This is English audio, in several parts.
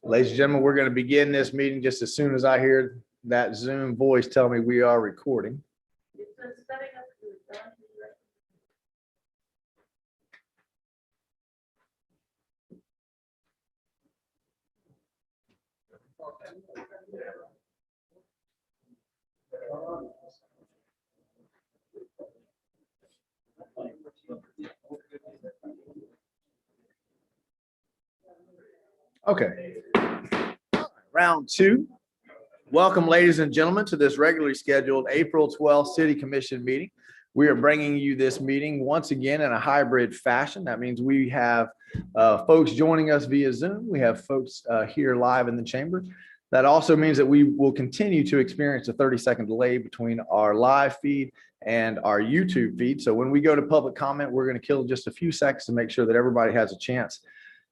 Ladies and gentlemen, we're going to begin this meeting just as soon as I hear that Zoom voice tell me we are recording. Okay. Round two. Welcome, ladies and gentlemen, to this regularly scheduled April 12th City Commission meeting. We are bringing you this meeting once again in a hybrid fashion. That means we have folks joining us via Zoom. We have folks here live in the chamber. That also means that we will continue to experience a 30-second delay between our live feed and our YouTube feed. So when we go to public comment, we're going to kill just a few seconds to make sure that everybody has a chance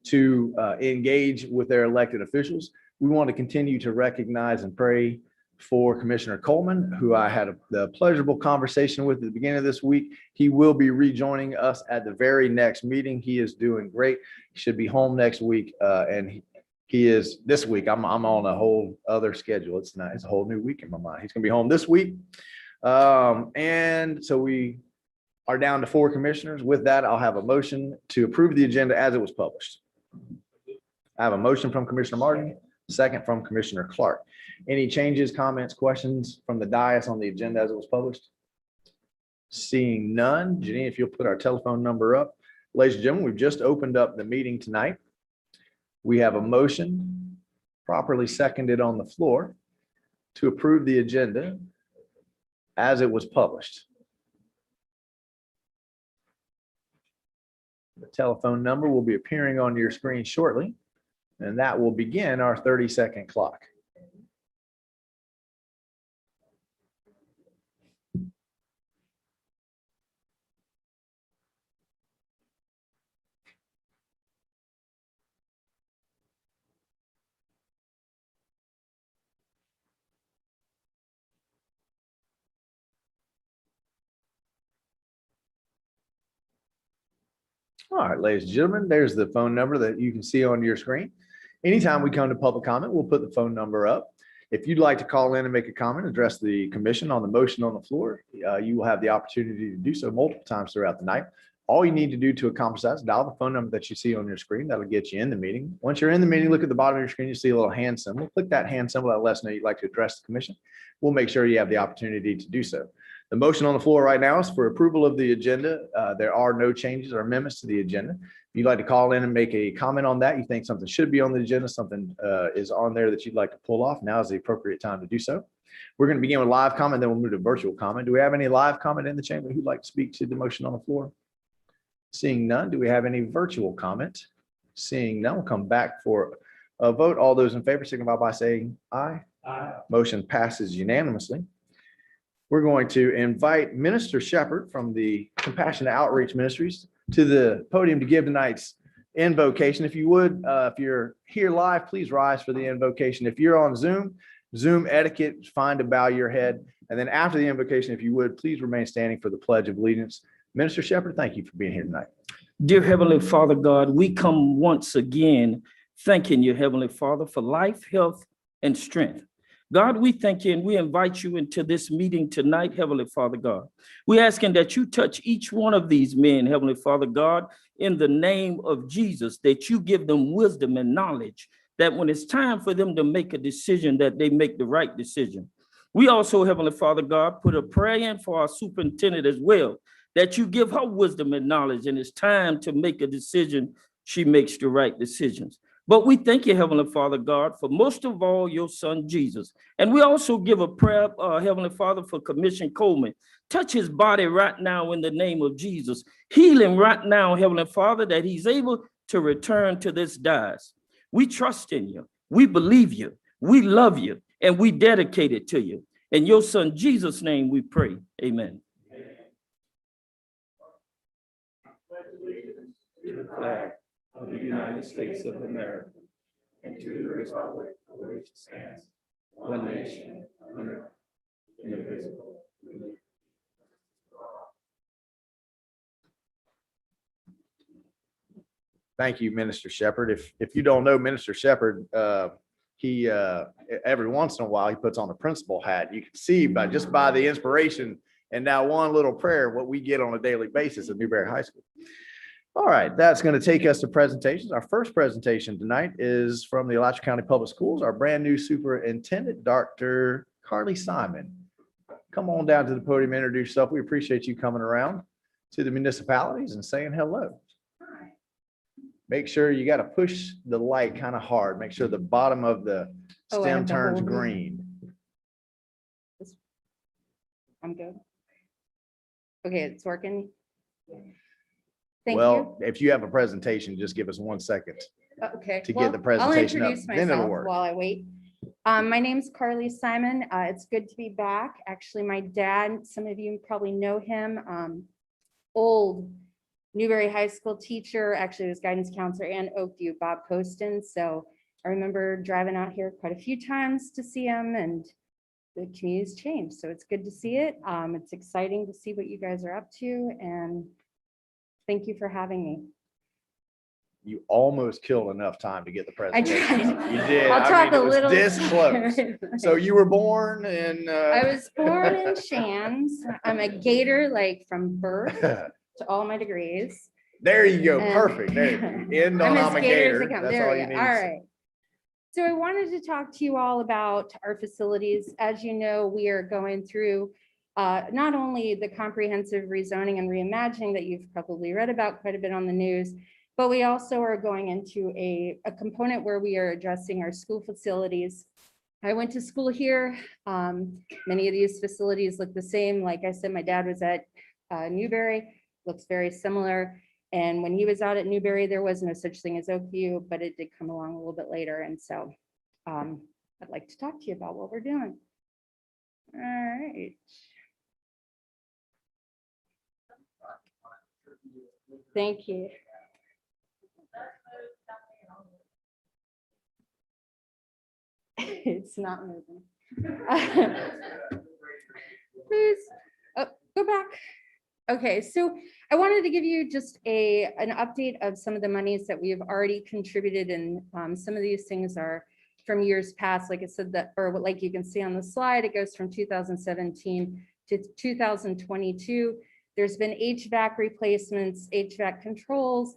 to engage with their elected officials. We want to continue to recognize and pray for Commissioner Coleman, who I had the pleasurable conversation with at the beginning of this week. He will be rejoining us at the very next meeting. He is doing great. He should be home next week. And he is this week. I'm on a whole other schedule. It's a whole new week in my mind. He's going to be home this week. And so we are down to 4 commissioners. With that, I'll have a motion to approve the agenda as it was published. I have a motion from Commissioner Martin, second from Commissioner Clark. Any changes, comments, questions from the dais on the agenda as it was published? Seeing none, Janine, if you'll put our telephone number up. Ladies and gentlemen, we've just opened up the meeting tonight. We have a motion properly seconded on the floor to approve the agenda as it was published. The telephone number will be appearing on your screen shortly, and that will begin our 30-second clock. All right, ladies and gentlemen, there's the phone number that you can see on your screen. Anytime we come to public comment, we'll put the phone number up. If you'd like to call in and make a comment, address the commission on the motion on the floor, you will have the opportunity to do so multiple times throughout the night. All you need to do to accomplish that is dial the phone number that you see on your screen. That'll get you in the meeting. Once you're in the meeting, look at the bottom of your screen, you see a little hand symbol. Click that hand symbol that lets us know you'd like to address the commission. We'll make sure you have the opportunity to do so. The motion on the floor right now is for approval of the agenda. There are no changes or amendments to the agenda. If you'd like to call in and make a comment on that, you think something should be on the agenda, something is on there that you'd like to pull off, now is the appropriate time to do so. We're going to begin with live comment, then we'll move to virtual comment. Do we have any live comment in the chamber who'd like to speak to the motion on the floor? Seeing none, do we have any virtual comment? Seeing none, we'll come back for a vote. All those in favor signify by saying aye. Aye. Motion passes unanimously. We're going to invite Minister Shepherd from the Compassionate Outreach Ministries to the podium to give tonight's invocation. If you would, if you're here live, please rise for the invocation. If you're on Zoom etiquette, fine to bow your head. And then after the invocation, if you would, please remain standing for the Pledge of Allegiance. Minister Shepherd, thank you for being here tonight. Dear Heavenly Father God, we come once again thanking you, Heavenly Father, for life, health, and strength. God, we thank you and we invite you into this meeting tonight, Heavenly Father God. We're asking that you touch each one of these men, Heavenly Father God, in the name of Jesus, that you give them wisdom and knowledge, that when it's time for them to make a decision, that they make the right decision. We also, Heavenly Father God, put a prayer in for our superintendent as well, that you give her wisdom and knowledge, and it's time to make a decision, she makes the right decisions. But we thank you, Heavenly Father God, for most of all, your son, Jesus. And we also give a prayer, Heavenly Father, for Commissioner Coleman. Touch his body right now in the name of Jesus. Heal him right now, Heavenly Father, that he's able to return to this dais. We trust in you. We believe you. We love you. And we dedicate it to you. In your son, Jesus' name, we pray. Amen. To the flag of the United States of America, and to the republic for which it stands, one nation, under God, indivisible, with liberty. Thank you, Minister Shepherd. If you don't know Minister Shepherd, he every once in a while he puts on the principal hat. You can see by the inspiration and now one little prayer what we get on a daily basis at Newberry High School. All right, that's going to take us to presentations. Our first presentation tonight is from the Alachua County Public Schools, our brand new superintendent, Dr. Carly Simon. Come on down to the podium, introduce yourself. We appreciate you coming around to the municipalities and saying hello. Make sure you got to push the light kind of hard. Make sure the bottom of the stem turns green. I'm good. Okay, it's working. Thank you. Well, if you have a presentation, just give us 1 second. Okay. to get the presentation up, I'll introduce then it'll myself work. while I wait. My name's Carly Simon. It's good to be back. Actually, my dad, some of you probably know him, old Newberry High School teacher, actually was guidance counselor and Oakview, Bob Poston. So I remember driving out here quite a few times to see him, and the community's changed. So it's good to see it. It's exciting to see what you guys are up to, and thank you for having me. You almost killed enough time to get the I presentation. tried. You did. I'll talk it a was little. this close. So you were born in. I was born in Shands. I'm a Gator, like from birth to all my degrees. There you go. And- Perfect. There you go. End on I'm as I'm a Gator as Gator. they come. That's There all we you go. need. All to say. right. So I wanted to talk to you all about our facilities. As you know, we are going through not only the comprehensive rezoning and reimagining that you've probably read about quite a bit on the news, but we also are going into a component where we are addressing our school facilities. I went to school here. Many of these facilities look the same. Like I said, my dad was at Newberry, looks very similar. And when he was out at Newberry, there was no such thing as Oakview, but it did come along a little bit later. And so I'd like to talk to you about what we're doing. All right. Thank you. It's not moving. Please, go back. Okay, so I wanted to give you just an update of some of the monies that we have already contributed, and some of these things are from years past. Like I said, that, or like you can see on the slide, it goes from 2017 to 2022. There's been HVAC replacements, HVAC controls.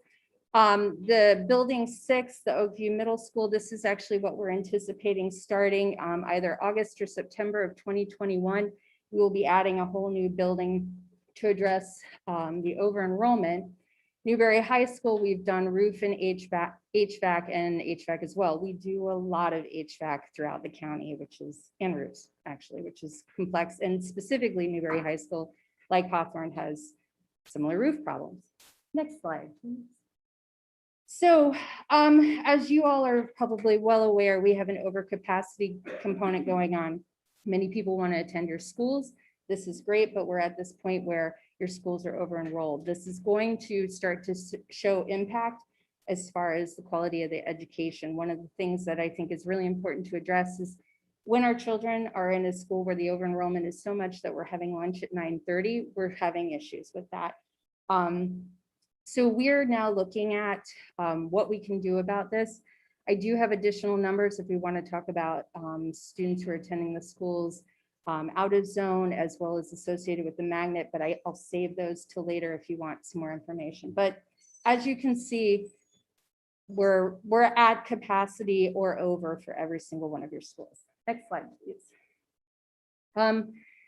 The building 6, the Oakview Middle School, this is actually what we're anticipating starting either August or September of 2021. We will be adding a whole new building to address the over enrollment. Newberry High School, we've done roof and HVAC and HVAC as well. We do a lot of HVAC throughout the county, and roofs actually, which is complex, and specifically Newberry High School, like Hawthorne, has similar roof problems. Next slide, please. So as you all are probably well aware, we have an overcapacity component going on. Many people want to attend your schools. This is great, but we're at this point where your schools are over enrolled. This is going to start to show impact as far as the quality of the education. One of the things that I think is really important to address is when our children are in a school where the over enrollment is so much that we're having lunch at 9:30, we're having issues with that. So we're now looking at what we can do about this. I do have additional numbers if we want to talk about students who are attending the schools out of zone, as well as associated with the magnet, but I'll save those till later if you want some more information. But as you can see, we're at capacity or over for every single one of your schools. Next slide, please.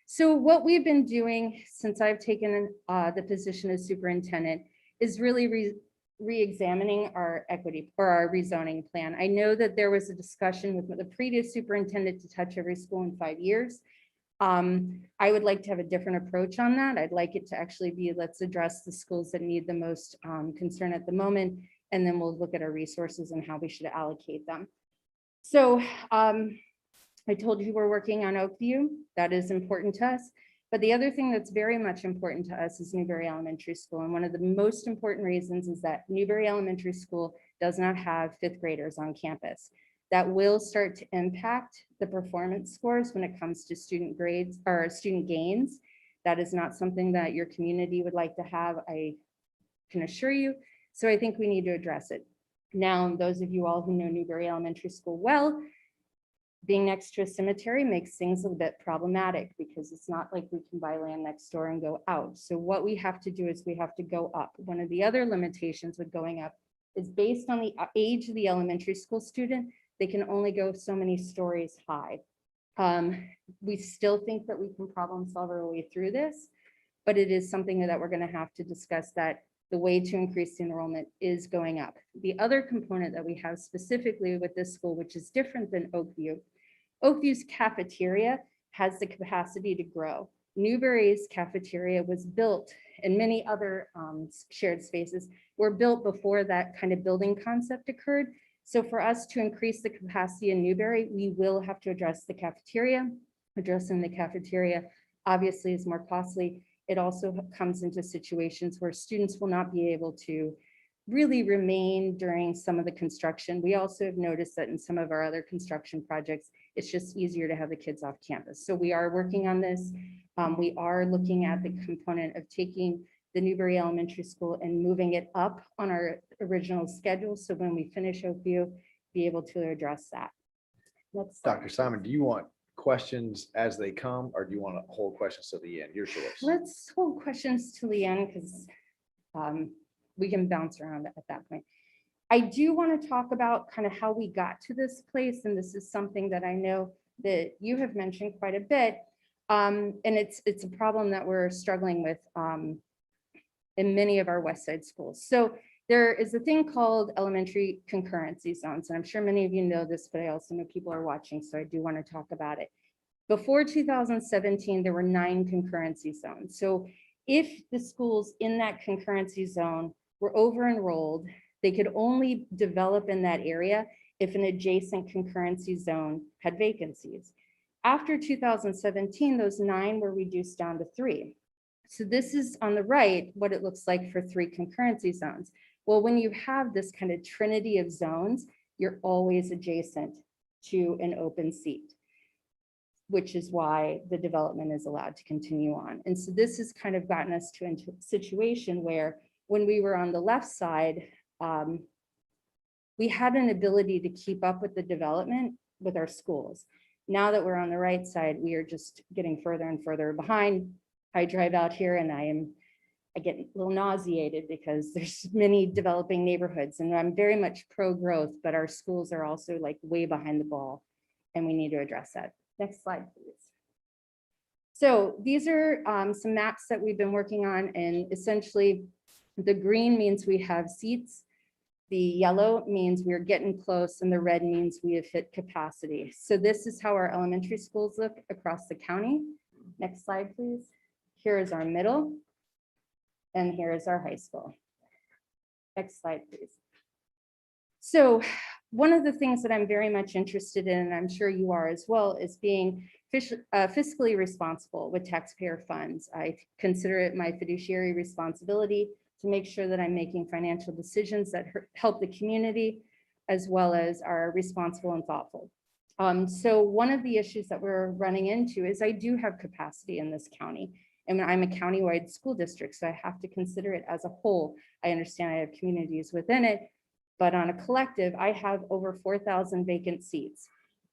So what we've been doing since I've taken the position as superintendent is really re-examining our equity or our rezoning plan. I know that there was a discussion with the previous superintendent to touch every school in 5 years. I would like to have a different approach on that. I'd like it to actually be, let's address the schools that need the most concern at the moment, and then we'll look at our resources and how we should allocate them. So I told you we're working on Oakview. That is important to us. But the other thing that's very much important to us is Newberry Elementary School. And one of the most important reasons is that Newberry Elementary School does not have 5th graders on campus. That will start to impact the performance scores when it comes to student grades or student gains. That is not something that your community would like to have. I can assure you So I think we need to address it. Now, those of you all who know Newberry Elementary School well, being next to a cemetery makes things a bit problematic because it's not like we can buy land next door and go out. So what we have to do is we have to go up. One of the other limitations with going up is based on the age of the elementary school student, they can only go so many stories high. We still think that we can problem solve our way through this, but it is something that we're going to have to discuss, that the way to increase the enrollment is going up. The other component that we have specifically with this school, which is different than Oakview, Oakview's cafeteria has the capacity to grow. Newberry's cafeteria was built, and many other shared spaces were built before that kind of building concept occurred. So for us to increase the capacity in Newberry, we will have to address the cafeteria. Addressing the cafeteria obviously is more costly. It also comes into situations where students will not be able to really remain during some of the construction. We also have noticed that in some of our other construction projects, it's just easier to have the kids off campus. So we are working on this. We are looking at the component of taking the Newberry Elementary School and moving it up on our original schedule. So when we finish Oakview, be able to address that. Dr. Simon, do you want questions as they come, or do you want to hold questions to the end? Your choice. Let's hold questions to the end because we can bounce around at that point. I do want to talk about kind of how we got to this place. And this is something that I know that you have mentioned quite a bit. And it's a problem that we're struggling with in many of our West Side schools. So there is a thing called elementary concurrency zones. And I'm sure many of you know this, but I also know people are watching, so I do want to talk about it. Before 2017, there were 9 concurrency zones. So if the schools in that concurrency zone were over enrolled, they could only develop in that area if an adjacent concurrency zone had vacancies. After 2017, those 9 were reduced down to 3. So this is on the right, what it looks like for 3 concurrency zones. Well, when you have this kind of trinity of zones, you're always adjacent to an open seat, which is why the development is allowed to continue on. And so this has kind of gotten us to a situation where when we were on the left side, we had an ability to keep up with the development with our schools. Now that we're on the right side, we are just getting further and further behind. I drive out here and I get a little nauseated because there's many developing neighborhoods, and I'm very much pro-growth, but our schools are also like way behind the ball, and we need to address that. Next slide, please. So these are some maps that we've been working on, and essentially the green means we have seats, the yellow means we're getting close, and the red means we have hit capacity. So this is how our elementary schools look across the county. Next slide, please. Here is our middle, and here is our high school. Next slide, please. So one of the things that I'm very much interested in, and I'm sure you are as well, is being fiscally responsible with taxpayer funds. I consider it my fiduciary responsibility to make sure that I'm making financial decisions that help the community, as well as are responsible and thoughtful. So one of the issues that we're running into is I do have capacity in this county, and I'm a countywide school district, so I have to consider it as a whole. I understand I have communities within it, but on a collective, I have over 4,000 vacant seats.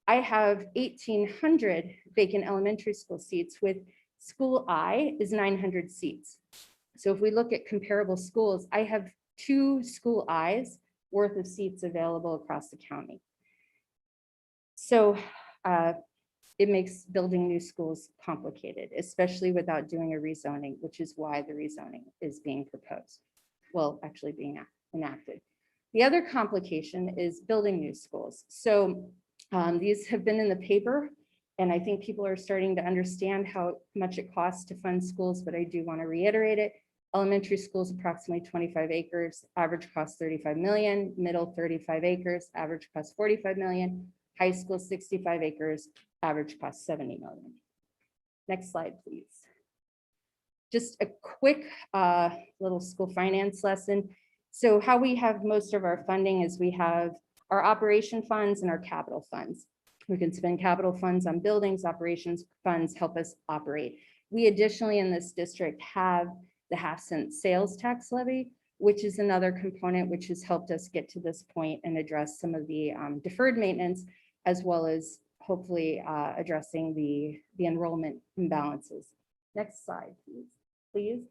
I have 1,800 vacant elementary school seats, with school I is 900 seats. So if we look at comparable schools, I have 2 school I's worth of seats available across the county. So it makes building new schools complicated, especially without doing a rezoning, which is why the rezoning is being proposed. Well, actually being enacted. The other complication is building new schools. So these have been in the paper, and I think people are starting to understand how much it costs to fund schools, but I do want to reiterate it. Elementary schools, approximately 25 acres, average cost 35 million, middle 35 acres, average cost 45 million, high school 65 acres, average cost 70 million. Next slide, please. Just a quick little school finance lesson. So how we have most of our funding is we have our operation funds and our capital funds. We can spend capital funds on buildings, operations funds help us operate. We additionally in this district have the half-cent sales tax levy, which is another component which has helped us get to this point and address some of the deferred maintenance, as well as hopefully addressing the enrollment imbalances. Next slide, please.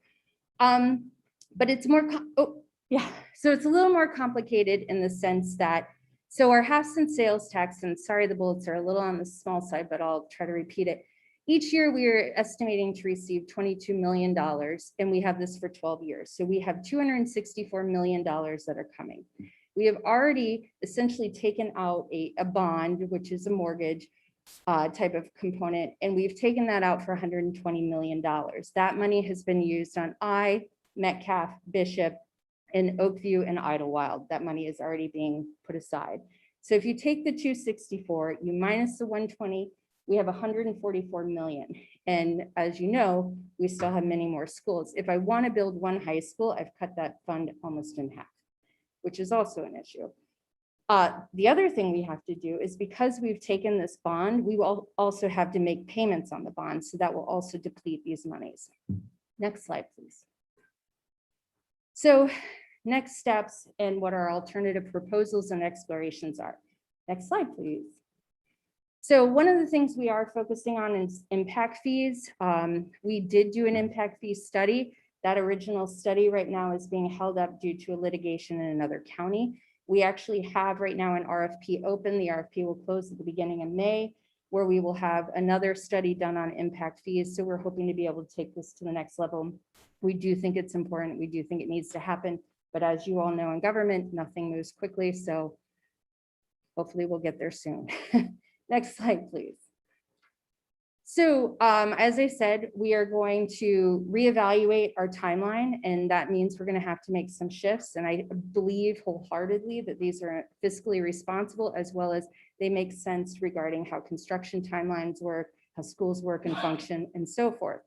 But it's more, so it's a little more complicated in the sense that, so our half-cent sales tax, and sorry, the bullets are a little on the small side, but I'll try to repeat it. Each year we are estimating to receive $22 million, and we have this for 12 years. So we have $264 million that are coming. We have already essentially taken out a bond, which is a mortgage type of component, and we've taken that out for $120 million. That money has been used on Metcalf, Bishop, and Oakview and Idlewild. That money is already being put aside. So if you take the 264, you minus the 120, we have 144 million. And as you know, we still have many more schools. If I want to build one high school, I've cut that fund almost in half, which is also an issue. The other thing we have to do is, because we've taken this bond, we will also have to make payments on the bond. So that will also deplete these monies. Next slide, please. So next steps and what our alternative proposals and explorations are. Next slide, please. So one of the things we are focusing on is impact fees. We did do an impact fee study. That original study right now is being held up due to a litigation in another county. We actually have right now an RFP open. The RFP will close at the beginning of May, where we will have another study done on impact fees. So we're hoping to be able to take this to the next level. We do think it's important. We do think it needs to happen. But as you all know, in government, nothing moves quickly. So hopefully we'll get there soon. Next slide, please. So as I said, we are going to reevaluate our timeline, and that means we're going to have to make some shifts. And I believe wholeheartedly that these are fiscally responsible, as well as they make sense regarding how construction timelines work, how schools work and function, and so forth.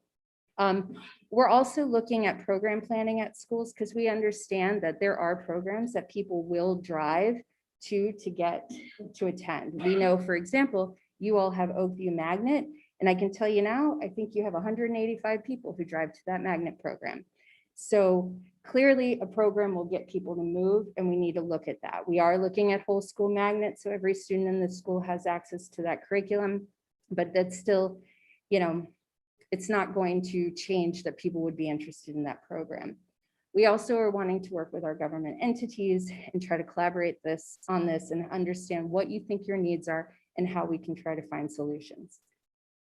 We're also looking at program planning at schools, because we understand that there are programs that people will drive to get to attend. We know, for example, you all have Oakview Magnet, and I can tell you now, I think you have 185 people who drive to that magnet program. So clearly a program will get people to move, and we need to look at that. We are looking at whole school magnets, so every student in the school has access to that curriculum, but that's still, it's not going to change that people would be interested in that program. We also are wanting to work with our government entities and try to collaborate on this and understand what you think your needs are and how we can try to find solutions.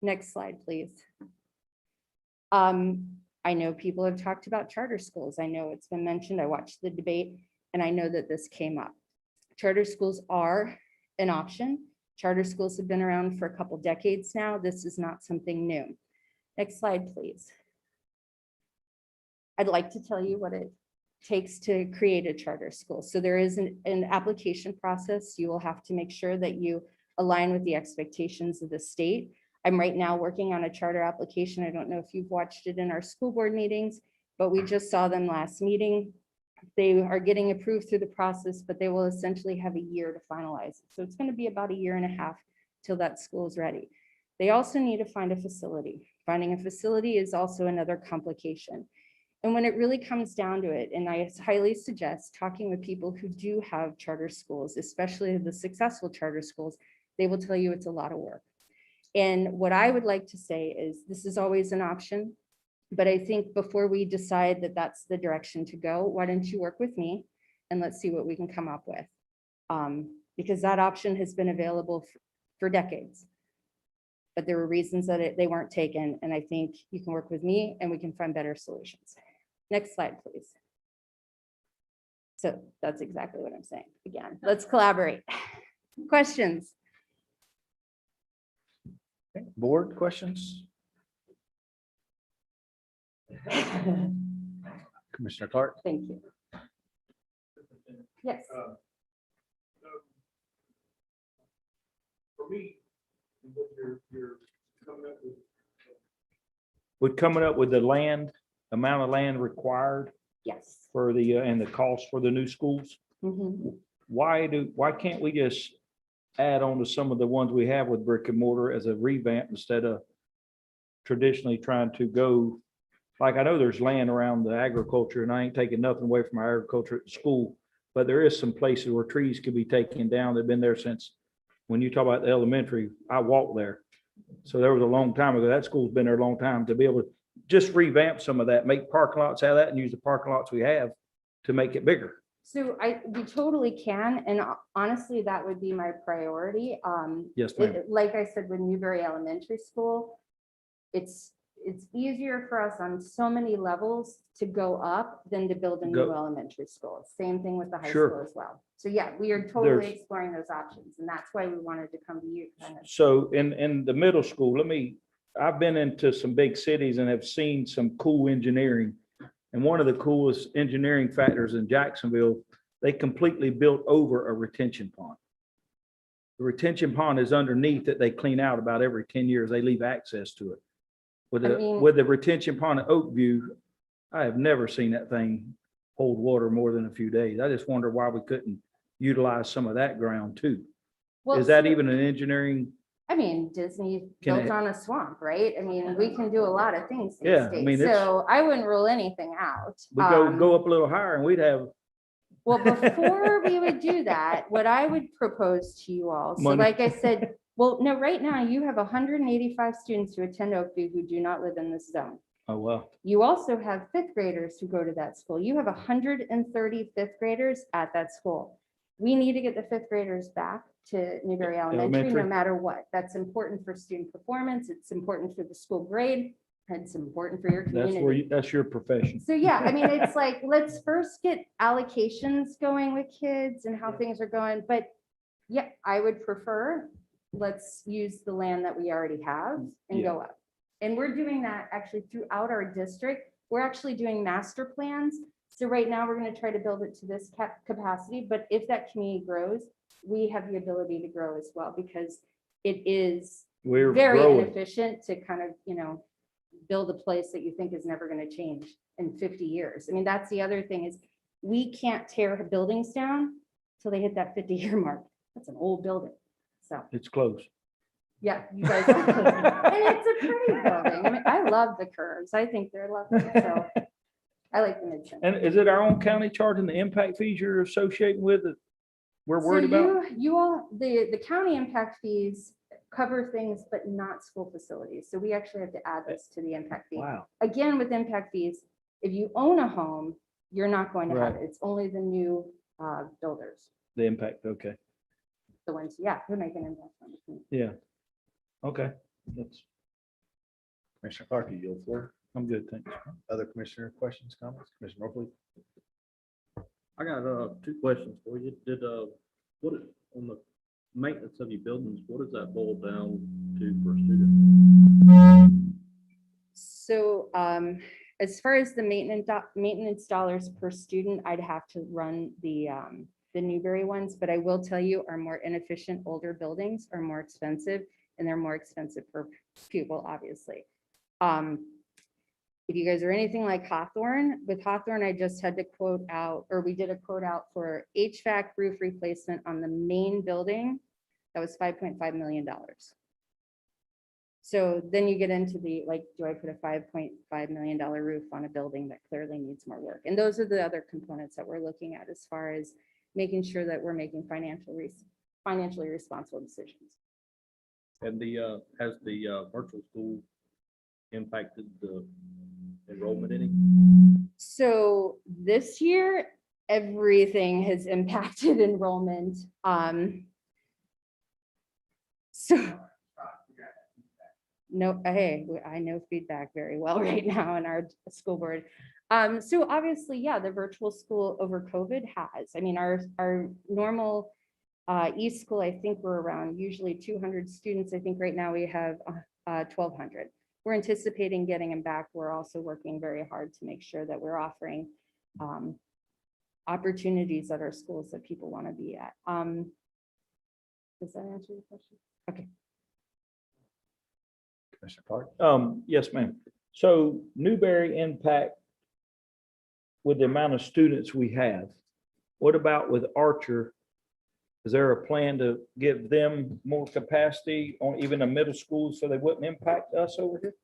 Next slide, please. I know people have talked about charter schools. I know it's been mentioned. I watched the debate, and I know that this came up. Charter schools are an option. Charter schools have been around for a couple decades now. This is not something new. Next slide, please. I'd like to tell you what it takes to create a charter school. So there is an application process. You will have to make sure that you align with the expectations of the state. I'm right now working on a charter application. I don't know if you've watched it in our school board meetings, but we just saw them last meeting. They are getting approved through the process, but they will essentially have a year to finalize it. So it's going to be about a year and a half till that school is ready. They also need to find a facility. Finding a facility is also another complication. And when it really comes down to it, and I highly suggest talking with people who do have charter schools, especially the successful charter schools, they will tell you it's a lot of work. And what I would like to say is this is always an option, but I think before we decide that that's the direction to go, why don't you work with me and let's see what we can come up with. Because that option has been available for decades, but there were reasons that they weren't taken. And I think you can work with me and we can find better solutions. Next slide, please. So that's exactly what I'm saying. Again, let's collaborate. Questions? Okay, board questions? Commissioner Clark? Thank you. Yes. For me, what you're coming up with. We're coming up with the amount of land required Yes. for the, and the cost for the new schools. Mhm. Why can't we just add on to some of the ones we have with brick and mortar as a revamp instead of traditionally trying to go like I know there's land around the agriculture, and I ain't taking nothing away from our agriculture at school, but there is some places where trees could be taken down. They've been there since, when you talk about the elementary, I walked there. So there was a long time ago. That school's been there a long time. To be able to just revamp some of that, make parking lots out of that and use the parking lots we have to make it bigger. So we totally can, and honestly, that would be my priority. Yes, ma'am. Like I said, with Newberry Elementary School, it's easier for us on so many levels to go up than to build a new Go- elementary school. Same thing with the high Sure. school as well. So yeah, we are totally There's- exploring those options, and that's why we wanted to come to you. kind of. So in the middle school, I've been into some big cities and have seen some cool engineering. And one of the coolest engineering factors in Jacksonville, they completely built over a retention pond. The retention pond is underneath that they clean out about every 10 years. They leave access to it. With I mean- the retention pond at Oakview, I have never seen that thing hold water more than a few days. I just wonder why we couldn't utilize some of that ground too. Well, Is that so- even an engineering? I mean, Disney Can built it- on a swamp, right? I mean, we can do a lot of things these Yeah, I mean, days, it's- so I wouldn't rule anything out. We Um, go up a little higher and we'd have, Well, before we would do that, what I would propose to you all, so Money. like I said, well, no, right now you have 185 students who attend Oakview who do not live in this zone. oh, well, You also have fifth graders who go to that school. You have 130 fifth graders at that school. We need to get the fifth graders back to Newberry Elementary, no Elementary. matter what. That's important for student performance. It's important for the school grade. and It's important for your community. that's your profession. So yeah, I mean, it's like, let's first get allocations going with kids and how things are going, but yeah, I would prefer, let's use the land that we already have and Yeah. go up. And we're doing that actually throughout our district. We're actually doing master plans. So right now, we're gonna try to build it to this capacity, but if that community grows, we have the ability to grow as well, because it is We're very growing. inefficient to kind of, build a place that you think is never going to change in 50 years. I mean, that's the other thing is we can't tear buildings down till they hit that 50-year mark. That's an old building. So, It's close. yeah, you guys are close. And it's a pretty building. I mean, I love the curves. I think they're lovely. So I like the mid. And is it our own county charging the impact fees you're associating with that we're So worried about? you all, the county impact fees cover things, but not school facilities. So we actually have to add this to the impact fee. Wow. Again, with impact fees, if you own a home, you're not going to have Right. it. It's only the new builders, The impact, okay. the ones, yeah, who make an impact on the community. Yeah. Okay. That's, Commissioner Clark, you yield the floor. I'm good, thanks. Other commissioner questions, comments? Commissioner Morphy? I got two questions for you. On the maintenance of your buildings, what does that boil down to per student? So as far as the maintenance dollars per student, I'd have to run the Newberry ones, but I will tell you, our more inefficient older buildings are more expensive, and they're more expensive per pupil, obviously. If you guys are anything like Hawthorne, with Hawthorne, I just had to quote out, or we did a quote out for HVAC roof replacement on the main building. That was $5.5 million. So then you get into the, like, do I put a $5.5 million roof on a building that clearly needs more work? And those are the other components that we're looking at as far as making sure that we're making financially responsible decisions. And has the virtual school impacted the enrollment any? So this year, everything has impacted enrollment. So no, hey, I know feedback very well right now in our school board. So obviously, yeah, the virtual school over COVID has, I mean, our normal e-school, I think we're around usually 200 students. I think right now we have 1,200. We're anticipating getting them back. We're also working very hard to make sure that we're offering opportunities at our schools that people want to be at. Does that answer your question? Okay. Commissioner Clark? Yes, ma'am. So Newberry impact with the amount of students we have, what about with Archer? Is there a plan to give them more capacity on even the middle school so they wouldn't impact us over here?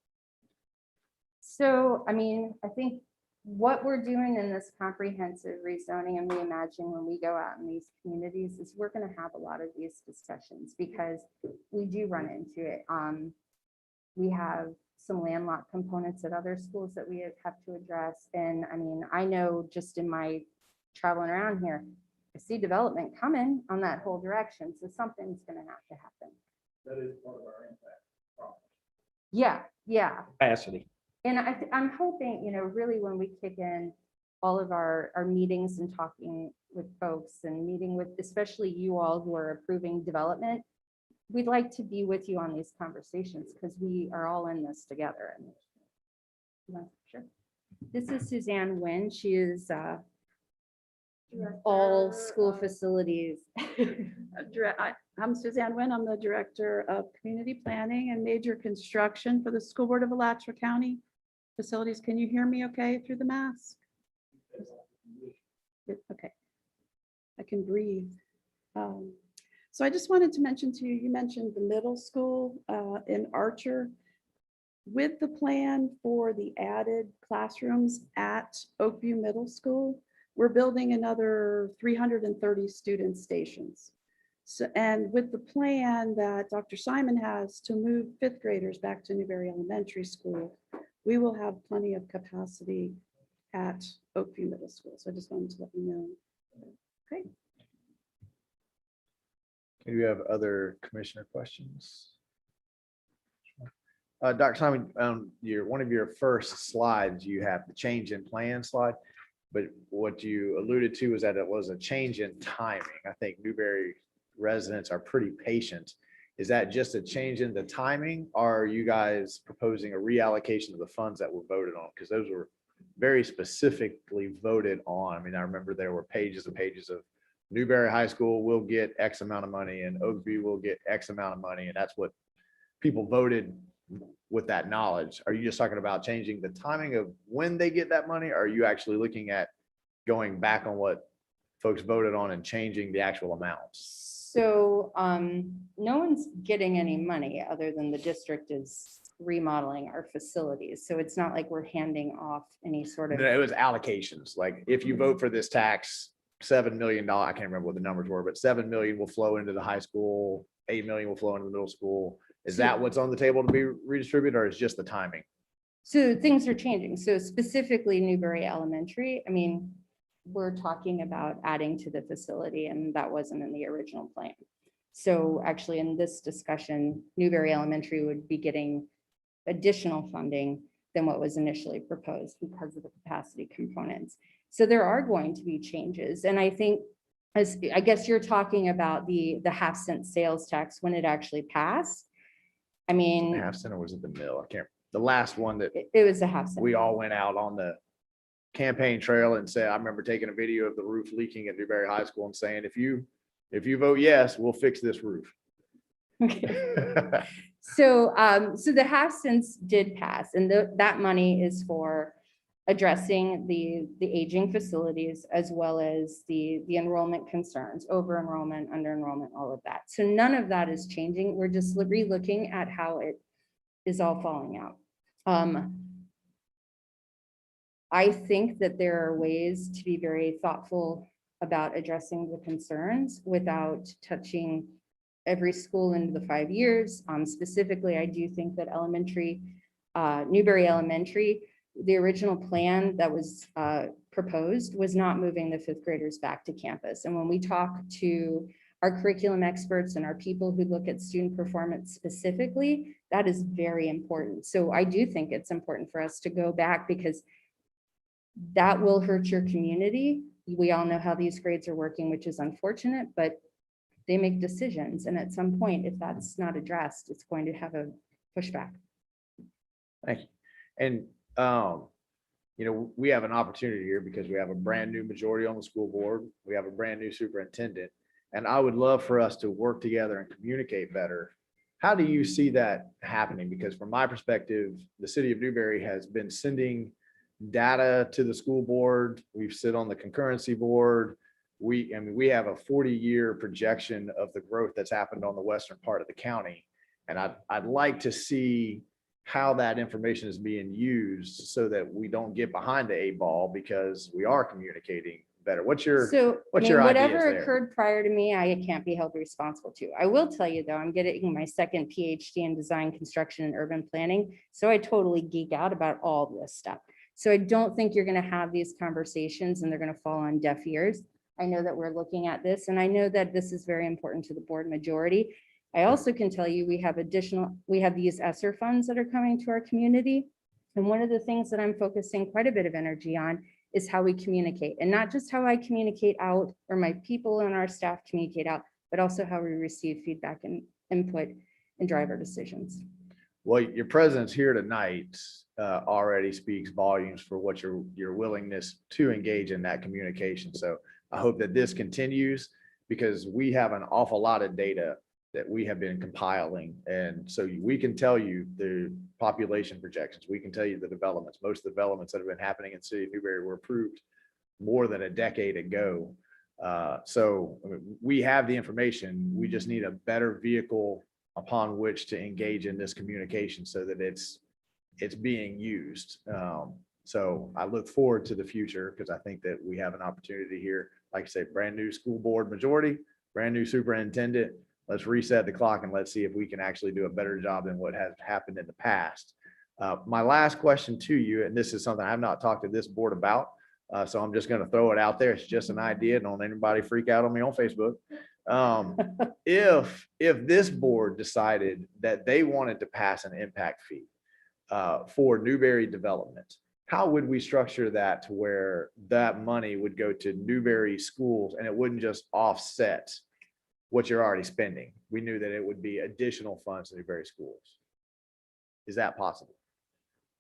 So, I mean, I think what we're doing in this comprehensive rezoning and reimagining when we go out in these communities is we're gonna have a lot of these discussions because we do run into it. We have some landlocked components at other schools that we have to address. And I mean, I know just in my traveling around here, I see development coming on that whole direction. So something's gonna have to happen. That is part of our impact. Yeah, yeah. Capacity. And I'm hoping, really when we kick in all of our meetings and talking with folks and meeting with, especially you all who are approving development, we'd like to be with you on these conversations because we are all in this together. Sure. This is Suzanne Nguyen. She is all school facilities. I'm Suzanne Nguyen. I'm the Director of Community Planning and Major Construction for the School Board of Alachua County Facilities. Can you hear me okay through the mask? Okay. I can breathe. So I just wanted to mention to you, you mentioned the middle school in Archer. With the plan for the added classrooms at Oakview Middle School, we're building another 330 student stations. So, and with the plan that Dr. Simon has to move fifth graders back to Newberry Elementary School, we will have plenty of capacity at Oakview Middle School. So I just wanted to let you know. Okay. Do you have other commissioner questions? Dr. Simon, one of your first slides, you have the change in plan slide, but what you alluded to is that it was a change in timing. I think Newberry residents are pretty patient. Is that just a change in the timing? Or are you guys proposing a reallocation of the funds that were voted on? Because those were very specifically voted on. I mean, I remember there were pages and pages of Newberry High School will get X amount of money and Oakview will get X amount of money. And that's what people voted with that knowledge. Are you just talking about changing the timing of when they get that money? Or are you actually looking at going back on what folks voted on and changing the actual amounts? So no one's getting any money other than the district is remodeling our facilities. So it's not like we're handing off any sort of. It was allocations. Like if you vote for this tax, $7 million, I can't remember what the numbers were, but 7 million will flow into the high school, 8 million will flow into the middle school. Is that what's on the table to be redistributed, or is just the timing? So things are changing. So specifically Newberry Elementary, I mean, we're talking about adding to the facility and that wasn't in the original plan. So actually in this discussion, Newberry Elementary would be getting additional funding than what was initially proposed because of the capacity components. So there are going to be changes. And I think, as I guess you're talking about the half-cent sales tax when it actually passed. I mean, Half cent, or was it the mill? I can't, the last one that it was a half-cent. we all went out on the campaign trail and said, I remember taking a video of the roof leaking at Newberry High School and saying, if you vote yes, we'll fix this roof. Okay. So the half cents did pass, and that money is for addressing the aging facilities as well as the enrollment concerns, over enrollment, under enrollment, all of that. So none of that is changing. We're just re-looking at how it is all falling out. I think that there are ways to be very thoughtful about addressing the concerns without touching every school into the 5 years. Specifically, I do think that Newberry Elementary, the original plan that was proposed was not moving the fifth graders back to campus. And when we talk to our curriculum experts and our people who look at student performance specifically, that is very important. So I do think it's important for us to go back because that will hurt your community. We all know how these grades are working, which is unfortunate, but they make decisions. And at some point, if that's not addressed, it's going to have a pushback. Thank you. And, we have an opportunity here because we have a brand new majority on the school board. We have a brand new superintendent. And I would love for us to work together and communicate better. How do you see that happening? Because from my perspective, the city of Newberry has been sending data to the school board. We've sit on the concurrency board. We have a 40-year projection of the growth that's happened on the western part of the county. And I'd like to see how that information is being used so that we don't get behind the eight ball because we are communicating better. What's your, So, I what's mean, your ideas whatever there? occurred prior to me, I can't be held responsible to. I will tell you though, I'm getting my second PhD in design, construction, and urban planning. So I totally geek out about all this stuff. So I don't think you're going to have these conversations and they're going to fall on deaf ears. I know that we're looking at this and I know that this is very important to the board majority. I also can tell you we have these ESSER funds that are coming to our community. And one of the things that I'm focusing quite a bit of energy on is how we communicate, and not just how I communicate out or my people and our staff communicate out, but also how we receive feedback and input and drive our decisions. Well, your presence here tonight already speaks volumes for what your willingness to engage in that communication. So I hope that this continues because we have an awful lot of data that we have been compiling. And so we can tell you the population projections. We can tell you the developments. Most of the developments that have been happening in the city of Newberry were approved more than a decade ago. So I mean, we have the information. We just need a better vehicle upon which to engage in this communication so that it's being used. So I look forward to the future because I think that we have an opportunity here, like I say, brand new school board majority, brand new superintendent. Let's reset the clock and let's see if we can actually do a better job than what has happened in the past. My last question to you, and this is something I've not talked to this board about, so I'm just going to throw it out there. It's just an idea. Don't anybody freak out on me on Facebook. If this board decided that they wanted to pass an impact fee for Newberry development, how would we structure that to where that money would go to Newberry schools and it wouldn't just offset what you're already spending? We knew that it would be additional funds to Newberry schools. Is that possible?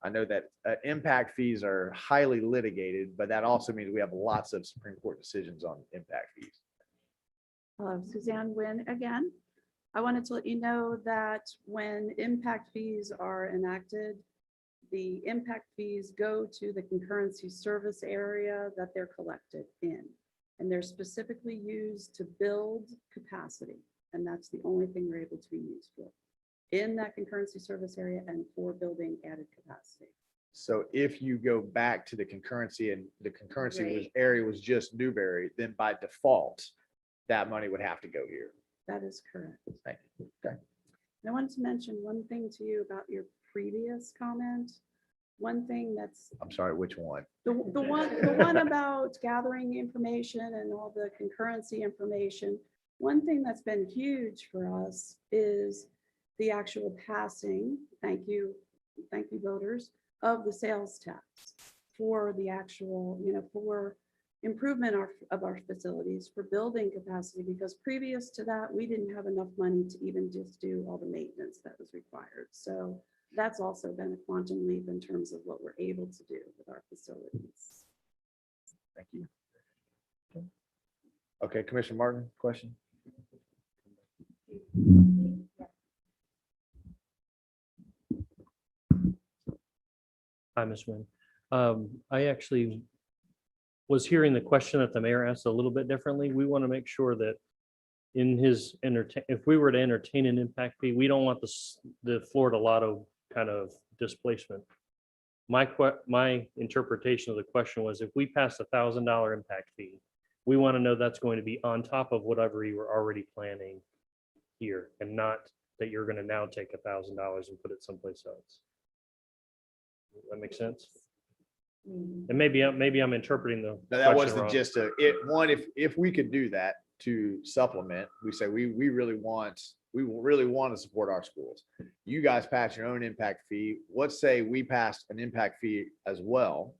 I know that impact fees are highly litigated, but that also means we have lots of Supreme Court decisions on impact fees. Suzanne Wynn again. I wanted to let you know that when impact fees are enacted, the impact fees go to the concurrency service area that they're collected in. And they're specifically used to build capacity. And that's the only thing they're able to be used for in that concurrency service area and for building added capacity. So if you go back to the concurrency and the concurrency Right. area was just Newberry, then by default, that money would have to go here. That is correct. Thank you. Okay. And I wanted to mention one thing to you about your previous comment. One thing that's I'm sorry, which one? the one about gathering information and all the concurrency information. One thing that's been huge for us is the actual passing, thank you voters, of the sales tax for the actual, for improvement of our facilities, for building capacity, because previous to that, we didn't have enough money to even just do all the maintenance that was required. So that's also been a quantum leap in terms of what we're able to do with our facilities. Thank you. Okay, Commissioner Martin, question? Hi, Ms. Wynn. I actually was hearing the question that the mayor asked a little bit differently. We want to make sure that in his if we were to entertain an impact fee, we don't want the Florida Lotto kind of displacement. My interpretation of the question was, if we pass $1,000 impact fee, we want to know that's going to be on top of whatever you were already planning here, and not that you're going to now take $1,000 and put it someplace else. That makes sense? And maybe I'm interpreting the No, that was question the wrong. gist of it. One, if we could do that to supplement, we say we really want to support our schools. You guys pass your own impact fee. Let's say we passed an impact fee as well,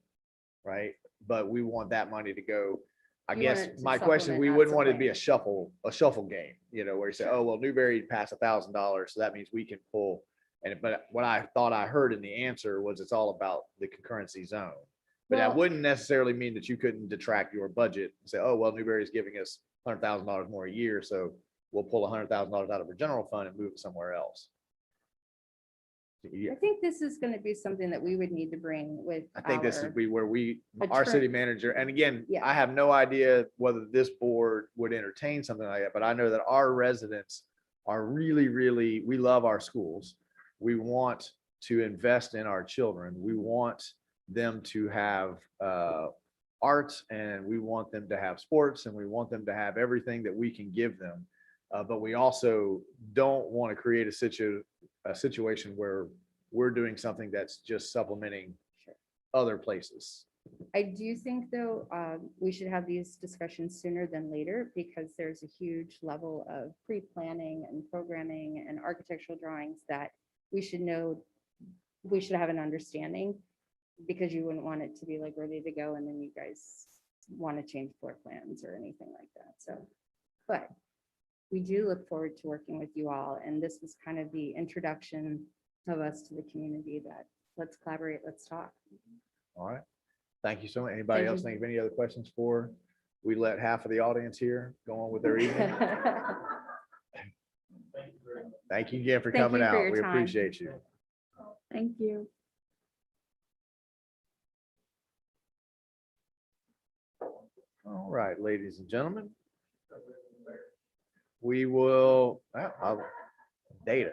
right? But we want that money to go. I You guess want it to my question, supplement, we not wouldn't want it to be a supplant. shuffle game, where you say, oh, well, Newberry passed $1,000, so that means we can pull. But what I thought I heard in the answer was it's all about the concurrency zone. But that Well- wouldn't necessarily mean that you couldn't detract your budget and say, oh, well, Newberry is giving us $100,000 more a year, so we'll pull $100,000 out of our general fund and move it somewhere else. I think this is going to be something that we would need to bring with. I think this our- is where our city Attorney. manager, and again, Yeah. I have no idea whether this board would entertain something like that, but I know that our residents are really, we love our schools. We want to invest in our children. We want them to have arts, and we want them to have sports, and we want them to have everything that we can give them. But we also don't want to create a situation where we're doing something that's just supplementing other places. I do think, though, we should have these discussions sooner than later, because there's a huge level of pre-planning and programming and architectural drawings that we should know, we should have an understanding, because you wouldn't want it to be like ready to go and then you guys want to change floor plans or anything like that. So, but we do look forward to working with you all. And this was kind of the introduction of us to the community, that let's collaborate, let's talk. All right. Thank you so much. Anybody Thank else you. think of any other questions for, we let half of the audience here go on with their evening? Thank you again for Thank coming you for out. your We time. appreciate you. Thank you. All right, ladies and gentlemen. We will, data.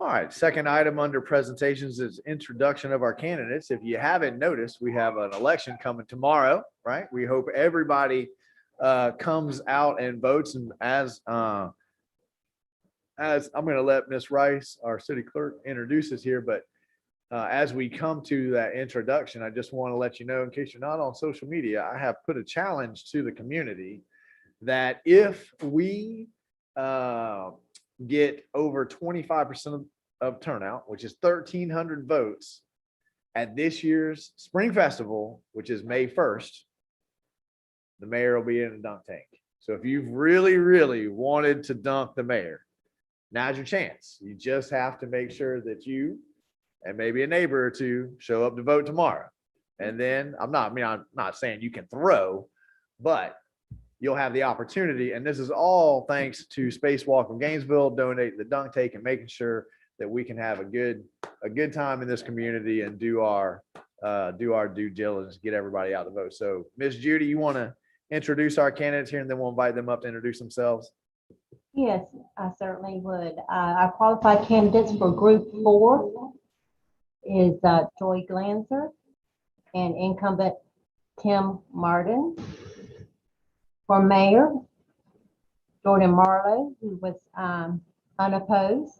All right, second item under presentations is introduction of our candidates. If you haven't noticed, we have an election coming tomorrow, right? We hope everybody comes out and votes. And as I'm going to let Ms. Rice, our city clerk, introduce us here, but as we come to that introduction, I just want to let you know, in case you're not on social media, I have put a challenge to the community that if we get over 25% of turnout, which is 1,300 votes at this year's Spring Festival, which is May 1st, the mayor will be in a dunk tank. So if you've really, really wanted to dunk the mayor, now's your chance. You just have to make sure that you and maybe a neighbor or two show up to vote tomorrow. And then I'm not saying you can throw, but you'll have the opportunity. And this is all thanks to Spacewalk from Gainesville donating the dunk tank and making sure that we can have a good time in this community and do our due diligence, get everybody out to vote. So Ms. Judy, you want to introduce our candidates here, and then we'll invite them up to introduce themselves. Yes, I certainly would. Our qualified candidates for Group 4 is Joy Glanzer and incumbent Tim Martin. For mayor, Jordan Marlowe, who was unopposed.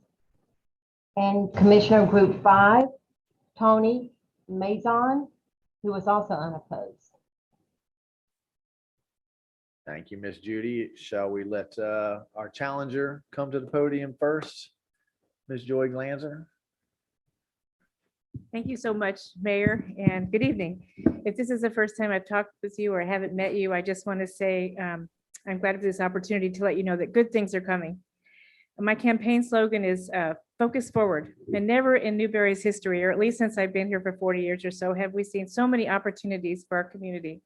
And Commissioner Group 5, Tony Mazon, who was also unopposed. Thank you, Ms. Judy. Shall we let our challenger come to the podium first? Ms. Joy Glanzer. Thank you so much, Mayor, and good evening. If this is the first time I've talked with you or haven't met you, I just want to say I'm glad for this opportunity to let you know that good things are coming. My campaign slogan is focus forward. And never in Newberry's history, or at least since I've been here for 40 years or so, have we seen so many opportunities for our community.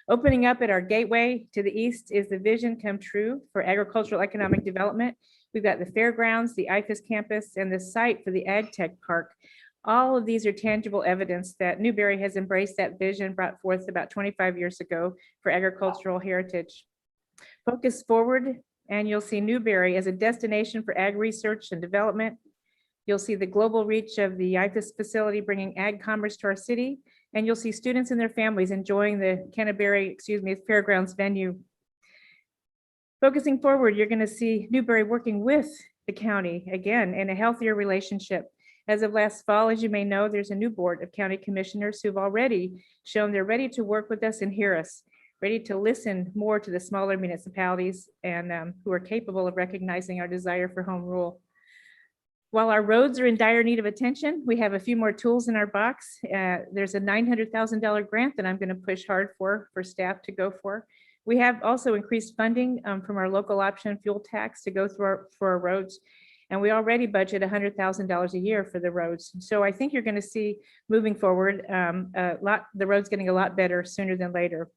Opening up at our gateway to the east is the vision come true for agricultural economic development. We've got the fairgrounds, the IFAS campus, and the site for the Ag Tech Park. All of these are tangible evidence that Newberry has embraced that vision brought forth about 25 years ago for agricultural heritage. Focus forward, and you'll see Newberry as a destination for ag research and development. You'll see the global reach of the IFAS facility bringing ag commerce to our city, and you'll see students and their families enjoying the Canterbury, Fairgrounds venue. Focusing forward, you're going to see Newberry working with the county again in a healthier relationship. As of last fall, as you may know, there's a new board of county commissioners who've already shown they're ready to work with us and hear us, ready to listen more to the smaller municipalities and who are capable of recognizing our desire for home rule. While our roads are in dire need of attention, we have a few more tools in our box. There's a $900,000 grant that I'm going to push hard for staff to go for. We have also increased funding from our local option fuel tax to go through for our roads. And we already budget $100,000 a year for the roads. So I think you're going to see moving forward, the roads getting a lot better sooner than later.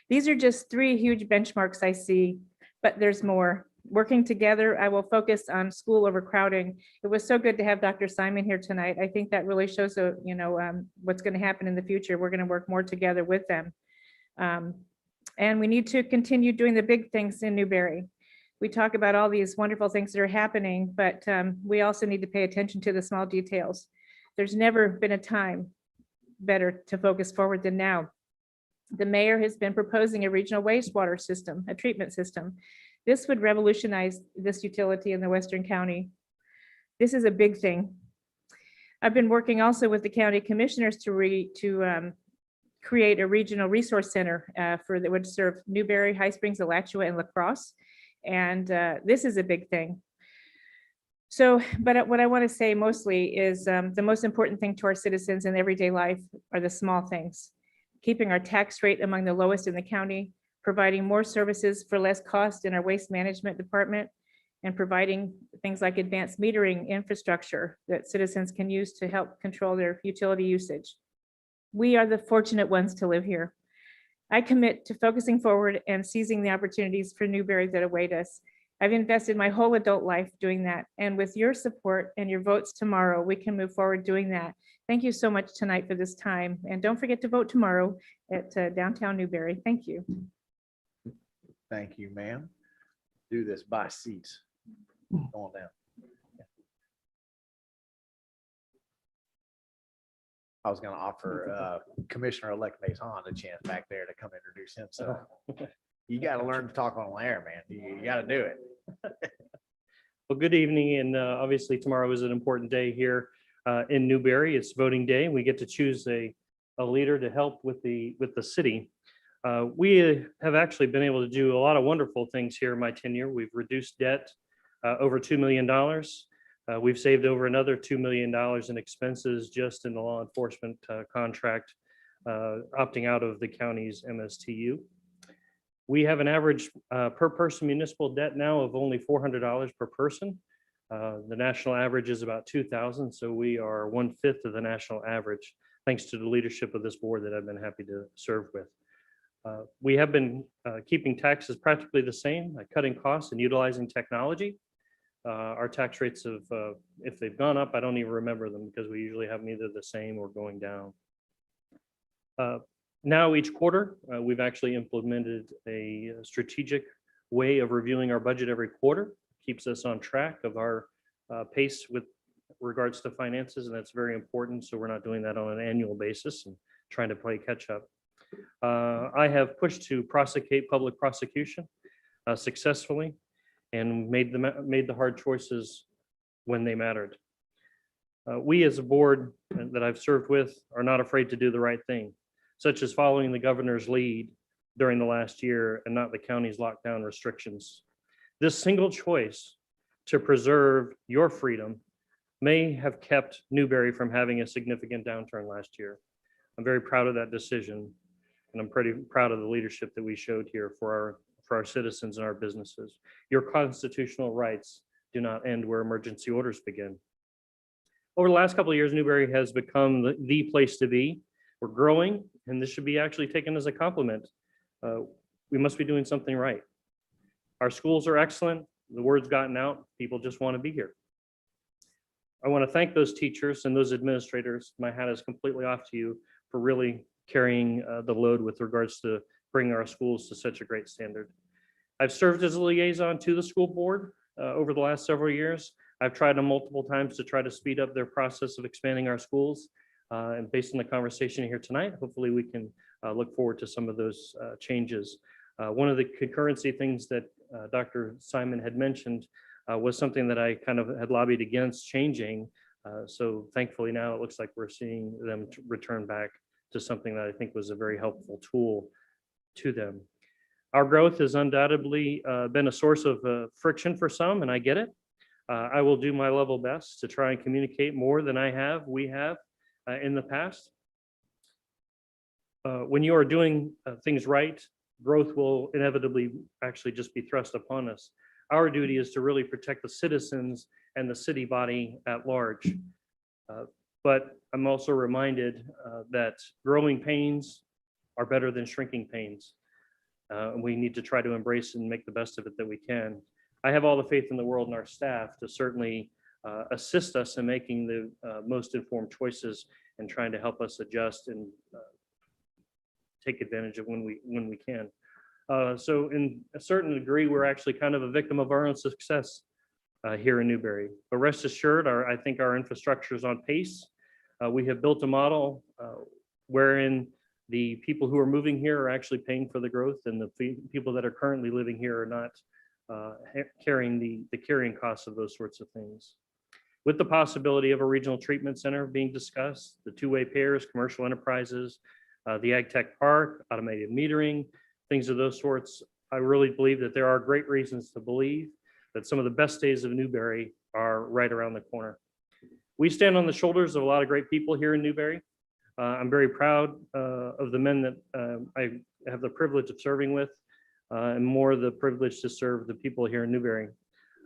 These are just 3 huge benchmarks I see, but there's more. Working together, I will focus on school overcrowding. It was so good to have Dr. Simon here tonight. I think that really shows what's going to happen in the future. We're going to work more together with them. And we need to continue doing the big things in Newberry. We talk about all these wonderful things that are happening, but we also need to pay attention to the small details. There's never been a time better to focus forward than now. The mayor has been proposing a regional wastewater system, a treatment system. This would revolutionize this utility in the Western County. This is a big thing. I've been working also with the county commissioners to create a regional resource center that would serve Newberry, High Springs, Alachua, and La Crosse. And this is a big thing. So, but what I want to say mostly is the most important thing to our citizens in everyday life are the small things. Keeping our tax rate among the lowest in the county, providing more services for less cost in our waste management department, and providing things like advanced metering infrastructure that citizens can use to help control their utility usage. We are the fortunate ones to live here. I commit to focusing forward and seizing the opportunities for Newberry that await us. I've invested my whole adult life doing that. And with your support and your votes tomorrow, we can move forward doing that. Thank you so much tonight for this time. And don't forget to vote tomorrow at downtown Newberry. Thank you. Thank you, ma'am. Do this by seats. Going down. I was going to offer Commissioner-elect Mason a chance back there to come introduce himself. You got to learn to talk on air, man. You got to do it. Well, good evening, and obviously tomorrow is an important day here in Newberry. It's voting day. We get to choose a leader to help with the city. We have actually been able to do a lot of wonderful things here in my tenure. We've reduced debt over $2 million. We've saved over another $2 million in expenses just in the law enforcement contract, opting out of the county's MSTU. We have an average per person municipal debt now of only $400 per person. The national average is about $2,000, so we are 1/5 of the national average, thanks to the leadership of this board that I've been happy to serve with. We have been keeping taxes practically the same, cutting costs and utilizing technology. Our tax rates have, if they've gone up, I don't even remember them because we usually have them either the same or going down. Now each quarter, we've actually implemented a strategic way of reviewing our budget every quarter. Keeps us on track of our pace with regards to finances, and that's very important. So we're not doing that on an annual basis and trying to play catch up. I have pushed to prosecute public prosecution successfully and made the hard choices when they mattered. We as a board that I've served with are not afraid to do the right thing, such as following the governor's lead during the last year and not the county's lockdown restrictions. This single choice to preserve your freedom may have kept Newberry from having a significant downturn last year. I'm very proud of that decision, and I'm pretty proud of the leadership that we showed here for our citizens and our businesses. Your constitutional rights do not end where emergency orders begin. Over the last couple of years, Newberry has become the place to be. We're growing, and this should be actually taken as a compliment. We must be doing something right. Our schools are excellent. The word's gotten out. People just want to be here. I want to thank those teachers and those administrators. My hat is completely off to you for really carrying the load with regards to bringing our schools to such a great standard. I've served as a liaison to the school board over the last several years. I've tried them multiple times to try to speed up their process of expanding our schools. And based on the conversation here tonight, hopefully we can look forward to some of those changes. One of the concurrency things that Dr. Simon had mentioned was something that I kind of had lobbied against changing. So thankfully now it looks like we're seeing them return back to something that I think was a very helpful tool to them. Our growth has undoubtedly been a source of friction for some, and I get it. I will do my level best to try and communicate more than we have in the past. When you are doing things right, growth will inevitably actually just be thrust upon us. Our duty is to really protect the citizens and the city body at large. But I'm also reminded that growing pains are better than shrinking pains. We need to try to embrace and make the best of it that we can. I have all the faith in the world in our staff to certainly assist us in making the most informed choices and trying to help us adjust and take advantage of when we can. So in a certain degree, we're actually kind of a victim of our own success here in Newberry. But rest assured, I think our infrastructure is on pace. We have built a model wherein the people who are moving here are actually paying for the growth, and the people that are currently living here are not carrying the carrying costs of those sorts of things. With the possibility of a regional treatment center being discussed, the two-way pairs, commercial enterprises, the Ag Tech Park, automated metering, things of those sorts, I really believe that there are great reasons to believe that some of the best days of Newberry are right around the corner. We stand on the shoulders of a lot of great people here in Newberry. I'm very proud of the men that I have the privilege of serving with, and more the privilege to serve the people here in Newberry.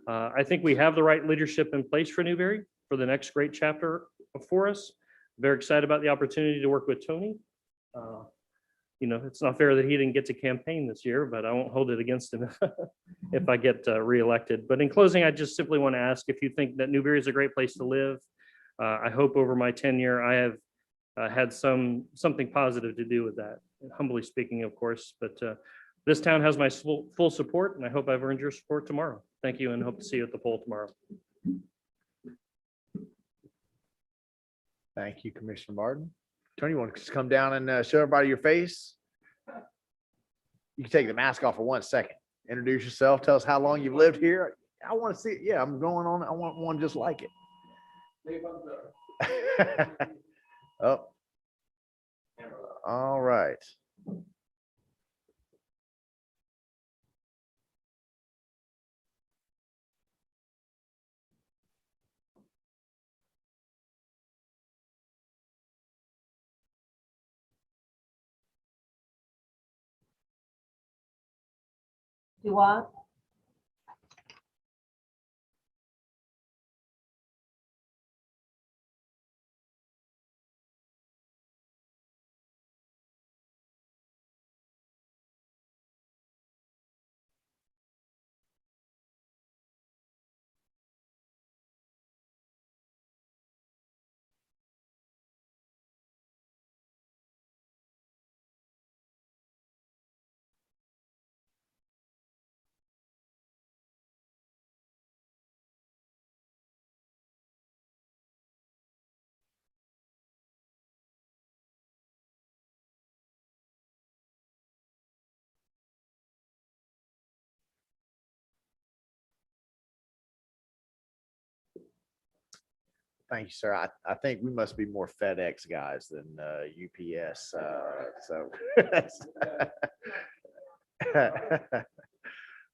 I think we have the right leadership in place for Newberry for the next great chapter for us. Very excited about the opportunity to work with Tony. You know, it's not fair that he didn't get to campaign this year, but I won't hold it against him if I get reelected. But in closing, I just simply want to ask if you think that Newberry is a great place to live. I hope over my tenure, I have had something positive to do with that, humbly speaking, of course. But this town has my full support, and I hope I've earned your support tomorrow. Thank you, and hope to see you at the poll tomorrow. Thank you, Commissioner Martin. Tony, you want to just come down and show everybody your face? You can take the mask off for 1 second. Introduce yourself. Tell us how long you've lived here. I want to see it. Yeah, I'm going on. I want one just like it. Oh. All right. Do I? Thank you, sir. I think we must be more FedEx guys than UPS. So.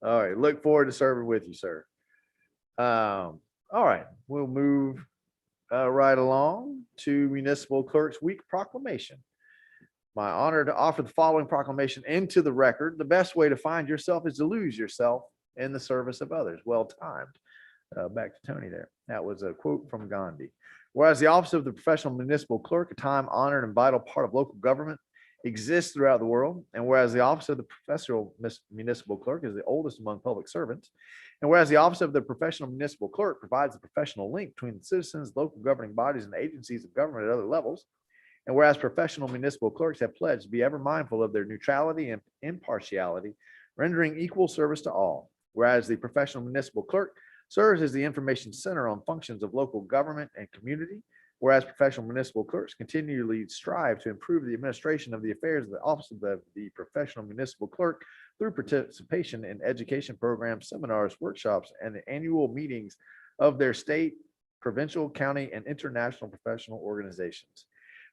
All right. Look forward to serving with you, sir. All right. We'll move right along to Municipal Clerk's Week proclamation. My honor to offer the following proclamation into the record. The best way to find yourself is to lose yourself in the service of others. Well timed. Back to Tony there. That was a quote from Gandhi. Whereas the office of the professional municipal clerk, a time honored and vital part of local government, exists throughout the world. And whereas the office of the professional municipal clerk is the oldest among public servants. And whereas the office of the professional municipal clerk provides a professional link between the citizens, local governing bodies, and agencies of government at other levels. And whereas professional municipal clerks have pledged to be ever mindful of their neutrality and impartiality, rendering equal service to all. Whereas the professional municipal clerk serves as the information center on functions of local government and community, whereas professional municipal clerks continually strive to improve the administration of the affairs of the office of the professional municipal clerk through participation in education programs, seminars, workshops, and the annual meetings of their state, provincial, county, and international professional organizations.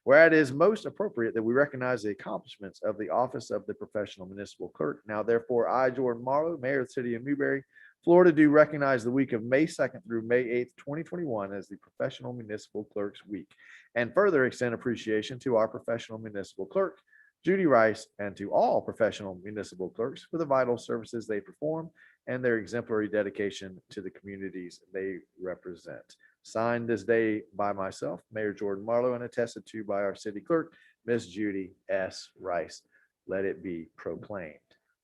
Where it is most appropriate that we recognize the accomplishments of the office of the professional municipal clerk. Now, therefore, I, Jordan Marlowe, Mayor of the City of Newberry, Florida, do recognize the week of May 2nd through May 8th, 2021 as the Professional Municipal Clerks Week, and further extend appreciation to our professional municipal clerk, Judy Rice, and to all professional municipal clerks for the vital services they perform and their exemplary dedication to the communities they represent. Signed this day by myself, Mayor Jordan Marlowe, and attested to by our city clerk, Miss Judy S. Rice. Let it be proclaimed.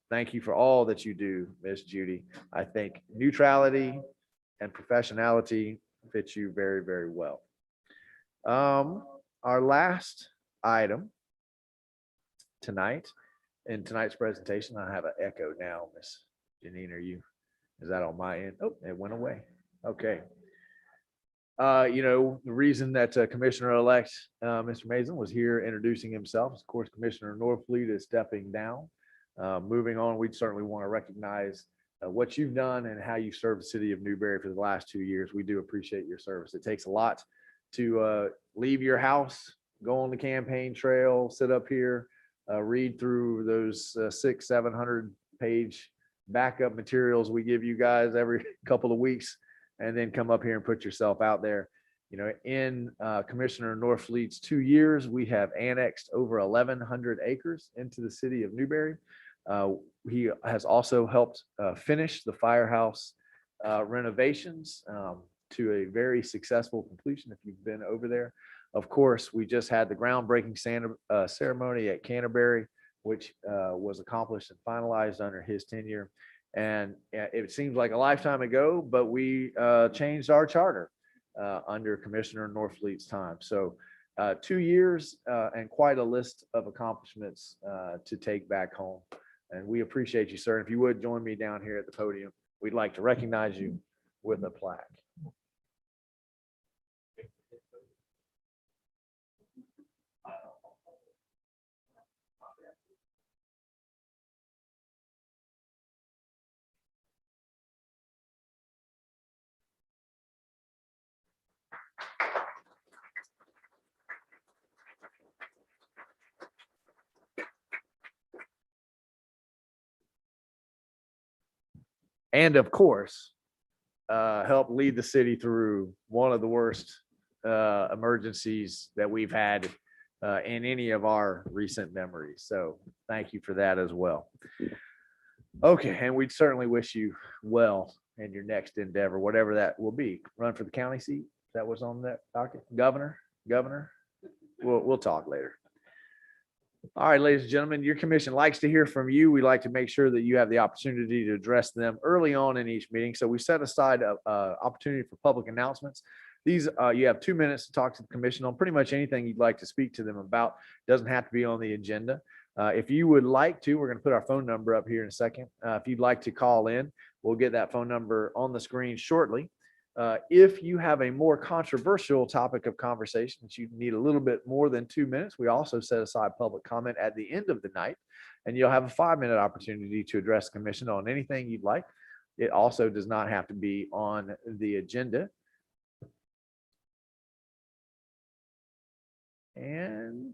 Thank you for all that you do, Miss Judy. I think neutrality and professionality fit you very, very well. Our last item tonight in tonight's presentation. I have an echo now, Miss Janine, is that on my end? Oh, it went away. Okay. The reason that Commissioner-elect Mr. Mason was here introducing himself, of course, Commissioner Norfleet is stepping down. Moving on, we'd certainly want to recognize what you've done and how you've served the city of Newberry for the last 2 years. We do appreciate your service. It takes a lot to leave your house, go on the campaign trail, sit up here, read through those 600-700 page backup materials we give you guys every couple of weeks, and then come up here and put yourself out there. In Commissioner Norfleet's 2 years, we have annexed over 1,100 acres into the city of Newberry. He has also helped finish the firehouse renovations to a very successful completion if you've been over there. Of course, we just had the groundbreaking ceremony at Canterbury, which was accomplished and finalized under his tenure. And it seems like a lifetime ago, but we changed our charter under Commissioner Norfleet's time. So 2 years and quite a list of accomplishments to take back home. And we appreciate you, sir. If you would join me down here at the podium, we'd like to recognize you with a plaque. And of course, help lead the city through one of the worst emergencies that we've had in any of our recent memories. So thank you for that as well. Okay, and we'd certainly wish you well in your next endeavor, whatever that will be. Run for the county seat. That was on that docket. Governor. We'll talk later. All right, ladies and gentlemen, your commission likes to hear from you. We like to make sure that you have the opportunity to address them early on in each meeting. So we set aside an opportunity for public announcements. These, you have 2 minutes to talk to the commission on pretty much anything you'd like to speak to them about. Doesn't have to be on the agenda. If you would like to, we're going to put our phone number up here in a second. If you'd like to call in, we'll get that phone number on the screen shortly. If you have a more controversial topic of conversation that you need a little bit more than 2 minutes, we also set aside public comment at the end of the night, and you'll have a 5-minute opportunity to address the commission on anything you'd like. It also does not have to be on the agenda. And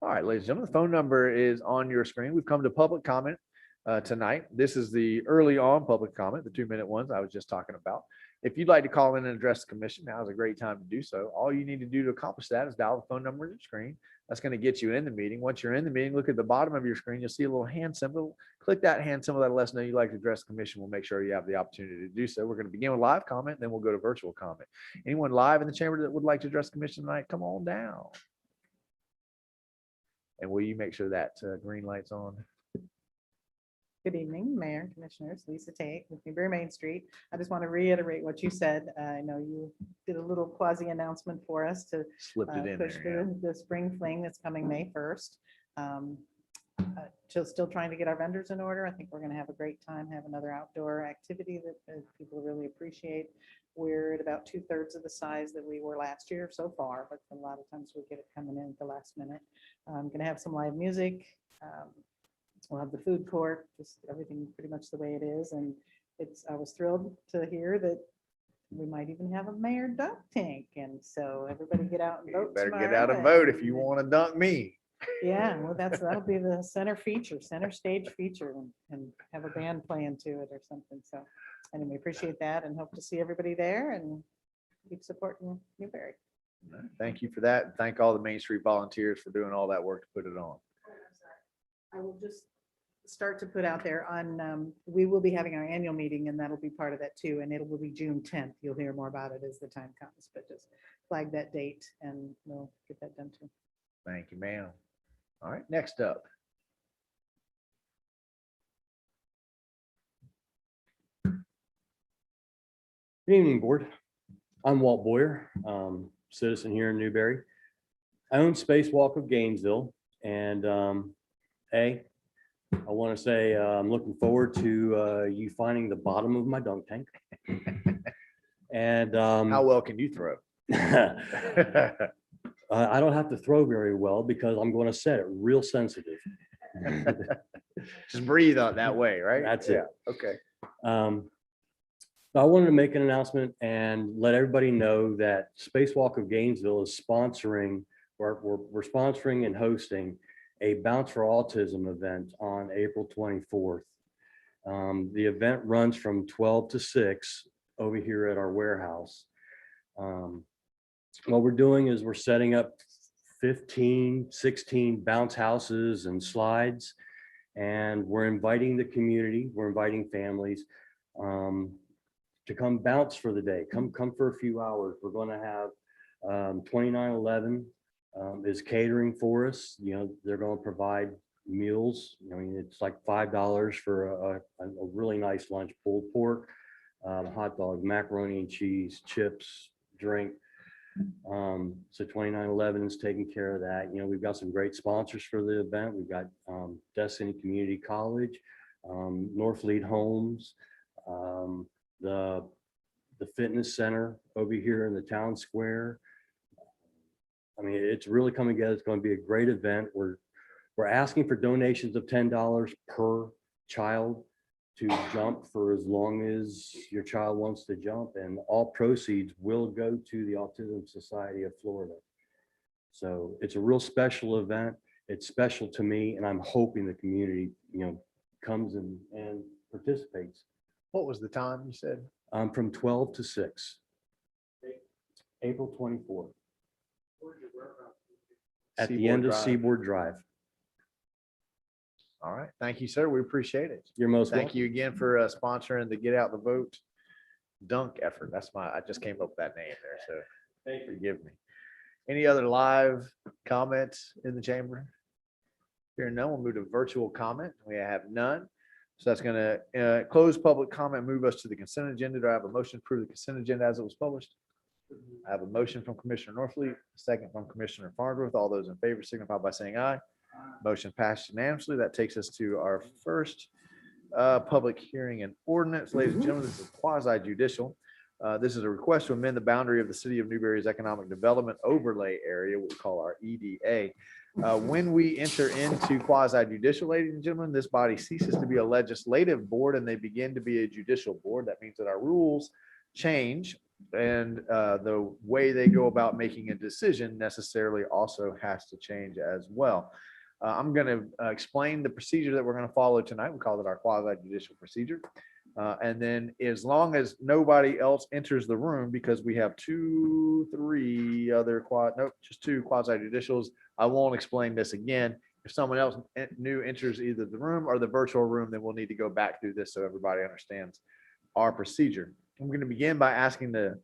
all right, ladies and gentlemen, the phone number is on your screen. We've come to public comment tonight. This is the early on public comment, the 2-minute ones I was just talking about. If you'd like to call in and address the commission, now is a great time to do so. All you need to do to accomplish that is dial the phone number on your screen. That's going to get you in the meeting. Once you're in the meeting, look at the bottom of your screen. You'll see a little hand symbol. Click that hand symbol that lets us know you'd like to address the commission. We'll make sure you have the opportunity to do so. We're going to begin with live comment, then we'll go to virtual comment. Anyone live in the chamber that would like to address the commission tonight, come on down. And will you make sure that green light's on? Good evening, Mayor and Commissioners. Lisa Tate with Newberry Main Street. I just want to reiterate what you said. I know you did a little quasi announcement for us to Slipped it in push there. through the spring fling that's coming May 1st. Still trying to get our vendors in order. I think we're going to have a great time, have another outdoor activity that people really appreciate. We're at about 2/3 of the size that we were last year so far, but a lot of times we get it coming in at the last minute. I'm going to have some live music. We'll have the food court, just everything pretty much the way it is. And I was thrilled to hear that we might even have a mayor dunk tank. And so everybody get out and You vote. better get tomorrow. out and vote if you want to dunk me. Yeah, well, that'll be the center stage feature and have a band playing to it or something. So anyway, appreciate that and hope to see everybody there and keep supporting Newberry. Thank you for that. And thank all the Main Street volunteers for doing all that work to put it on. I will just start to put out there on, we will be having our annual meeting and that'll be part of that too. And it will be June 10th. You'll hear more about it as the time comes, but just flag that date and we'll get that done too. Thank you, ma'am. All right, next up. Good evening, board. I'm Walt Boyer, citizen here in Newberry. I own Spacewalk of Gainesville, and I want to say I'm looking forward to you finding the bottom of my dunk tank. And How well can you throw? I don't have to throw very well because I'm going to set it real sensitive. Just breathe out that way, right? That's it. Yeah, okay. I wanted to make an announcement and let everybody know that Spacewalk of Gainesville is sponsoring, or we're sponsoring and hosting a Bounce for Autism event on April 24th. The event runs from 12 to 6 over here at our warehouse. What we're doing is we're setting up 15, 16 bounce houses and slides, and we're inviting the community, we're inviting families to come bounce for the day. Come for a few hours. We're going to have 2911 is catering for us. You know, they're going to provide meals. I mean, it's like $5 for a really nice lunch: pulled pork, hot dog, macaroni and cheese, chips, drink. So 2911 is taking care of that. You know, we've got some great sponsors for the event. We've got Destiny Community College, Northlead Homes, the fitness center over here in the town square. I mean, it's really coming together. It's going to be a great event. We're asking for donations of $10 per child to jump for as long as your child wants to jump, and all proceeds will go to the Autism Society of Florida. So it's a real special event. It's special to me, and I'm hoping the community, you know, comes and participates. What was the time you said? From 12 to 6. April 24th. At the end of Seaboard Drive. All right. Thank you, sir. We appreciate it. You're most Thank welcome. you again for sponsoring the Get Out the Vote dunk effort. I just came up with that name there, so forgive me. Any other live comments in the chamber? Here none, we'll move to virtual comment. We have none. So that's going to close public comment, move us to the consent agenda. Do I have a motion to approve the consent agenda as it was published? I have a motion from Commissioner Norfleet, a second from Commissioner Farnsworth. All those in favor signify by saying aye. Motion passed unanimously. That takes us to our first public hearing and ordinance. Ladies and gentlemen, this is quasi judicial. This is a request to amend the boundary of the City of Newberry's Economic Development Overlay Area, what we call our EDA. When we enter into quasi judicial, ladies and gentlemen, this body ceases to be a legislative board and they begin to be a judicial board. That means that our rules change, and the way they go about making a decision necessarily also has to change as well. I'm going to explain the procedure that we're going to follow tonight. We call it our quasi judicial procedure. And then as long as nobody else enters the room, because we have just two quasi judicials, I won't explain this again. If someone else new enters either the room or the virtual room, then we'll need to go back through this so everybody understands our procedure. I'm going to begin by asking the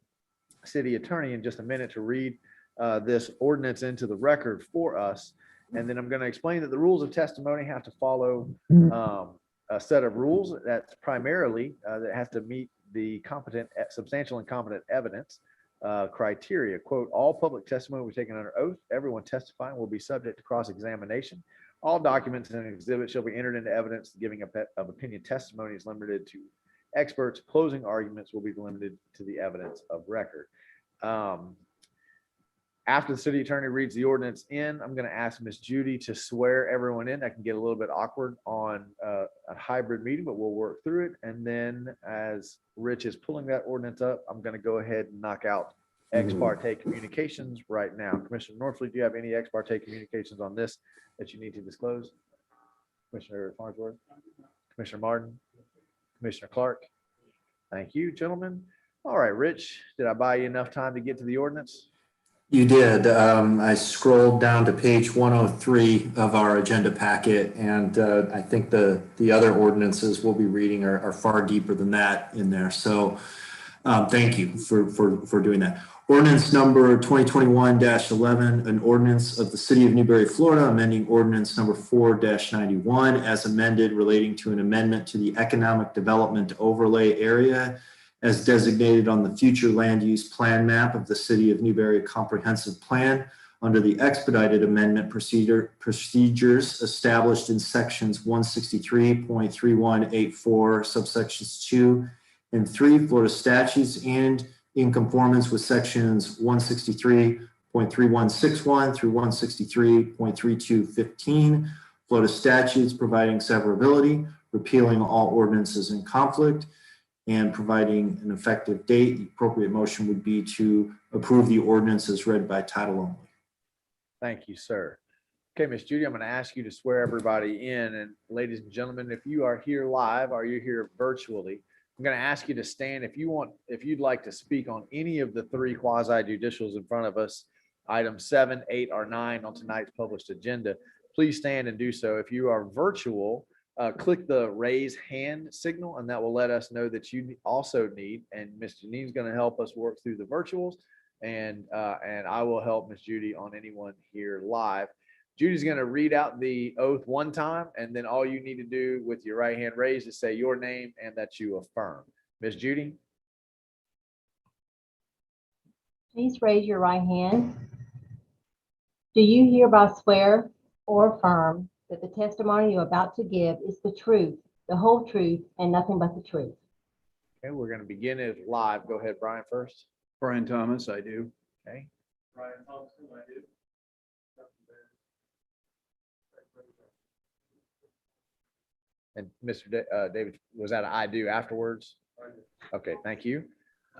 city attorney in just a minute to read this ordinance into the record for us. And then I'm going to explain that the rules of testimony have to follow a set of rules that's primarily that has to meet the substantial and competent evidence criteria. Quote, all public testimony will be taken under oath. Everyone testifying will be subject to cross-examination. All documents and exhibits shall be entered into evidence. The giving of opinion testimony is limited to experts. Closing arguments will be limited to the evidence of record. After the city attorney reads the ordinance in, I'm going to ask Miss Judy to swear everyone in. That can get a little bit awkward on a hybrid meeting, but we'll work through it. And then as Rich is pulling that ordinance up, I'm going to go ahead and knock out ex parte communications right now. Commissioner Norfleet, do you have any ex parte communications on this that you need to disclose? Commissioner Farnsworth, Commissioner Martin, Commissioner Clark. Thank you, gentlemen. All right, Rich, did I buy you enough time to get to the ordinance? You did. I scrolled down to page 103 of our agenda packet, and I think the other ordinances we'll be reading are far deeper than that in there. So thank you for doing that. Ordinance number 2021-11, an ordinance of the City of Newberry, Florida, amending ordinance number 4-91 as amended, relating to an amendment to the Economic Development Overlay Area as designated on the future land use plan map of the City of Newberry Comprehensive Plan under the expedited amendment procedures established in sections 163.3184 subsections 2 and 3 Florida statutes, and in conformance with sections 163.3161 through 163.3215 Florida statutes, providing severability, repealing all ordinances in conflict, and providing an effective date. The appropriate motion would be to approve the ordinance as read by title only. Thank you, sir. Okay, Miss Judy, I'm going to ask you to swear everybody in. And ladies and gentlemen, if you are here live or you're here virtually, I'm going to ask you to stand if you'd like to speak on any of the 3 quasi judicials in front of us, items 7, 8, or 9 on tonight's published agenda. Please stand and do so. If you are virtual, click the raise hand signal, and that will let us know that you also need. And Ms. Janine's going to help us work through the virtuals, and I will help Miss Judy on anyone here live. Judy's going to read out the oath one time, and then all you need to do with your right hand raised is say your name and that you affirm. Miss Judy. Please raise your right hand. Do you hereby swear or affirm that the testimony you're about to give is the truth, the whole truth, and nothing but the truth? Okay, we're going to begin it live. Go ahead, Brian, first. Brian Thomas, I do. Okay. Brian Thompson, I do. And Mr. David, was that an I do afterwards? Okay, thank you.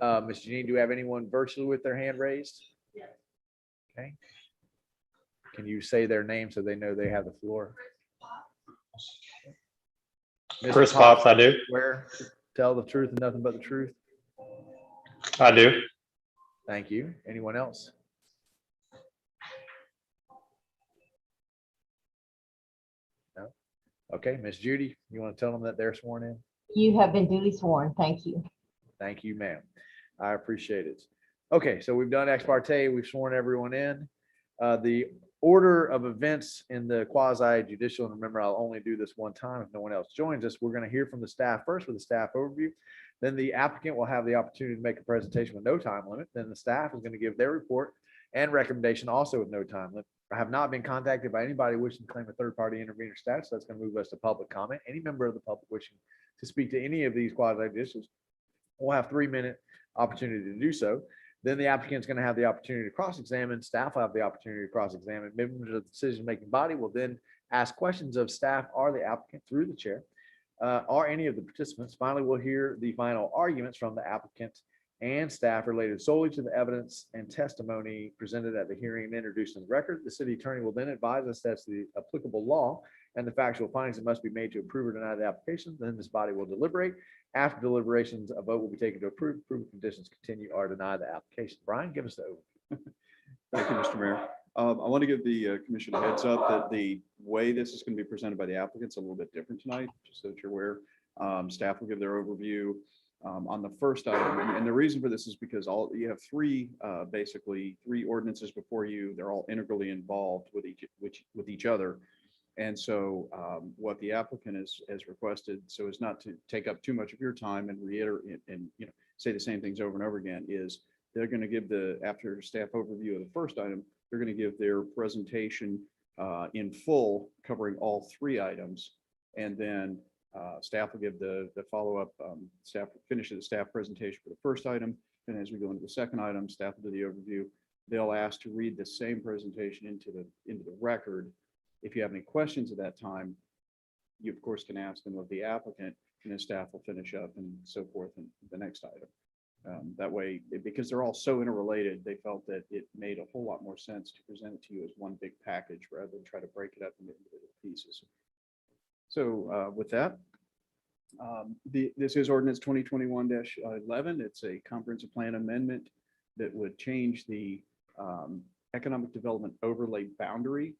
Ms. Janine, do we have anyone virtually with their hand raised? Yes. Okay. Can you say their name so they know they have the floor? Chris Pops, I do. Swear to tell the truth and nothing but the truth? I do. Thank you. Anyone else? No? Okay, Miss Judy, you want to tell them that they're sworn in? You have been duly sworn. Thank you. Thank you, ma'am. I appreciate it. Okay, so we've done ex parte. We've sworn everyone in. The order of events in the quasi judicial, and remember, I'll only do this one time if no one else joins us. We're going to hear from the staff first with a staff overview. Then the applicant will have the opportunity to make a presentation with no time limit. Then the staff is going to give their report and recommendation also with no time limit. I have not been contacted by anybody wishing to claim a third-party intervener status. So that's going to move us to public comment. Any member of the public wishing to speak to any of these quasi judicials will have 3-minute opportunity to do so. Then the applicant's going to have the opportunity to cross-examine. Staff will have the opportunity to cross-examine. Members of the decision-making body will then ask questions of staff or the applicant through the chair or any of the participants. Finally, we'll hear the final arguments from the applicant and staff related solely to the evidence and testimony presented at the hearing and introduced in the record. The city attorney will then advise us that's the applicable law and the factual findings that must be made to approve or deny the application. Then this body will deliberate. After deliberations, a vote will be taken to approve conditions, continue, or deny the application. Brian, give us the overview. Thank you, Mr. Mayor. I want to give the commission a heads up that the way this is going to be presented by the applicants a little bit different tonight, just so that you're aware. Staff will give their overview on the first item. And the reason for this is because you have basically three ordinances before you. They're all integrally involved with each other. And so what the applicant has requested, so as not to take up too much of your time and reiterate and say the same things over and over again, is they're going to give after staff overview of the first item, they're going to give their presentation in full, covering all three items. And then staff will give the follow-up, staff will finish the staff presentation for the first item. And as we go into the second item, staff will do the overview. They'll ask to read the same presentation into the record. If you have any questions at that time, you of course can ask them of the applicant, and then staff will finish up and so forth in the next item. That way, because they're all so interrelated, they felt that it made a whole lot more sense to present it to you as one big package rather than try to break it up into individual pieces. So with that, this is ordinance 2021-11. It's a comprehensive plan amendment that would change the economic development overlay boundary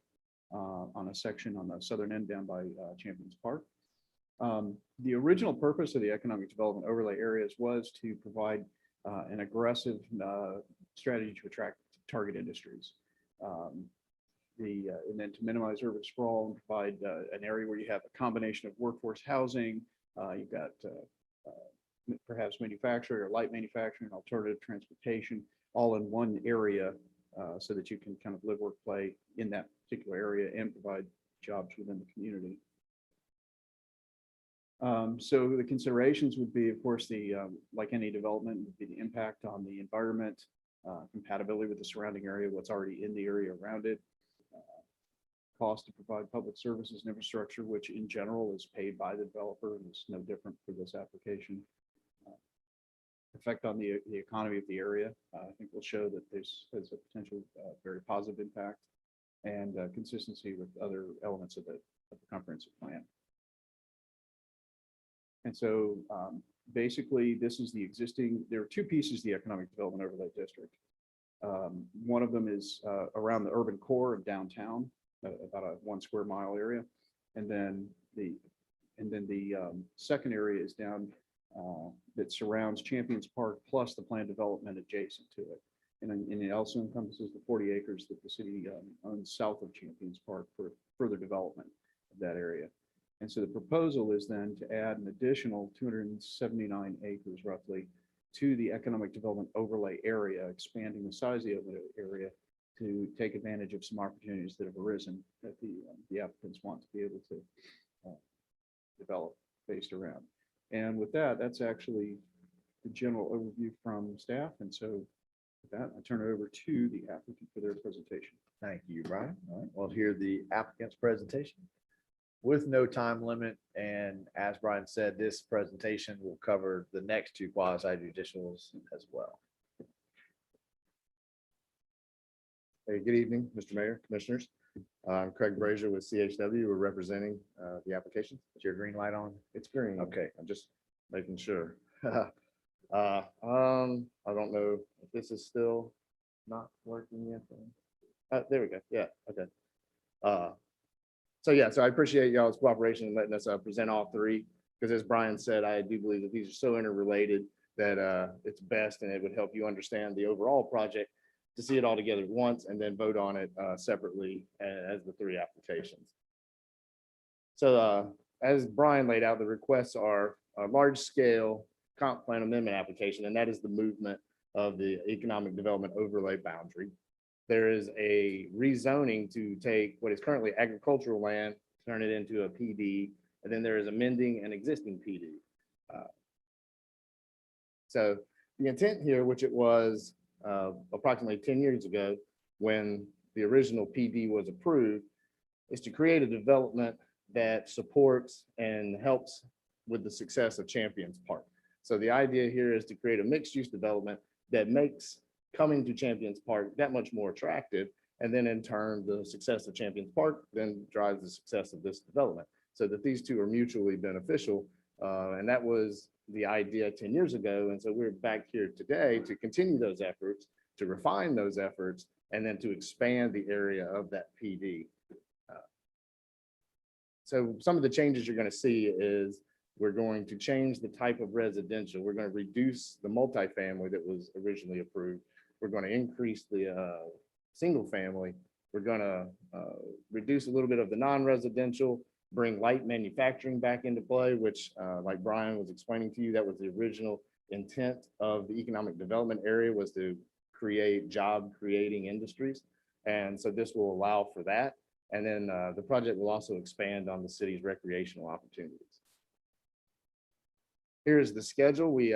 on a section on the southern end down by Champions Park. The original purpose of the economic development overlay areas was to provide an aggressive strategy to attract target industries. And then to minimize urban sprawl and provide an area where you have a combination of workforce housing, you've got perhaps manufacturing or light manufacturing, alternative transportation, all in one area so that you can kind of live, work, play in that particular area and provide jobs within the community. So the considerations would be, of course, like any development, would be the impact on the environment, compatibility with the surrounding area, what's already in the area around it, cost to provide public services and infrastructure, which in general is paid by the developer and is no different for this application. Effect on the economy of the area, I think will show that this has a potential very positive impact, and consistency with other elements of the comprehensive plan. And so basically, this is the existing, there are two pieces of the economic development overlay district. One of them is around the urban core of downtown, about a 1 square mile area. And then the second area is down that surrounds Champions Park plus the planned development adjacent to it. And it also encompasses the 40 acres that the city owns south of Champions Park for further development of that area. And so the proposal is then to add an additional 279 acres roughly to the economic development overlay area, expanding the size of the overlay area to take advantage of some opportunities that have arisen that the applicants want to be able to develop based around. And with that, that's actually the general overview from staff. And so with that, I turn it over to the applicant for their presentation. Thank you, Brian. All right, we'll hear the applicant's presentation with no time limit. And as Brian said, this presentation will cover the next two quasi judicials as well. Hey, good evening, Mr. Mayor, Commissioners. I'm Craig Brazier with CHW. We're representing the application. Is your green light on? It's green. Okay. I'm just making sure. I don't know if this is still not working yet. There we go. Yeah, okay. So I appreciate y'all's cooperation in letting us present all three, because as Brian said, I do believe that these are so interrelated that it's best, and it would help you understand the overall project to see it all together at once and then vote on it separately as the three applications. So as Brian laid out, the requests are a large scale comp plan amendment application, and that is the movement of the economic development overlay boundary. There is a rezoning to take what is currently agricultural land, turn it into a PD, and then there is amending an existing PD. So the intent here, which it was approximately 10 years ago when the original PD was approved, is to create a development that supports and helps with the success of Champions Park. So the idea here is to create a mixed-use development that makes coming to Champions Park that much more attractive. And then in turn, the success of Champions Park then drives the success of this development, so that these two are mutually beneficial. And that was the idea 10 years ago. And so we're back here today to continue those efforts, to refine those efforts, and then to expand the area of that PD. So some of the changes you're going to see is we're going to change the type of residential. We're going to reduce the multifamily that was originally approved. We're going to increase the single family. We're going to reduce a little bit of the non-residential, bring light manufacturing back into play, which like Brian was explaining to you, that was the original intent of the economic development area, was to create job creating industries. And so this will allow for that. And then the project will also expand on the city's recreational opportunities. Here's the schedule. We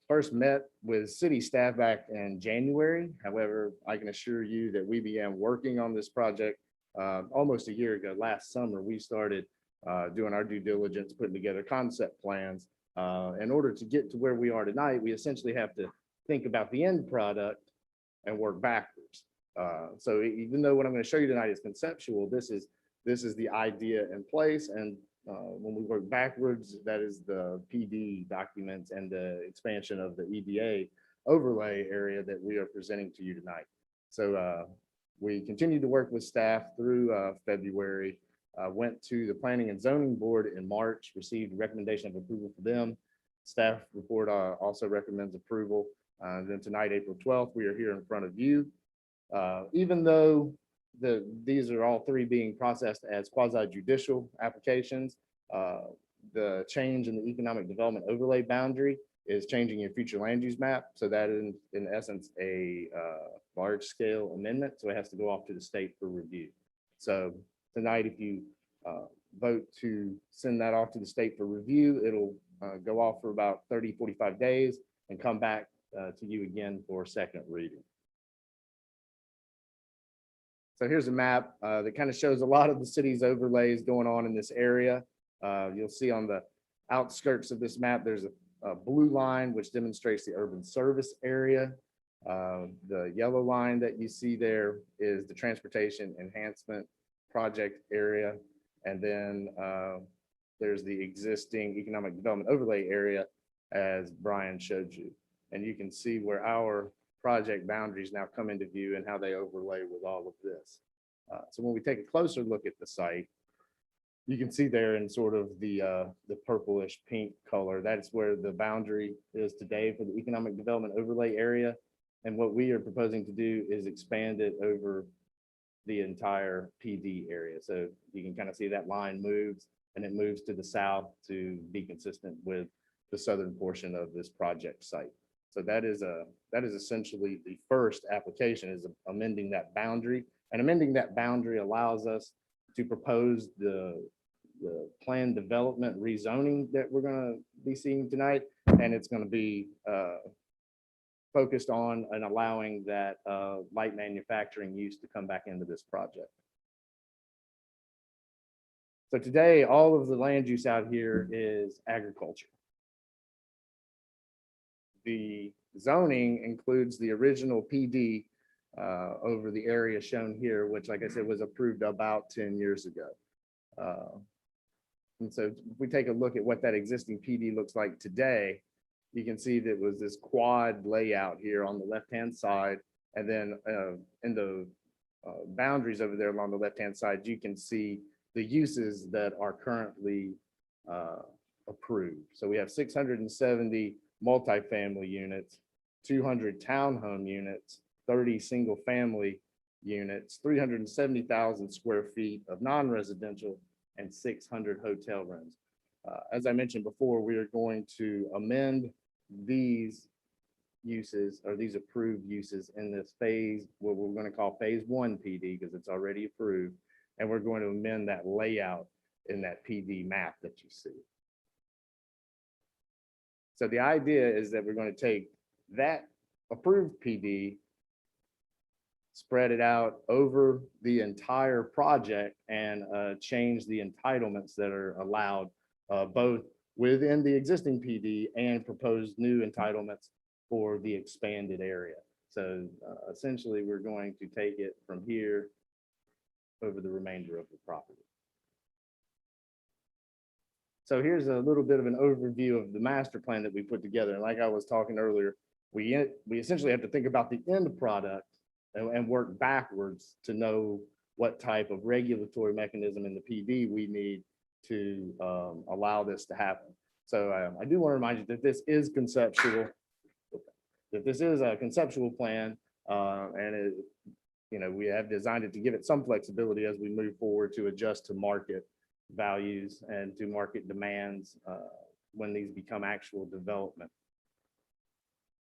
first met with city staff back in January. However, I can assure you that we began working on this project almost a year ago. Last summer, we started doing our due diligence, putting together concept plans. In order to get to where we are tonight, we essentially have to think about the end product and work backwards. So even though what I'm going to show you tonight is conceptual, this is the idea in place. And when we work backwards, that is the PD documents and the expansion of the EDA overlay area that we are presenting to you tonight. So we continued to work with staff through February, went to the Planning and Zoning Board in March, received a recommendation of approval for them. Staff report also recommends approval. Then tonight, April 12th, we are here in front of you. Even though these are all three being processed as quasi-judicial applications, the change in the economic development overlay boundary is changing your future land use map. So that is in essence a large scale amendment. So it has to go off to the state for review. So tonight, if you vote to send that off to the state for review, it'll go off for about 30, 45 days and come back to you again for a second reading. So here's a map that kind of shows a lot of the city's overlays going on in this area. You'll see on the outskirts of this map, there's a blue line which demonstrates the urban service area. The yellow line that you see there is the transportation enhancement project area. And then there's the existing economic development overlay area, as Brian showed you. And you can see where our project boundaries now come into view and how they overlay with all of this. So when we take a closer look at the site, you can see there in sort of the purplish pink color, that's where the boundary is today for the economic development overlay area. And what we are proposing to do is expand it over the entire PD area. So you can kind of see that line moves and it moves to the south to be consistent with the southern portion of this project site. So that is essentially the first application, is amending that boundary. And amending that boundary allows us to propose the planned development rezoning that we're going to be seeing tonight. And it's going to be focused on and allowing that light manufacturing use to come back into this project. So today, all of the land use out here is agriculture. The zoning includes the original PD over the area shown here, which, like I said, was approved about 10 years ago. And so if we take a look at what that existing PD looks like today, you can see that it was this quad layout here on the left-hand side. And then in the boundaries over there along the left-hand side, you can see the uses that are currently approved. So we have 670 multifamily units, 200 townhome units, 30 single family units, 370,000 square feet of non-residential, and 600 hotel rooms. As I mentioned before, we are going to amend these uses, or these approved uses, in this phase, what we're going to call phase 1 PD, because it's already approved. And we're going to amend that layout in that PD map that you see. So the idea is that we're going to take that approved PD, spread it out over the entire project, and change the entitlements that are allowed both within the existing PD and proposed new entitlements for the expanded area. So essentially, we're going to take it from here over the remainder of the property. So here's a little bit of an overview of the master plan that we put together. And like I was talking earlier, we essentially have to think about the end product and work backwards to know what type of regulatory mechanism in the PD we need to allow this to happen. So I do want to remind you that this is conceptual, that this is a conceptual plan, and it, we have designed it to give it some flexibility as we move forward to adjust to market values and to market demands when these become actual development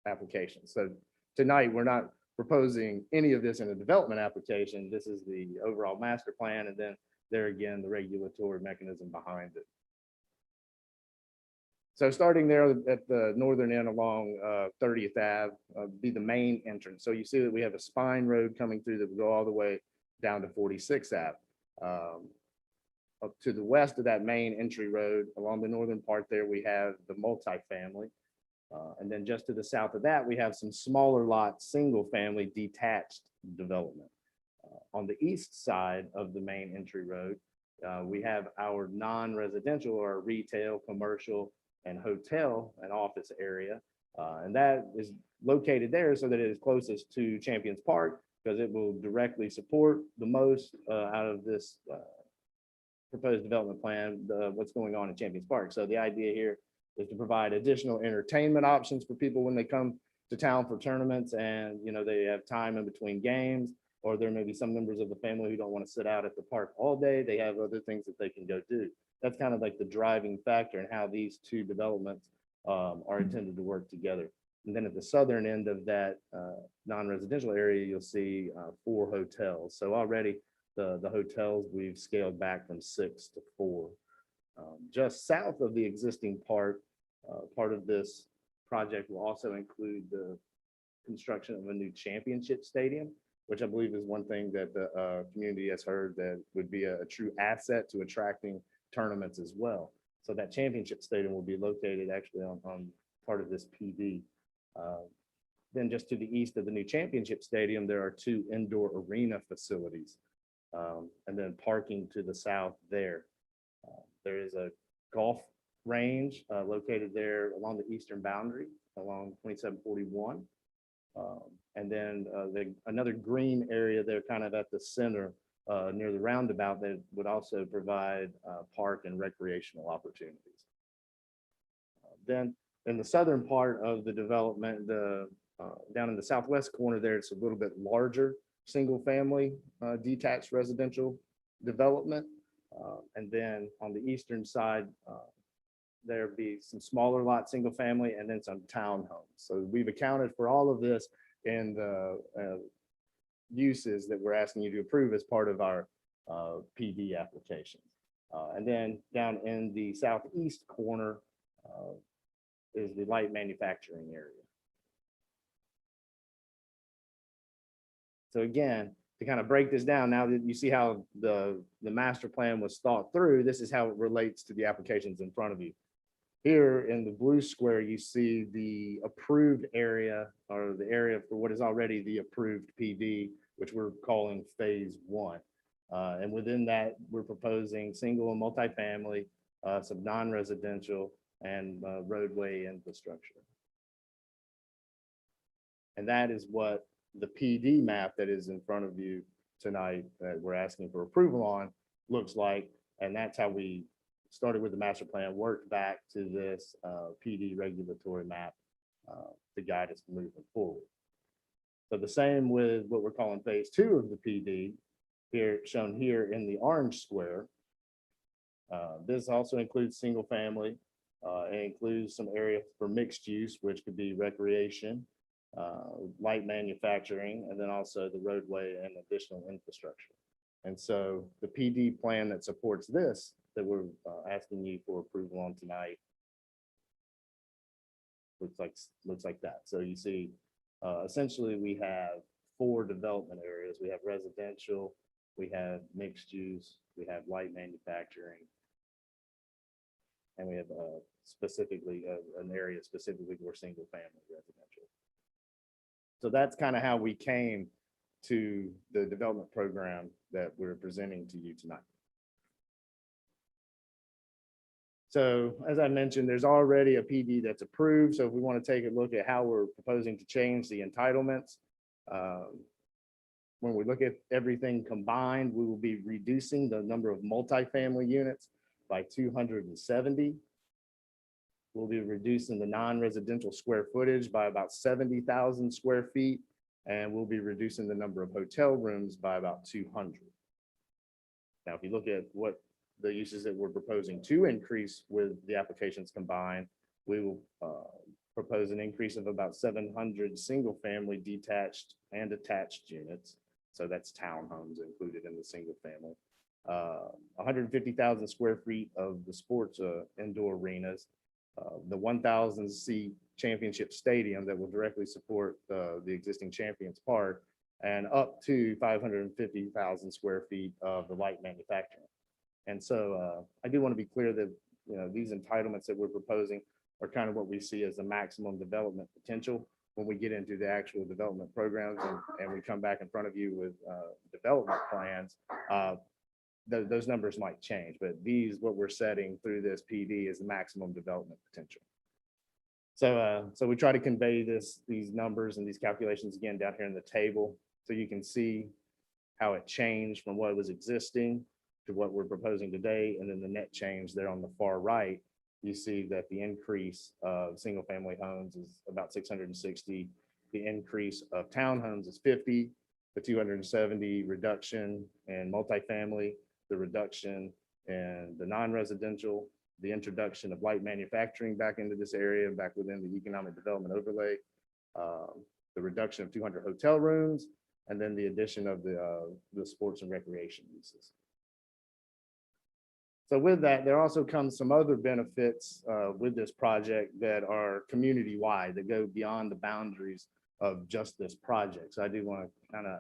applications. So tonight, we're not proposing any of this in a development application. This is the overall master plan, and then there again, the regulatory mechanism behind it. So starting there at the northern end along 30th Ave, be the main entrance. So you see that we have a spine road coming through that will go all the way down to 46th Ave. Up to the west of that main entry road, along the northern part there, we have the multifamily. And then just to the south of that, we have some smaller lot, single family detached development. On the east side of the main entry road, we have our non-residential or retail, commercial, and hotel and office area. And that is located there so that it is closest to Champions Park, because it will directly support the most out of this proposed development plan, what's going on in Champions Park. So the idea here is to provide additional entertainment options for people when they come to town for tournaments and they have time in between games, or there may be some members of the family who don't want to sit out at the park all day. They have other things that they can go do. That's kind of like the driving factor in how these two developments are intended to work together. And then at the southern end of that non-residential area, you'll see 4 hotels. So already the hotels we've scaled back from 6 to 4. Just south of the existing part of this project will also include the construction of a new championship stadium, which I believe is one thing that the community has heard that would be a true asset to attracting tournaments as well. So that championship stadium will be located actually on part of this PD. Then just to the east of the new championship stadium, there are 2 indoor arena facilities. And then parking to the south there. There is a golf range located there along the eastern boundary, along 2741. And then another green area there kind of at the center near the roundabout that would also provide park and recreational opportunities. Then in the southern part of the development, down in the southwest corner there, it's a little bit larger single family detached residential development. And then on the eastern side, there'd be some smaller lot, single family, and then some townhomes. So we've accounted for all of this in the uses that we're asking you to approve as part of our PD application. And then down in the southeast corner is the light manufacturing area. So again, to kind of break this down, now that you see how the master plan was thought through, this is how it relates to the applications in front of you. Here in the blue square, you see the approved area or the area for what is already the approved PD, which we're calling phase 1. And within that, we're proposing single and multifamily, some non-residential and roadway infrastructure. And that is what the PD map that is in front of you tonight that we're asking for approval on looks like. And that's how we started with the master plan, worked back to this PD regulatory map to guide us moving forward. So the same with what we're calling phase 2 of the PD, here shown here in the orange square. This also includes single family. It includes some area for mixed use, which could be recreation, light manufacturing, and then also the roadway and additional infrastructure. And so the PD plan that supports this that we're asking you for approval on tonight looks like that. So you see, essentially we have 4 development areas. We have residential, we have mixed use, we have light manufacturing, and we have specifically an area specifically for single family residential. So that's kind of how we came to the development program that we're presenting to you tonight. So as I mentioned, there's already a PD that's approved. So if we want to take a look at how we're proposing to change the entitlements, when we look at everything combined, we will be reducing the number of multifamily units by 270. We'll be reducing the non-residential square footage by about 70,000 square feet, and we'll be reducing the number of hotel rooms by about 200. Now, if you look at what the uses that we're proposing to increase with the applications combined, we will propose an increase of about 700 single-family detached and attached units. So that's townhomes included in the single family. 150,000 square feet of the sports indoor arenas, the 1,000 seat championship stadium that will directly support the existing Champions Park, and up to 550,000 square feet of the light manufacturing. And so I do want to be clear that these entitlements that we're proposing are kind of what we see as the maximum development potential. When we get into the actual development programs and we come back in front of you with development plans, those numbers might change, but what we're setting through this PD is the maximum development potential. So we try to convey these numbers and these calculations again down here in the table, so you can see how it changed from what was existing to what we're proposing today. And then the net change there on the far right, you see that the increase of single family homes is about 660. The increase of townhomes is 50, the 270 reduction in multifamily, the reduction in the non-residential, the introduction of light manufacturing back into this area, back within the economic development overlay, the reduction of 200 hotel rooms, and then the addition of the sports and recreation uses. So with that, there also comes some other benefits with this project that are community-wide, that go beyond the boundaries of just this project. So I do want to kind of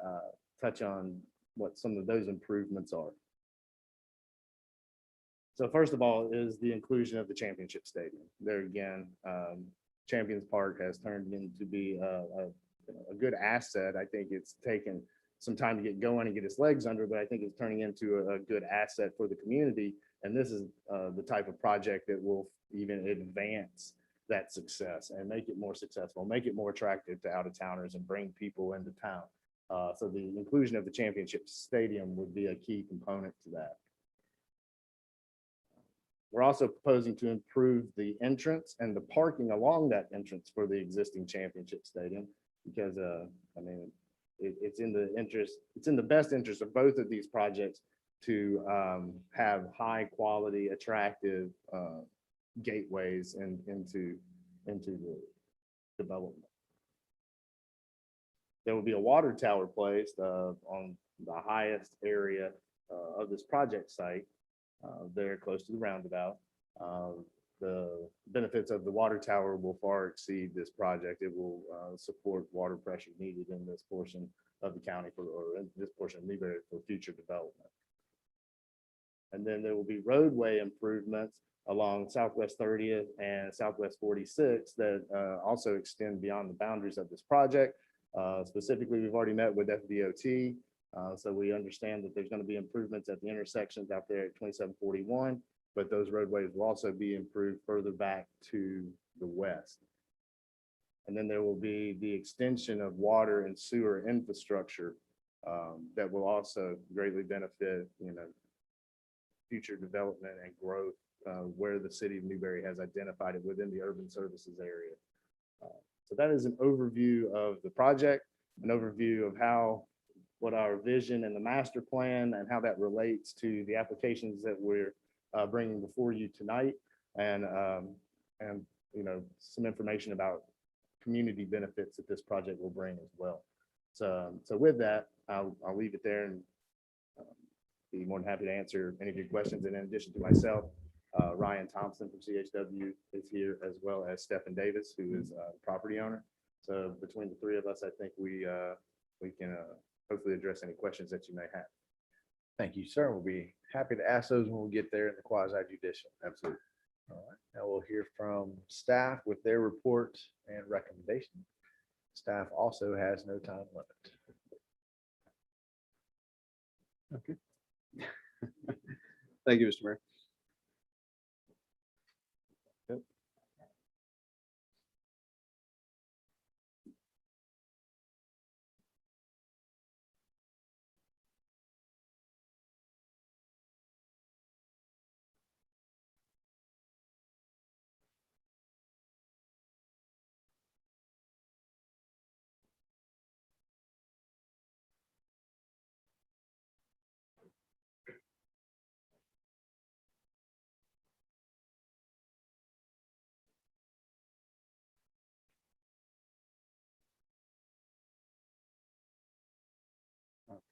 touch on what some of those improvements are. So first of all is the inclusion of the championship stadium. There again, Champions Park has turned into be a good asset. I think it's taken some time to get going and get its legs under, but I think it's turning into a good asset for the community. And this is the type of project that will even advance that success and make it more successful, make it more attractive to out-of-towners and bring people into town. So the inclusion of the championship stadium would be a key component to that. We're also proposing to improve the entrance and the parking along that entrance for the existing championship stadium, because I mean, it's in the best interest of both of these projects to have high quality, attractive gateways into the development. There will be a water tower placed on the highest area of this project site, there close to the roundabout. The benefits of the water tower will far exceed this project. It will support water pressure needed in this portion of the county or in this portion of Newberry for future development. And then there will be roadway improvements along Southwest 30th and Southwest 46 that also extend beyond the boundaries of this project. Specifically, we've already met with FDOT. So we understand that there's going to be improvements at the intersections out there at 2741, but those roadways will also be improved further back to the west. And then there will be the extension of water and sewer infrastructure that will also greatly benefit, future development and growth where the city of Newberry has identified it within the urban services area. So that is an overview of the project, an overview of what our vision and the master plan and how that relates to the applications that we're bringing before you tonight, and some information about community benefits that this project will bring as well. So with that, I'll leave it there and be more than happy to answer any of your questions. And in addition to myself, Ryan Thompson from CHW is here, as well as Stephen Davis, who is a property owner. So between the three of us, I think we can hopefully address any questions that you may have. Thank you, sir. We'll be happy to ask those when we get there in the quasi judicial. Absolutely. All right. Now we'll hear from staff with their report and recommendation. Staff also has no time limit. Okay. Thank you, Mr. Mayor. Yep.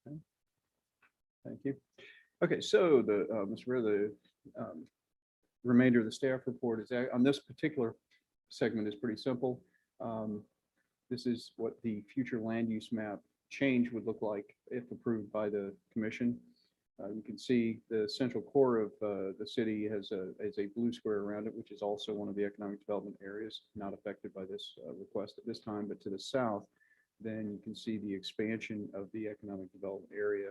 Okay. Thank you. Okay, so Mr. Mayor, the remainder of the staff report is on this particular segment is pretty simple. This is what the future land use map change would look like if approved by the commission. You can see the central core of the city has a blue square around it, which is also one of the economic development areas not affected by this request at this time. But to the south, then you can see the expansion of the economic development area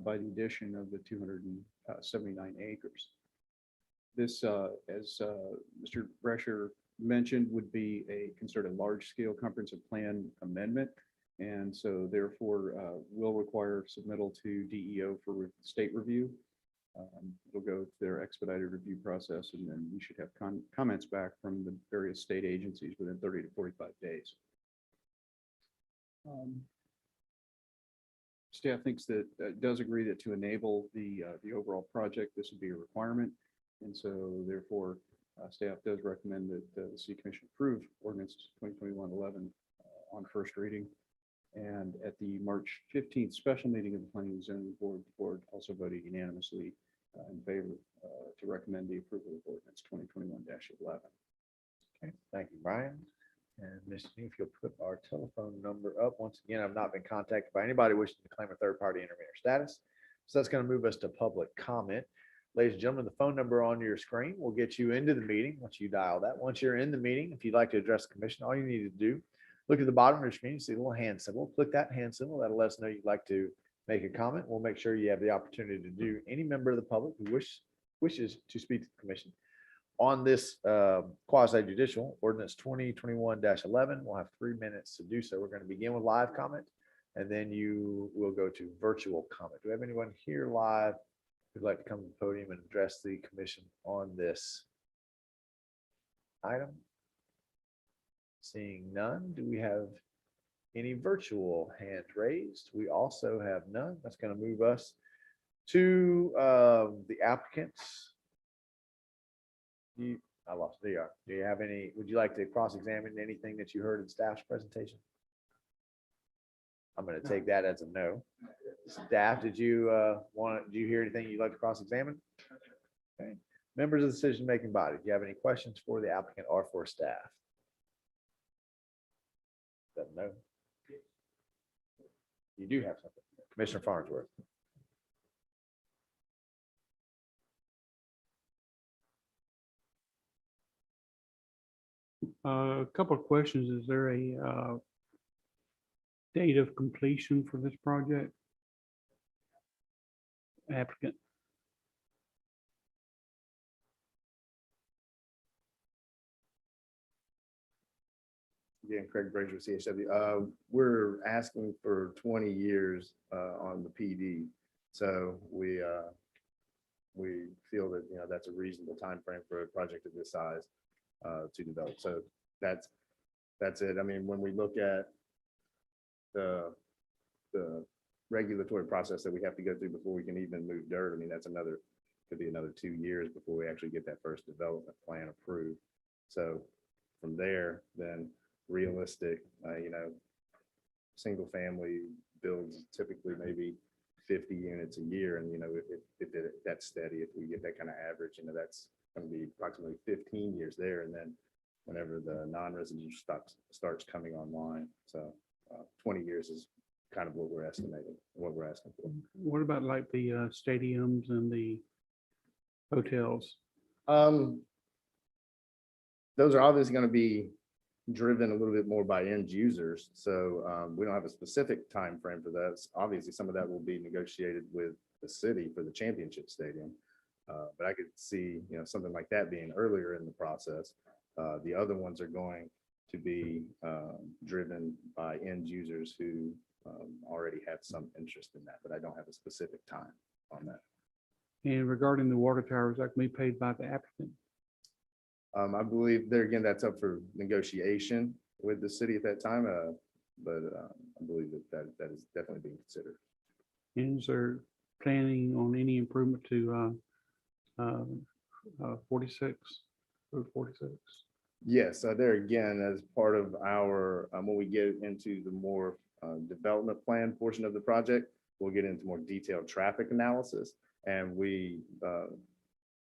by the addition of the 279 acres. This, as Mr. Brescher mentioned, would be considered a large-scale comprehensive plan amendment, and so therefore will require submittal to DEO for state review. It'll go to their expedited review process, and then we should have comments back from the various state agencies within 30 to 45 days. Staff thinks that does agree that to enable the overall project, this would be a requirement. And so therefore, staff does recommend that the city commission approve ordinance 2021-11 on first reading. And at the March 15th special meeting of the Planning and Zoning Board, the board also voted unanimously in favor to recommend the approval of ordinance 2021-11. Okay, thank you, Brian. And Ms. If you'll put our telephone number up. Once again, I've not been contacted by anybody wishing to claim a third-party intervener status. So that's going to move us to public comment. Ladies and gentlemen, the phone number on your screen will get you into the meeting once you dial that. Once you're in the meeting, if you'd like to address the commission, all you need to do, look at the bottom of your screen, see the little hand symbol, click that hand symbol. That'll let us know you'd like to make a comment. We'll make sure you have the opportunity to do any member of the public who wishes to speak to the commission on this quasi judicial ordinance 2021-11. We'll have 3 minutes to do so. We're going to begin with live comment, and then you will go to virtual comment. Do we have anyone here live who'd like to come to the podium and address the commission on this item? Seeing none, do we have any virtual hands raised? We also have none. That's going to move us to the applicants. I lost. There you are. Do you have any? Would you like to cross-examine anything that you heard in staff's presentation? I'm going to take that as a no. Staff, did you did you hear anything you'd like to cross-examine? Okay. Members of the decision-making body, do you have any questions for the applicant or for staff? No. You do have something. Commissioner Farnsworth. A couple of questions. Is there a date of completion for this project? Applicant. Again, Craig Brazier, CHW. We're asking for 20 years on the PD. So we feel that, that's a reasonable time frame for a project of this size to develop. So that's it. I mean, when we look at the regulatory process that we have to go through before we can even move dirt, I mean, could be another 2 years before we actually get that first development plan approved. So from there, then realistic, single family builds typically maybe 50 units a year. And, if that's steady, if we get that kind of average, that's going to be approximately 15 years there. And then whenever the non-residential starts coming online. So 20 years is kind of what we're estimating, what we're asking for. What about like the stadiums and the hotels? Those are obviously going to be driven a little bit more by end users. So we don't have a specific time frame for that. Obviously, some of that will be negotiated with the city for the championship stadium. But I could see, something like that being earlier in the process. The other ones are going to be driven by end users who already have some interest in that, but I don't have a specific time on that. And regarding the water towers, that can be paid by the applicant. I believe there again, that's up for negotiation with the city at that time, but I believe that is definitely being considered. And is there planning on any improvement to 46, Route 46? Yes, there again, as part of our, when we get into the more development plan portion of the project, we'll get into more detailed traffic analysis, and we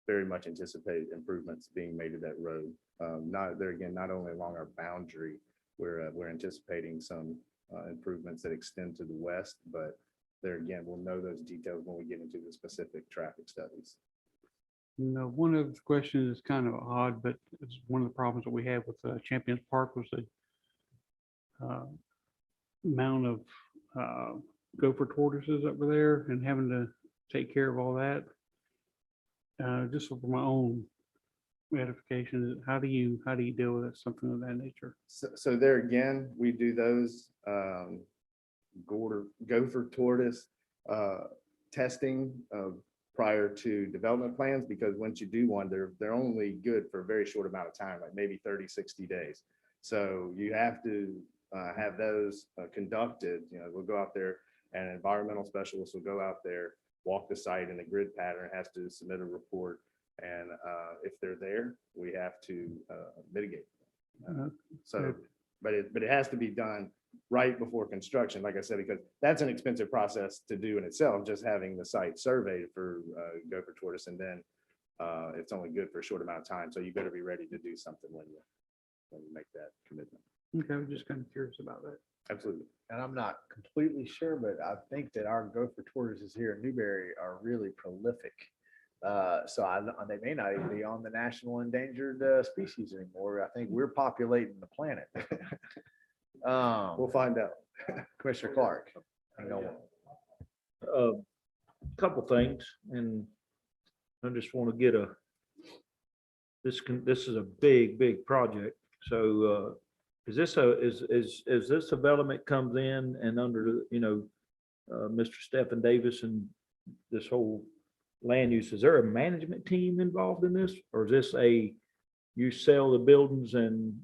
very much anticipate improvements being made to that road. Not only along our boundary, we're anticipating some improvements that extend to the west, but there again, we'll know those details when we get into the specific traffic studies. One of the questions is kind of odd, but it's one of the problems that we have with Champions Park was the amount of gopher tortoises that were there and having to take care of all that. Just for my own edification, how do you deal with it, something of that nature? So there again, we do those gopher tortoise testing prior to development plans, because once you do one, they're only good for a very short amount of time, like maybe 30, 60 days. So you have to have those conducted. We'll go out there, and an environmental specialist will go out there, walk the site in a grid pattern, has to submit a report, And if they're there, we have to mitigate. Uh, So, but it has to be done right before construction, like I said, because that's an expensive process to do in itself, just having the site surveyed for gopher tortoise, and then it's only good for a short amount of time, so you better be ready to do something when you make that commitment. Okay, I was just kind of curious about that. Absolutely. And I'm not completely sure, but I think that our gopher tortoises here in Newberry are really prolific. So they may not even be on the national endangered species anymore. I think we're populating the planet. We'll find out. Commissioner Clark. hang on. Couple things, and I just want to get this is a big project. So is this development comes in and under, Mr. Stephen Davis and this whole land use, is there a management team involved in this? Or is this you sell the buildings and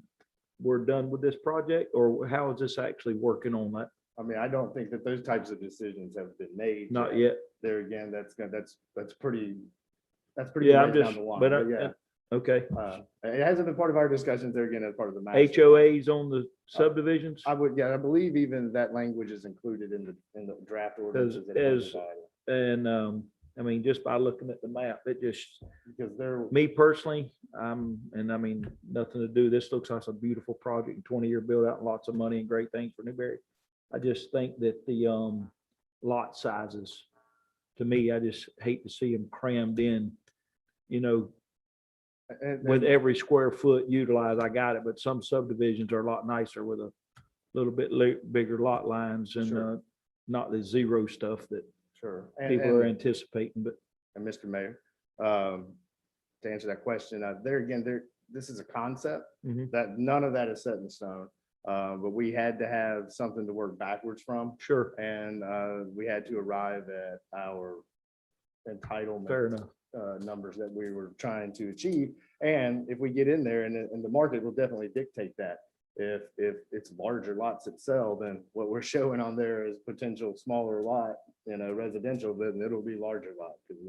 we're done with this project? Or how is this actually working on that? I mean, I don't think that those types of decisions have been made. Not yet. There again, that's pretty. Yeah, I'm ways down just, the line, but, yeah. okay. It hasn't been part of our discussions there again as part of the. master plan. HOAs on the subdivisions? I believe even that language is included in the draft ordinances. that have been provided. And, I mean, just by looking at the map, it just, Because they're, me personally, and I mean, nothing to do, this looks like a beautiful project, 20-year build out, lots of money and great things for Newberry. I just think that the lot sizes, to me, I just hate to see them crammed in, with every square foot utilized. I got it, but some subdivisions are a lot nicer with a little bit bigger lot lines and Sure. not the zero stuff that sure. people are anticipating, but And Mr. Mayor, to answer that question, this is a concept Mhm. that none of that is set in stone. But we had to have something to work backwards from. sure, And we had to arrive at our entitlement. fair enough. Numbers that we were trying to achieve. And if we get in there, and the market will definitely dictate that. If it's larger lots that sell, then what we're showing on there is potential smaller lot in a residential, then it'll be larger lot, because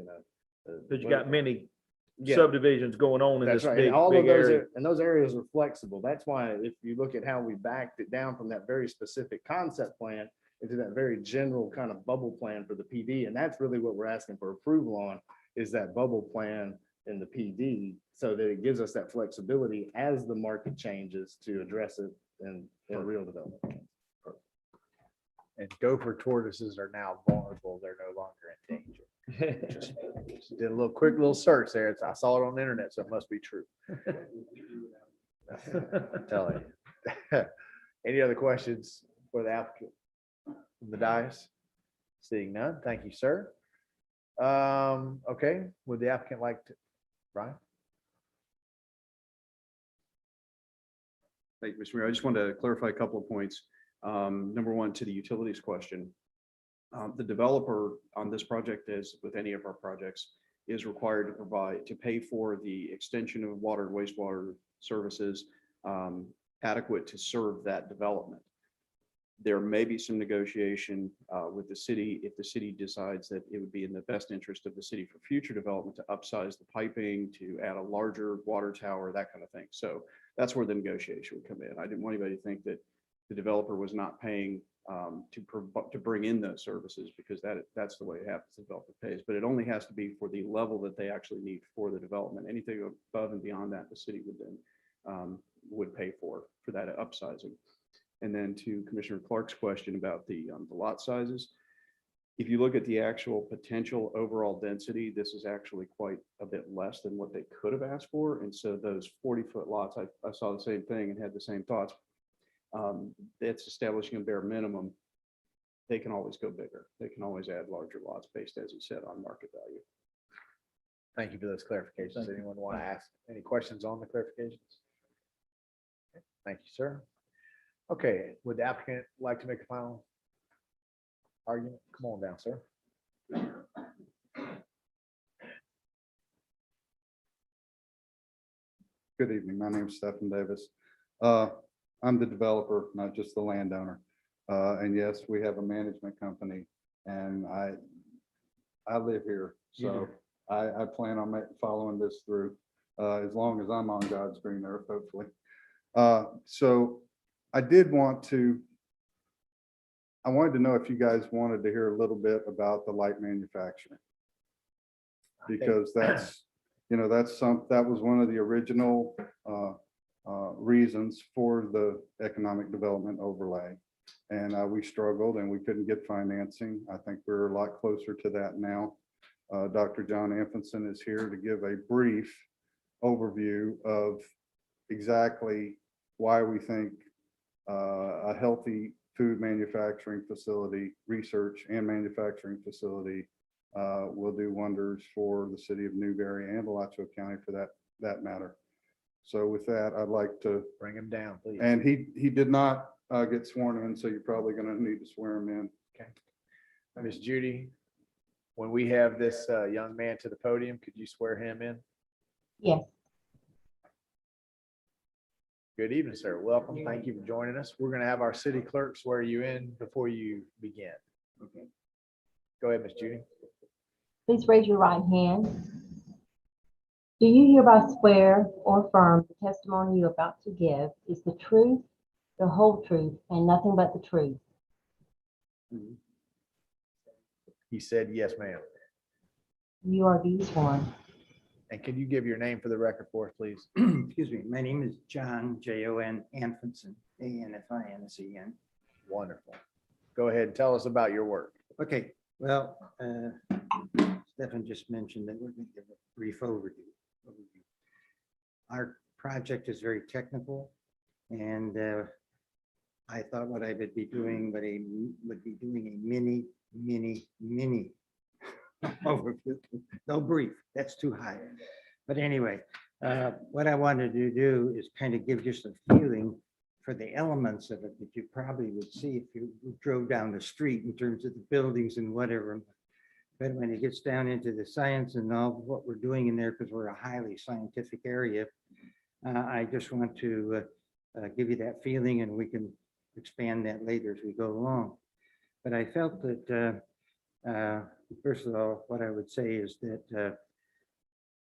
But you got many Yeah. subdivisions going on in That's this right. big, And all of big those, area. and those areas are flexible. That's why if you look at how we backed it down from that very specific concept plan into that very general kind of bubble plan for the PD, and that's really what we're asking for approval on, is that bubble plan in the PD, so that it gives us that flexibility as the market changes to address it in real development. And gopher tortoises are now vulnerable. They're no longer in danger. Just did a quick little search there. I saw it on the internet, so it must be true. Tell you. Any other questions for the applicant from the dais? Seeing none, thank you, sir. Okay, would the applicant like to, Brian? Thank you, Mr. Mayor. I just wanted to clarify a couple of points. Number one, to the utilities question. The developer on this project, as with any of our projects, is required to pay for the extension of water and wastewater services adequate to serve that development. There may be some negotiation with the city if the city decides that it would be in the best interest of the city for future development to upsize the piping, to add a larger water tower, that kind of thing. So that's where the negotiation would come in. I didn't want anybody to think that the developer was not paying to bring in those services, because that's the way it happens. The developer pays, but it only has to be for the level that they actually need for the development. Anything above and beyond that, the city would then would pay for that upsizing. And then to Commissioner Clark's question about the lot sizes, if you look at the actual potential overall density, this is actually quite a bit less than what they could have asked for. And so those 40-foot lots, I saw the same thing and had the same thoughts. It's establishing a bare minimum. They can always go bigger. They can always add larger lots based, as you said, on market value. Thank you for those clarifications. Anyone want to ask any questions on the clarifications? Thank you, sir. Okay, would the applicant like to make a final argument? Come on down, sir. Good evening. My name is Stephen Davis. I'm the developer, not just the landowner. And yes, we have a management company, and I live here. So I plan on following this through as long as I'm on God's green earth, hopefully. So I wanted to know if you guys wanted to hear a little bit about the light manufacturing. Because that's, that was one of the original reasons for the economic development overlay. And we struggled and we couldn't get financing. I think we're a lot closer to that now. Dr. John Anfinson is here to give a brief overview of exactly why we think a healthy food manufacturing facility, research and manufacturing facility will do wonders for the city of Newberry and Alachua County for that matter. So with that, I'd like to Bring him down, please. and he did not get sworn in, so you're probably going to need to swear him in. Okay. Miss Judy, when we have this young man to the podium, could you swear him in? Yes. Good evening, sir. Welcome. Thank you for joining us. We're going to have our city clerk swear you in before you begin. Okay. Go ahead, Miss Judy. Please raise your right hand. Do you hereby swear or affirm the testimony you're about to give is the truth, the whole truth, and nothing but the truth? He said, yes, ma'am. You are these one. And can you give your name for the record for us, please? Excuse me, my name is John, Jon Anfinson, Anfinsen. Wonderful. Go ahead and tell us about your work. Okay, well, Stefan just mentioned that we're going to give a brief overview. Our project is very technical, and I thought what I would be doing, would be doing a mini overview. No brief, that's too high. But anyway, what I wanted to do is kind of give just a feeling for the elements of it that you probably would see if you drove down the street in terms of the buildings and whatever. But when it gets down into the science and all what we're doing in there, because we're a highly scientific area, I just want to give you that feeling, and we can expand that later as we go along. But I felt that, first of all, what I would say is that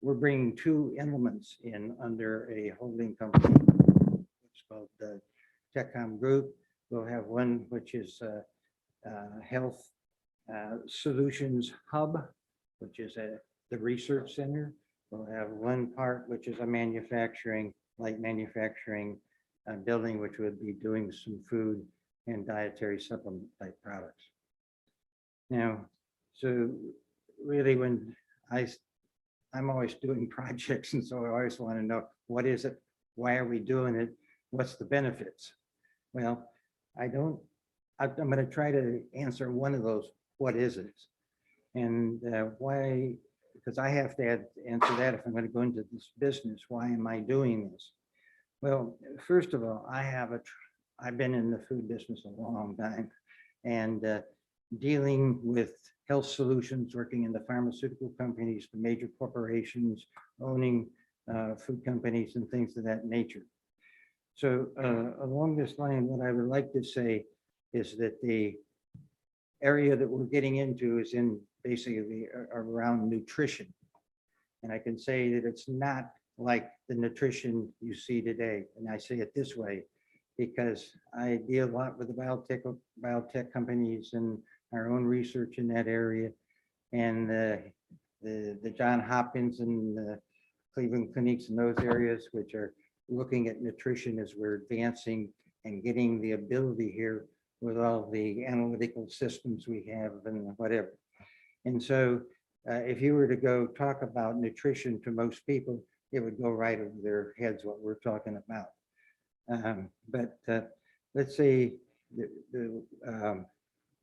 we're bringing two elements in under a holding company. It's called the TechCom Group. We'll have one which is Health Solutions Hub, which is the research center. We'll have one part which is a light manufacturing building, which would be doing some food and dietary supplement type products. Now, so really when I'm always doing projects, and so I always want to know, what is it? Why are we doing it? What's the benefits? Well, I'm going to try to answer one of those, what is it? And why, because I have to answer that if I'm going to go into this business. Why am I doing this? Well, first of all, I've been in the food business a long time, and dealing with health solutions, working in the pharmaceutical companies, the major corporations, owning food companies and things of that nature. So along this line, what I would like to say is that the area that we're getting into is in basically around nutrition. And I can say that it's not like the nutrition you see today. And I say it this way because I deal a lot with the biotech companies and our own research in that area. And the John Hopkins and the Cleveland clinics in those areas, which are looking at nutrition as we're advancing and getting the ability here with all the analytical systems we have and whatever. And so if you were to go talk about nutrition to most people, it would go right over their heads what we're talking about. But let's say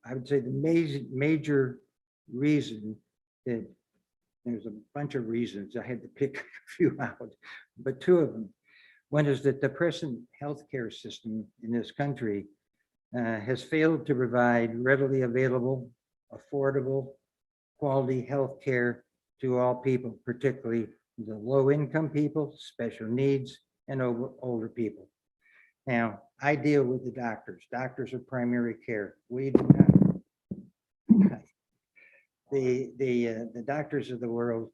I would say the major reason that there's a bunch of reasons, I had to pick a few out, but two of them. One is that the present healthcare system in this country has failed to provide readily available, affordable, quality health care to all people, particularly the low-income people, special needs, and older people. Now, I deal with the doctors. Doctors are primary care. We do not. The doctors of the world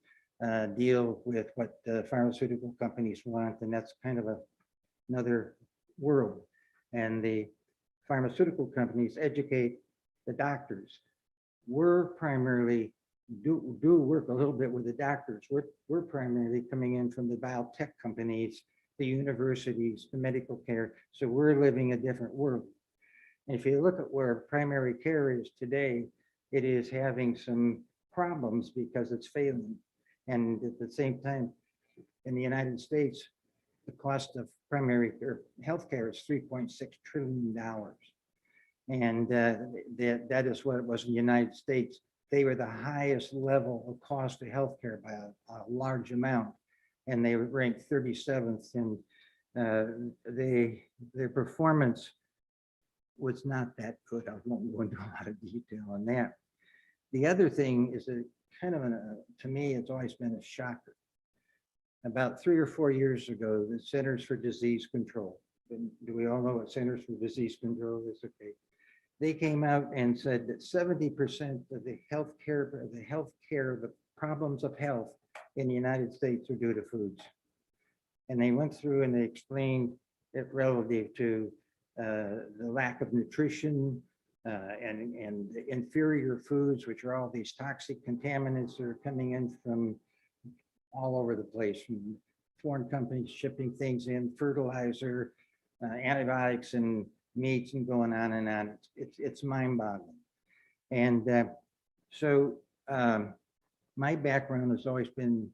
deal with what the pharmaceutical companies want, and that's kind of another world. And the pharmaceutical companies educate the doctors. We're primarily do work a little bit with the doctors. We're primarily coming in from the biotech companies, the universities, the medical care. So we're living a different world. And if you look at where primary care is today, it is having some problems because it's failing. And at the same time, in the United States, the cost of primary care healthcare is $3.6 trillion. And that is what it was in the United States. They were the highest level of cost of healthcare by a large amount. And they were ranked 37th, and their performance was not that good. I won't go into a lot of detail on that. The other thing is a kind of, to me, it's always been a shocker. About 3 or 4 years ago, the Centers for Disease Control, and do we all know what Centers for Disease Control is? Okay. They came out and said that 70% of the the problems of health in the United States are due to foods. And they went through and they explained it relative to the lack of nutrition and the inferior foods, which are all these toxic contaminants that are coming in from all over the place, from foreign companies shipping things in, fertilizer, antibiotics and meats, and going on and on. It's mind-boggling. And my background has always been,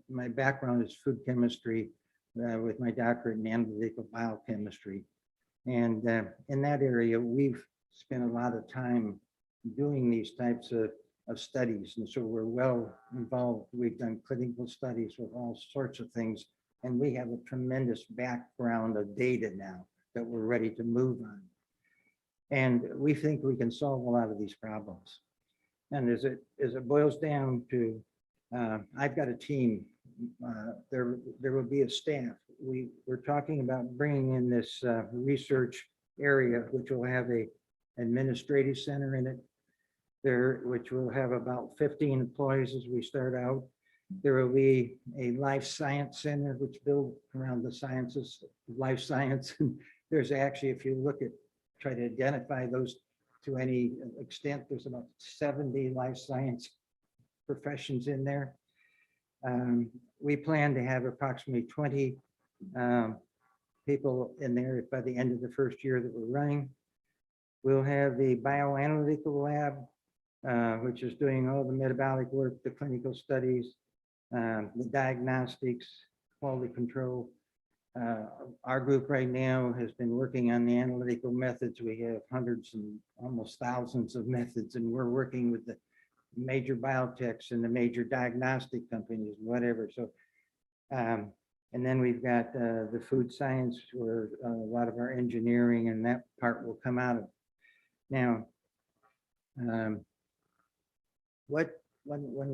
my background is food chemistry with my doctorate in analytical biochemistry. And in that area, we've spent a lot of time doing these types of studies. And so we're well involved. We've done clinical studies with all sorts of things. And we have a tremendous background of data now that we're ready to move on. And we think we can solve a lot of these problems. And as it boils down to, I've got a team. There will be a staff. We're talking about bringing in this research area, which will have a administrative center in it, which will have about 15 employees as we start out. There will be a life science center, which built around the sciences, life science. There's actually, if you look at, try to identify those to any extent, there's about 70 life science professions in there. We plan to have approximately 20 people in there by the end of the first year that we're running. We'll have the bioanalytical lab, which is doing all the metabolic work, the clinical studies, the diagnostics, quality control. Our group right now has been working on the analytical methods. We have hundreds and almost thousands of methods, and we're working with the major biotechs and the major diagnostic companies, whatever. So, and then we've got the food science, where a lot of our engineering and that part will come out of. Now, when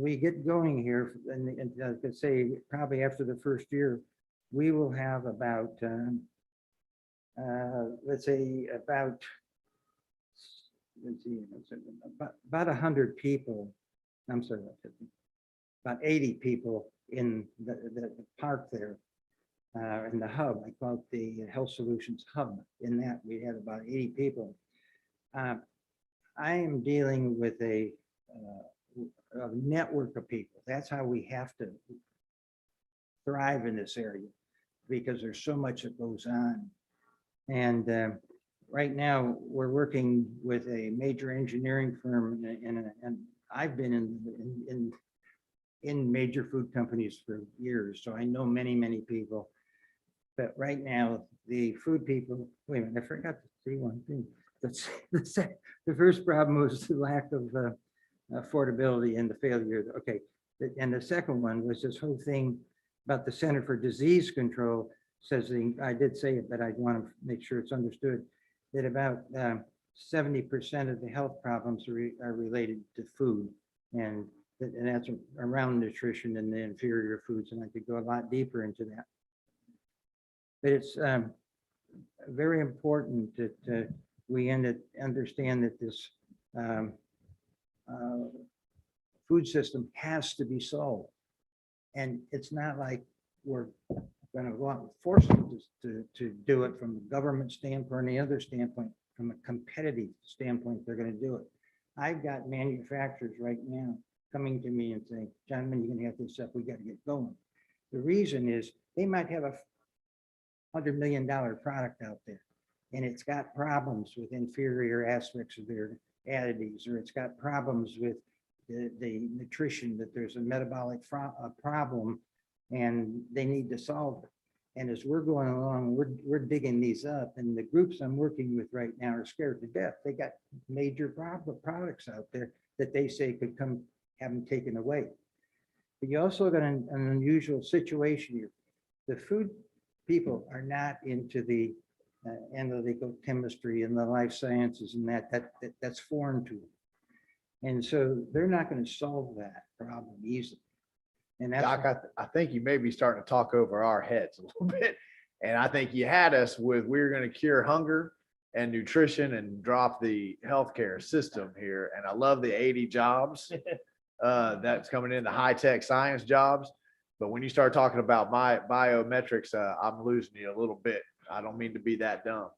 we get going here, and I could say probably after the first year, we will have about, let's see, about 100 people. I'm sorry, about 80 people in the park there, in the hub. I call it the Health Solutions Hub. In that, we have about 80 people. I am dealing with a network of people. That's how we have to thrive in this area, because there's so much that goes on. And right now, we're working with a major engineering firm, and I've been in major food companies for years, so I know many people. But right now, the food people, wait a minute, I forgot to say one thing. The first problem was the lack of affordability and the failure. Okay, and the second one was this whole thing about the Center for Disease Control says, I did say it, but I want to make sure it's understood, that about 70% of the health problems are related to food, and that's around nutrition and the inferior foods, and I could go a lot deeper into that. But it's very important that we understand that this food system has to be solved. And it's not like we're going to go out and force them to do it from a government standpoint or any other standpoint. From a competitive standpoint, they're going to do it. I've got manufacturers right now coming to me and saying, John, when are you going to have this up? We got to get going. The reason is they might have a $100 million product out there, and it's got problems with inferior aspects of their additives, or it's got problems with the nutrition, that there's a metabolic problem and they need to solve it. And as we're going along, we're digging these up, and the groups I'm working with right now are scared to death. They got major products out there that they say could come have them taken away. But you also got an unusual situation here. The food people are not into the analytical chemistry and the life sciences, and that's foreign to them. And so they're not going to solve that problem easily. And that's Doc, I think you may be starting to talk over our heads a little bit. And I think you had us with, we're going to cure hunger and nutrition and drop the healthcare system here. And I love the 80 jobs that's coming in, the high-tech science jobs. But when you start talking about my biometrics, I'm losing you a little bit. I don't mean to be that dumb.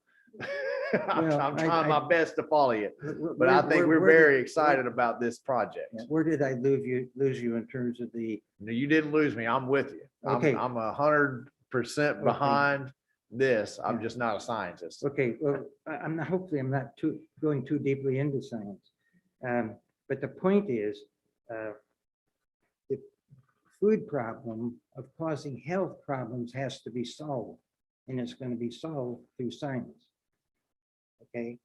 I'm trying my best to follow you, but I think we're very excited about this project. Where did I lose you in terms of the? No, you didn't lose me. I'm with you. Okay. I'm 100% behind this. I'm just not a scientist. Okay, well, I'm not, hopefully I'm not going too deeply into science. But the point is, the food problem of causing health problems has to be solved, and it's going to be solved through science. Okay,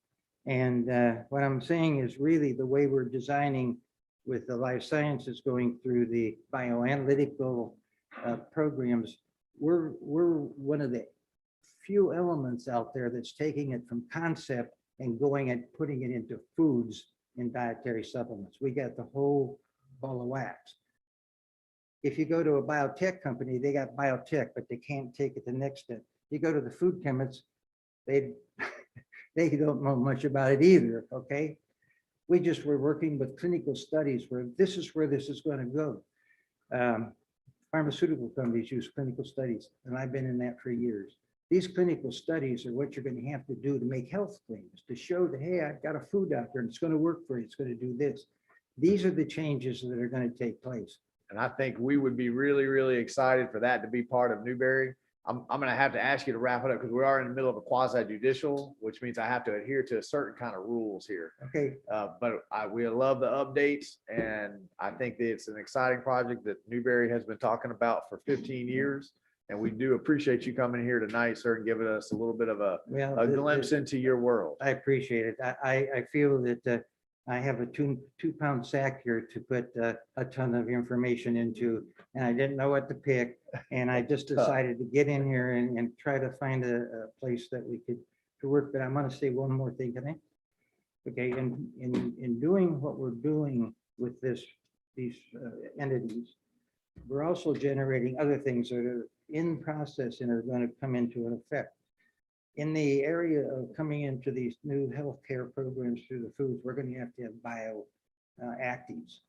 and what I'm saying is really the way we're designing with the life sciences going through the bioanalytical programs, we're one of the few elements out there that's taking it from concept and going and putting it into foods and dietary supplements. We got the whole ball of wax. If you go to a biotech company, they got biotech, but they can't take it the next step. You go to the food chemists, they don't know much about it either, okay? We're working with clinical studies where this is going to go. Pharmaceutical companies use clinical studies, and I've been in that for years. These clinical studies are what you're going to have to do to make health claims, to show that, hey, I've got a food out there and it's going to work for you, it's going to do this. These are the changes that are going to take place. And I think we would be really, really excited for that to be part of Newberry. I'm going to have to ask you to wrap it up because we are in the middle of a quasi judicial, which means I have to adhere to a certain kind of rules here. Okay. But we love the updates, and I think that it's an exciting project that Newberry has been talking about for 15 years. And we do appreciate you coming here tonight, sir, and giving us a little bit of a glimpse into your world. I appreciate it. I feel that I have a 2-pound sack here to put a ton of information into, and I didn't know what to pick. And I just decided to get in here and try to find a place that we could work. But I'm going to say one more thing, can I? Okay, in doing what we're doing with these entities, we're also generating other things that are in process and are going to come into an effect. In the area of coming into these new healthcare programs through the foods, we're going to have bioactives.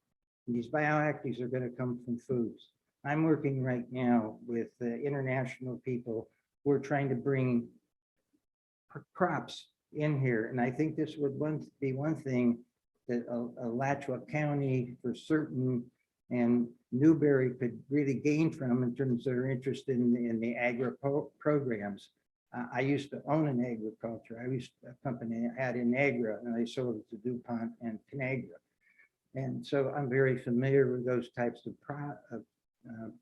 These bioactives are going to come from foods. I'm working right now with international people who are trying to bring crops in here. And I think this would be one thing that Alachua County for certain and Newberry could really gain from in terms of their interest in the agri programs. I used to own an agriculture. I used a company I had in Agra, and I sold it to DuPont and Conagra. And so I'm very familiar with those types of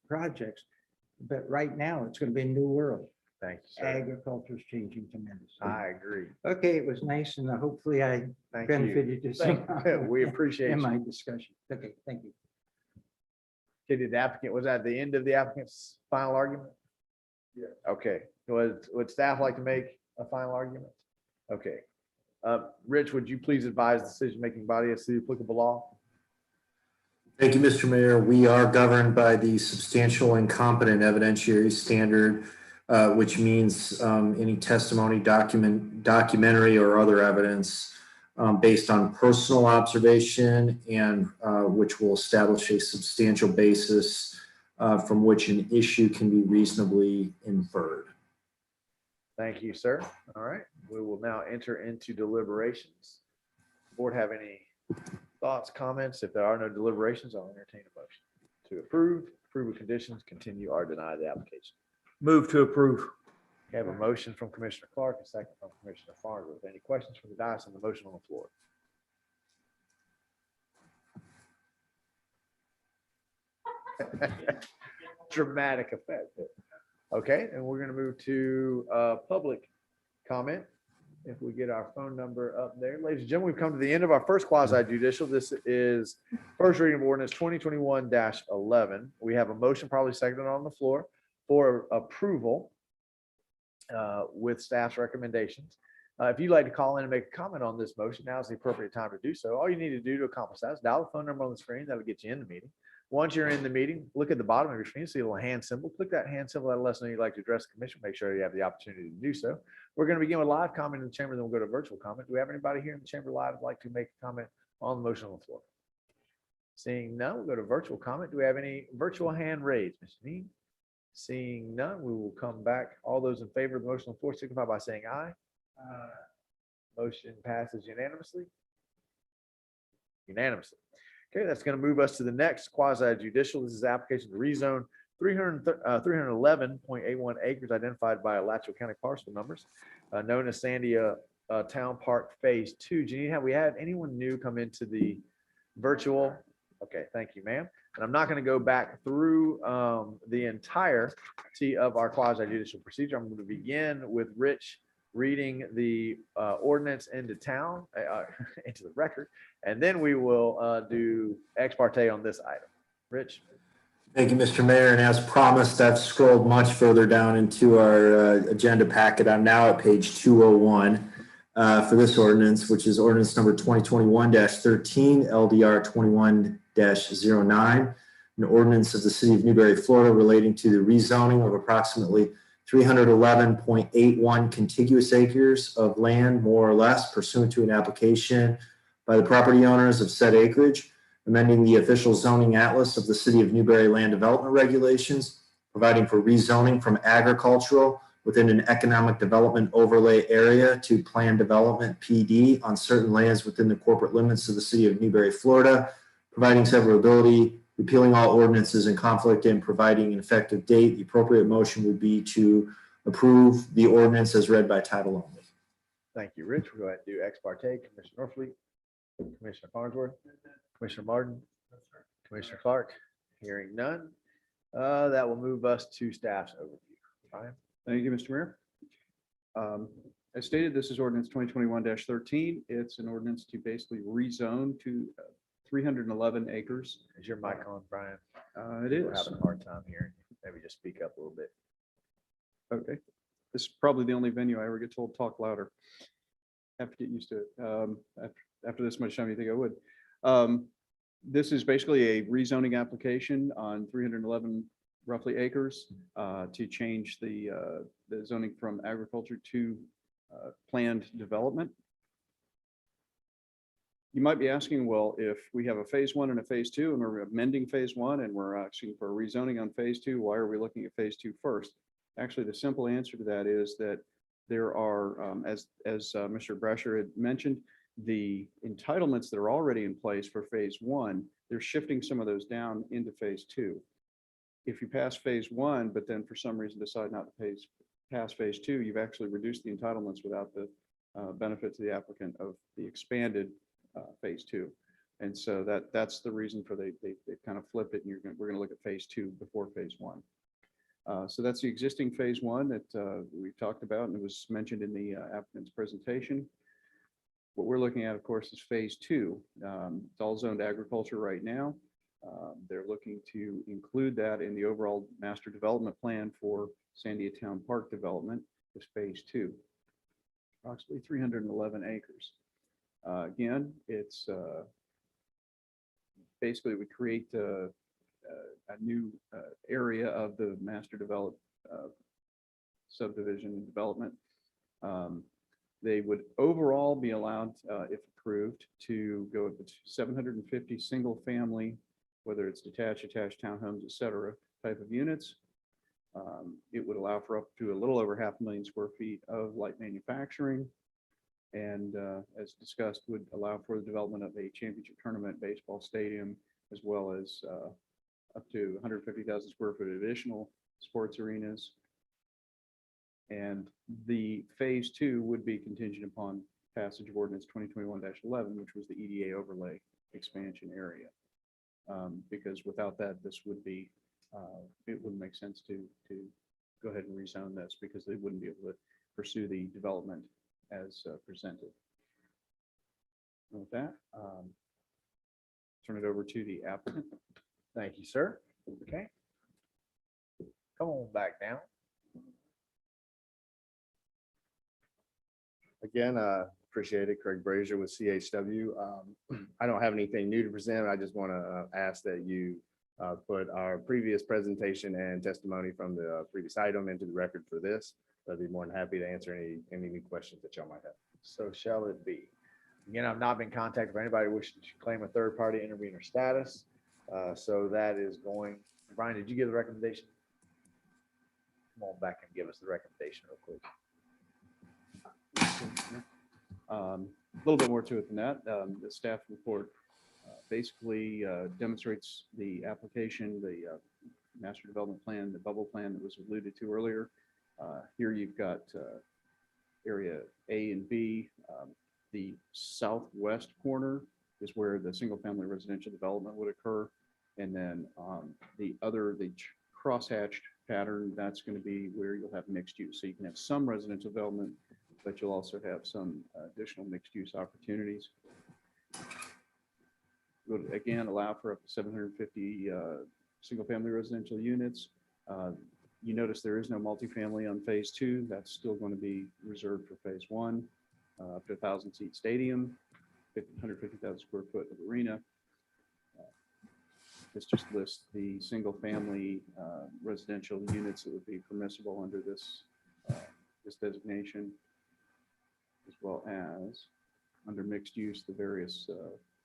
projects. But right now, it's going to be a new world. Thank you, sir. Agriculture is changing tremendously. I agree. Okay, it was nice, and hopefully I Thank benefited you. you somehow We appreciate in you. my discussion. Okay, thank you. Okay, did the applicant, was that the end of the applicant's final argument? Yeah. Okay, would staff like to make a final argument? Okay. Rich, would you please advise the decision-making body as to the applicable law? Thank you, Mr. Mayor. We are governed by the substantial and competent evidentiary standard, which means any testimony, documentary or other evidence based on personal observation and which will establish a substantial basis from which an issue can be reasonably inferred. Thank you, sir. All right, we will now enter into deliberations. Board have any thoughts, comments? If there are no deliberations, I'll entertain a motion to approve with conditions, continue or deny the application. Move to approve. We have a motion from Commissioner Clark, a second from Commissioner Farnsworth. Any questions from the dais on the motion on the floor? Dramatic effect. Okay, and we're going to move to public comment. If we get our phone number up there. Ladies and gentlemen, we've come to the end of our first quasi judicial. This is first reading of ordinance 2021-11. We have a motion probably seconded on the floor for approval with staff's recommendations. If you'd like to call in and make a comment on this motion, now is the appropriate time to do so. All you need to do to accomplish that is dial the phone number on the screen. That'll get you in the meeting. Once you're in the meeting, look at the bottom of your screen, see a little hand symbol. Click that hand symbol. That'll let us know you'd like to address the commission. Make sure you have the opportunity to do so. We're going to begin with live comment in the chamber, then we'll go to virtual comment. Do we have anybody here in the chamber live who'd like to make a comment on the motion on the floor? Seeing none, we'll go to virtual comment. Do we have any virtual hand raised, Mr. Dean? Seeing none, we will come back. All those in favor of the motion on the floor signify by saying aye. Motion passes unanimously. Okay, that's going to move us to the next quasi judicial. This is application to rezone 311.81 acres identified by Alachua County parcel numbers, known as Sandia Town Park Phase 2. Janine, have we had anyone new come into the virtual? Okay, thank you, ma'am. And I'm not going to go back through the entirety of our quasi judicial procedure. I'm going to begin with Rich reading the ordinance into the record, and then we will do ex parte on this item. Rich. Thank you, Mr. Mayor. And as promised, I've scrolled much further down into our agenda packet. I'm now at page 201 for this ordinance, which is ordinance number 2021-13, LDR 21-09, an ordinance of the city of Newberry, Florida, relating to the rezoning of approximately 311.81 contiguous acres of land, more or less, pursuant to an application by the property owners of said acreage, amending the official zoning atlas of the city of Newberry land development regulations, providing for rezoning from agricultural within an economic development overlay area to planned development PD on certain lands within the corporate limits of the city of Newberry, Florida, providing severability, repealing all ordinances in conflict, and providing an effective date. The appropriate motion would be to approve the ordinance as read by title only. Thank you, Rich. We'll go ahead and do ex parte. Commissioner Norfleet, Commissioner Farnsworth, Commissioner Martin, Commissioner Clark. Hearing none, that will move us to staff's overview. Brian. Thank you, Mr. Mayor. As stated, this is ordinance 2021-13. It's an ordinance to basically rezone to 311 acres. Is your mic on, Brian? It We're is. having a hard time hearing. Maybe just speak up a little bit. Okay. This is probably the only venue I ever get told talk louder. Have to get used to it. After this much time, you think I would. This is basically a rezoning application on 311 roughly acres to change the zoning from agriculture to planned development. You might be asking, well, if we have a phase 1 and a phase 2 and we're amending phase 1 and we're asking for a rezoning on phase 2, why are we looking at phase 2 first? Actually, the simple answer to that is that there are, as Mr. Brasher had mentioned, the entitlements that are already in place for phase 1, they're shifting some of those down into phase 2. If you pass phase 1, but then for some reason decide not to pass phase 2, you've actually reduced the entitlements without the benefit to the applicant of the expanded phase 2. And so that's the reason for they kind of flip it, and we're going to look at phase 2 before phase 1. So that's the existing phase 1 that we talked about, and it was mentioned in the applicant's presentation. What we're looking at, of course, is phase 2. It's all zoned agriculture right now. They're looking to include that in the overall master development plan for Sandia Town Park development, is phase 2, approximately 311 acres. Again, it's basically we create a new area of the master developed subdivision development. They would overall be allowed, if approved, to go with 750 single family, whether it's detached townhomes, et cetera, type of units. It would allow for up to a little over 500,000 square feet of light manufacturing. And as discussed, would allow for the development of a championship tournament baseball stadium, as well as up to 150,000 square foot additional sports arenas. And the phase 2 would be contingent upon passage of ordinance 2021-11, which was the EDA overlay expansion area. Because without that, this would be, it wouldn't make sense to go ahead and rezone this, because they wouldn't be able to pursue the development as presented. And with that, turn it over to the applicant. Thank you, sir. Okay. Come on back down. Again, appreciate it. Craig Brazier with CHW. I don't have anything new to present. I just want to ask that you put our previous presentation and testimony from the previous item into the record for this. I'd be more than happy to answer any new questions that y'all might have. So shall it be. Again, I've not been contacted by anybody wishing to claim a third-party intervener status. So that is going, Brian, did you give the recommendation? Come on back and give us the recommendation real quick. A little bit more to it than that. The staff report basically demonstrates the application, the master development plan, the bubble plan that was alluded to earlier. Here you've got area A and B. The southwest corner is where the single family residential development would occur. And then the crosshatched pattern, that's going to be where you'll have mixed use. So you can have some residential development, but you'll also have some additional mixed use opportunities. Would again allow for up to 750 single family residential units. You notice there is no multifamily on phase 2. That's still going to be reserved for phase 1. Up to 1,000 seat stadium, 150,000 square foot of arena. This just lists the single family residential units that would be permissible under this designation, as well as under mixed use, the various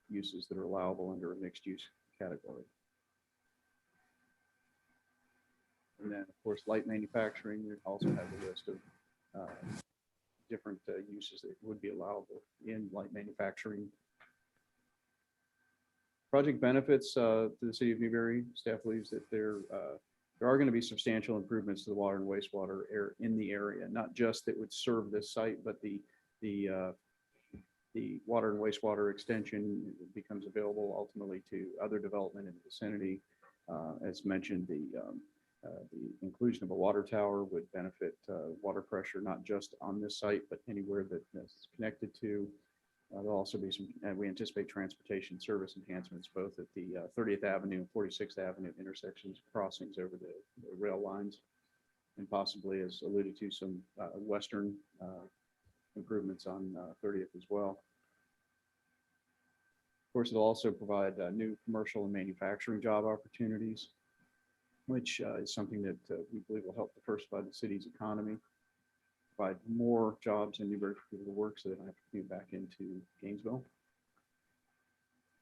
uses that are allowable under a mixed use category. And then, of course, light manufacturing, we also have a list of different uses that would be allowable in light manufacturing. Project benefits to the city of Newberry. Staff believes that there are going to be substantial improvements to the water and wastewater in the area, not just that would serve this site, but the water and wastewater extension becomes available ultimately to other development in the vicinity. As mentioned, the inclusion of a water tower would benefit water pressure, not just on this site, but anywhere that is connected to. There'll also be some, we anticipate transportation service enhancements, both at the 30th Avenue and 46th Avenue intersections, crossings over the rail lines, and possibly, as alluded to, some western improvements on 30th as well. Of course, it'll also provide new commercial and manufacturing job opportunities, which is something that we believe will help diversify the city's economy, provide more jobs in Newberry for people to work so they don't have to commute back into Gainesville.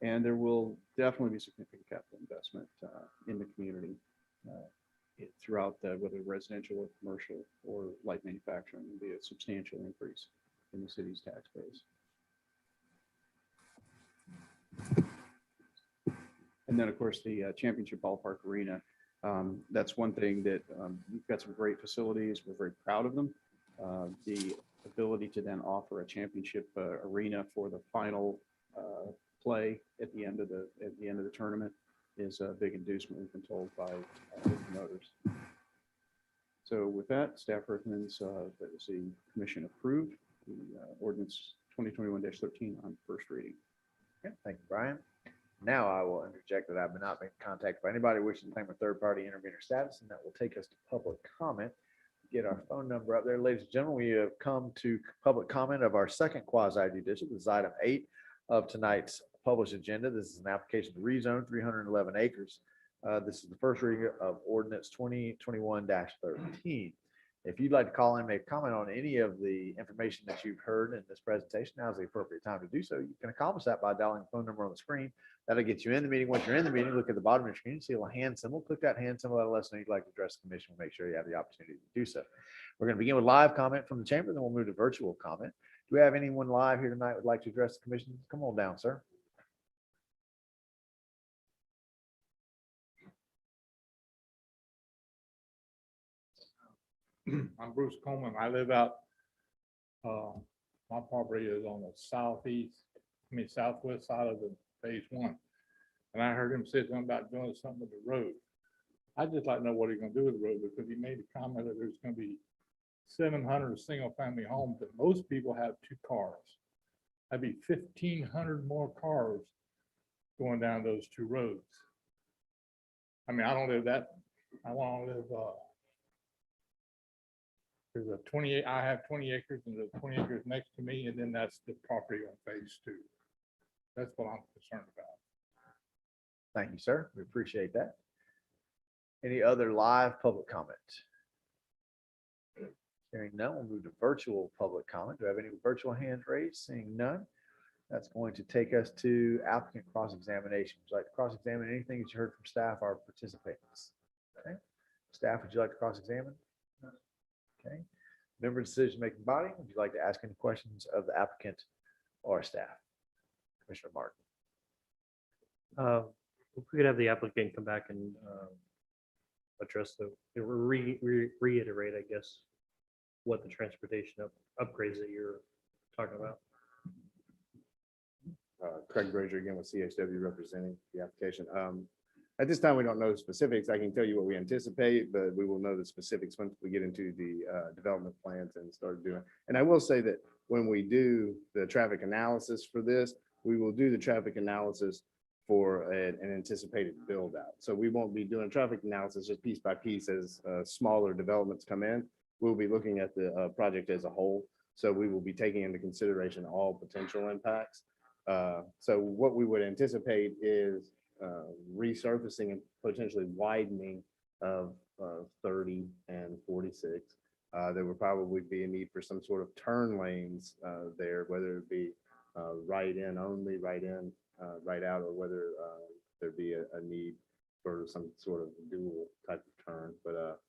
And there will definitely be significant capital investment in the community throughout whether residential or commercial or light manufacturing will be a substantial increase in the city's tax base. And then, of course, the championship ballpark arena. That's one thing that we've got some great facilities. We're very proud of them. The ability to then offer a championship arena for the final play at the end of the tournament is a big inducement, we've been told by the promoters. So with that, staff recommends that the city commission approve the ordinance 2021-13 on first reading. Okay, thank you, Brian. Now I will interject that I've not been contacted by anybody wishing to claim a third-party intervener status, and that will take us to public comment. Get our phone number up there. Ladies and gentlemen, we have come to public comment of our second quasi-judicial. This is item 8 of tonight's published agenda. This is an application to rezone 311 acres. This is the first reading of ordinance 2021-13. If you'd like to call in, make a comment on any of the information that you've heard in this presentation, now's the appropriate time to do so. You can accomplish that by dialing the phone number on the screen. That'll get you in the meeting. Once you're in the meeting, look at the bottom of your screen, see a little hand symbol. Click that hand symbol. That'll let us know you'd like to address the commission. We'll make sure you have the opportunity to do so. We're going to begin with live comment from the chamber, then we'll move to virtual comment. Do we have anyone live here tonight who would like to address the commission? Come on down, sir. I'm Bruce Coleman. I live out, my property is on the southwest side of the phase one. And I heard him say something about doing something with the road. I'd just like to know what he's gonna do with the road, because he made a comment that there's gonna be 700 single family homes, but most people have 2 cars. That'd be 1,500 more cars going down those 2 roads. I mean, I don't live that, I want to live, there's a 28, I have 20 acres and there's 20 acres next to me, and then that's the property on phase 2. That's what I'm concerned about. Thank you, sir. We appreciate that. Any other live public comment? Hearing none, we'll move to virtual public comment. Do I have any virtual hands raised? Seeing none, that's going to take us to applicant cross-examination. Would you like to cross-examine anything that you heard from staff or participants? Okay. Staff, would you like to cross-examine? Okay. Member decision-making body, would you like to ask any questions of the applicant or staff? Commissioner Martin. If we could have the applicant come back and address reiterate, I guess, what the transportation upgrades that you're talking about. Craig Brazier again with CHW representing the application. At this time, we don't know specifics. I can tell you what we anticipate, but we will know the specifics once we get into the development plans and start doing. And I will say that when we do the traffic analysis for this, we will do the traffic analysis for an anticipated build out. So we won't be doing traffic analysis just piece by piece as smaller developments come in. We'll be looking at the project as a whole. So we will be taking into consideration all potential impacts. So what we would anticipate is resurfacing and potentially widening of 30 and 46. There would probably be a need for some sort of turn lanes there, whether it be right in only, right in, right out, or whether there be a need for some sort of dual type of turn. But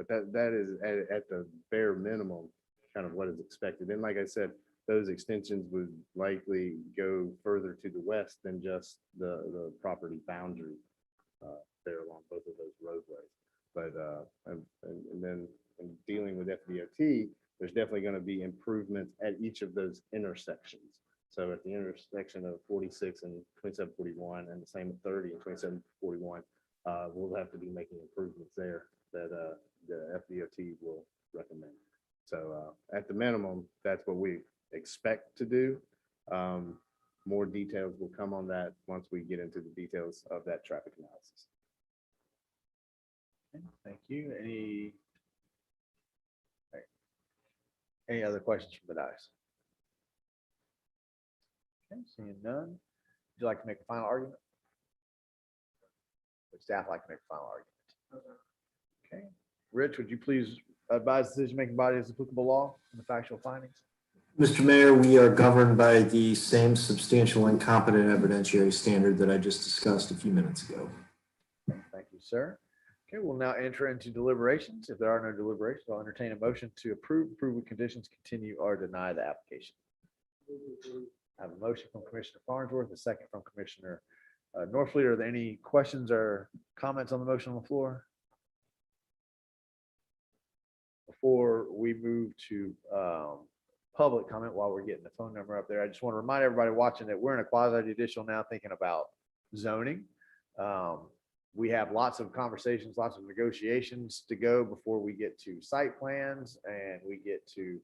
that is at the bare minimum kind of what is expected. And like I said, those extensions would likely go further to the west than just the property boundary there along both of those roadways. But and then in dealing with FDOT, there's definitely going to be improvements at each of those intersections. So at the intersection of 46 and 2741, and the same at 30 and 2741, we'll have to be making improvements there that the FDOT will recommend. So at the minimum, that's what we expect to do. More details will come on that once we get into the details of that traffic analysis. Okay, thank you. Any other questions from the dais? Okay, seeing none. Would you like to make a final argument? Would staff like to make a final argument? Okay. Rich, would you please advise the decision-making body as applicable law and the factual findings? Mr. Mayor, we are governed by the same substantial and competent evidentiary standard that I just discussed a few minutes ago. Thank you, sir. Okay, we'll now enter into deliberations. If there are no deliberations, I'll entertain a motion to approve with conditions, continue or deny the application. I have a motion from Commissioner Farnsworth, a second from Commissioner Norfleet. Are there any questions or comments on the motion on the floor? Before we move to public comment, while we're getting the phone number up there, I just want to remind everybody watching that we're in a quasi judicial now thinking about zoning. We have lots of conversations, lots of negotiations to go before we get to site plans and we get to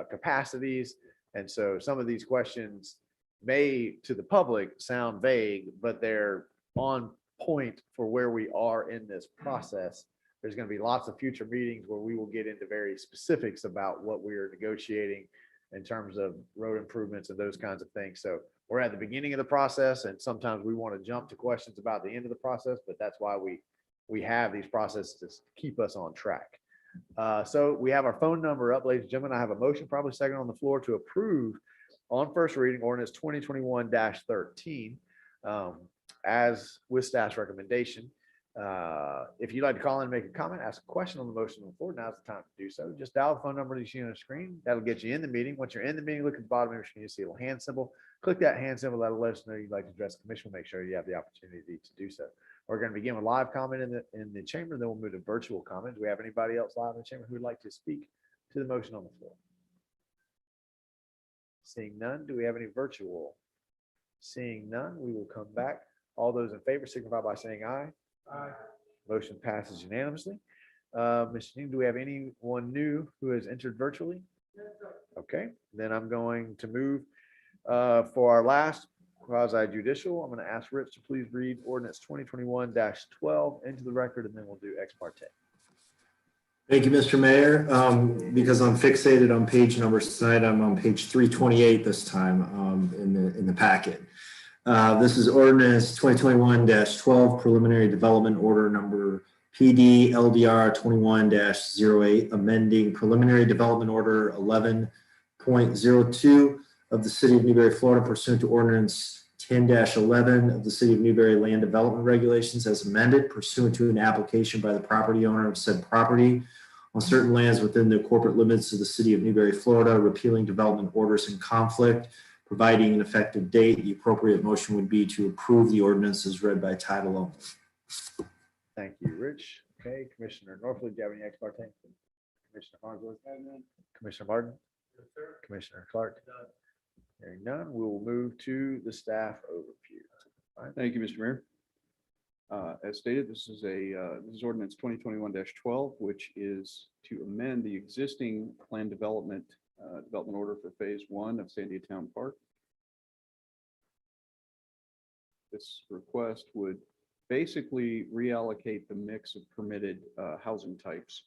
capacities. And so some of these questions may to the public sound vague, but they're on point for where we are in this process. There's going to be lots of future meetings where we will get into very specifics about what we are negotiating in terms of road improvements and those kinds of things. So we're at the beginning of the process, and sometimes we want to jump to questions about the end of the process, but that's why we have these processes to keep us on track. So we have our phone number up, ladies and gentlemen. I have a motion, probably second on the floor, to approve on first reading ordinance 2021-13 as with staff's recommendation. If you'd like to call in and make a comment, ask a question on the motion on the floor, now's the time to do so. Just dial the phone number that you see on the screen. That'll get you in the meeting. Once you're in the meeting, look at the bottom of your screen, you see a little hand symbol. Click that hand symbol. That'll let us know you'd like to address the commission. We'll make sure you have the opportunity to do so. We're going to begin with live comment in the chamber, then we'll move to virtual comment. Do we have anybody else live in the chamber who would like to speak to the motion on the floor? Seeing none, do we have any virtual? Seeing none, we will come back. All those in favor signify by saying aye. Aye. Motion passes unanimously. Mr. Dean, do we have anyone new who has entered virtually? Okay, then I'm going to move for our last quasi judicial. I'm going to ask Rich to please read ordinance 2021-12 into the record, and then we'll do ex parte. Thank you, Mr. Mayor. Because I'm fixated on page numbers tonight, I'm on page 328 this time in the packet. This is ordinance 2021-12 preliminary development order number PD LDR 21-08, amending preliminary development order 11.02 of the city of Newberry, Florida, pursuant to ordinance 10-11 of the city of Newberry land development regulations as amended pursuant to an application by the property owner of said property on certain lands within the corporate limits of the city of Newberry, Florida, repealing development orders in conflict, providing an effective date. The appropriate motion would be to approve the ordinance as read by title only. Thank you, Rich. Okay, Commissioner Norfleet, do you have any ex parte? Commissioner Farnsworth? Commissioner Martin? Commissioner Clark? Hearing none, we will move to the staff overview. All right. Thank you, Mr. Mayor. As stated, this is ordinance 2021-12, which is to amend the existing plan development order for phase 1 of Sandia Town Park. This request would basically reallocate the mix of permitted housing types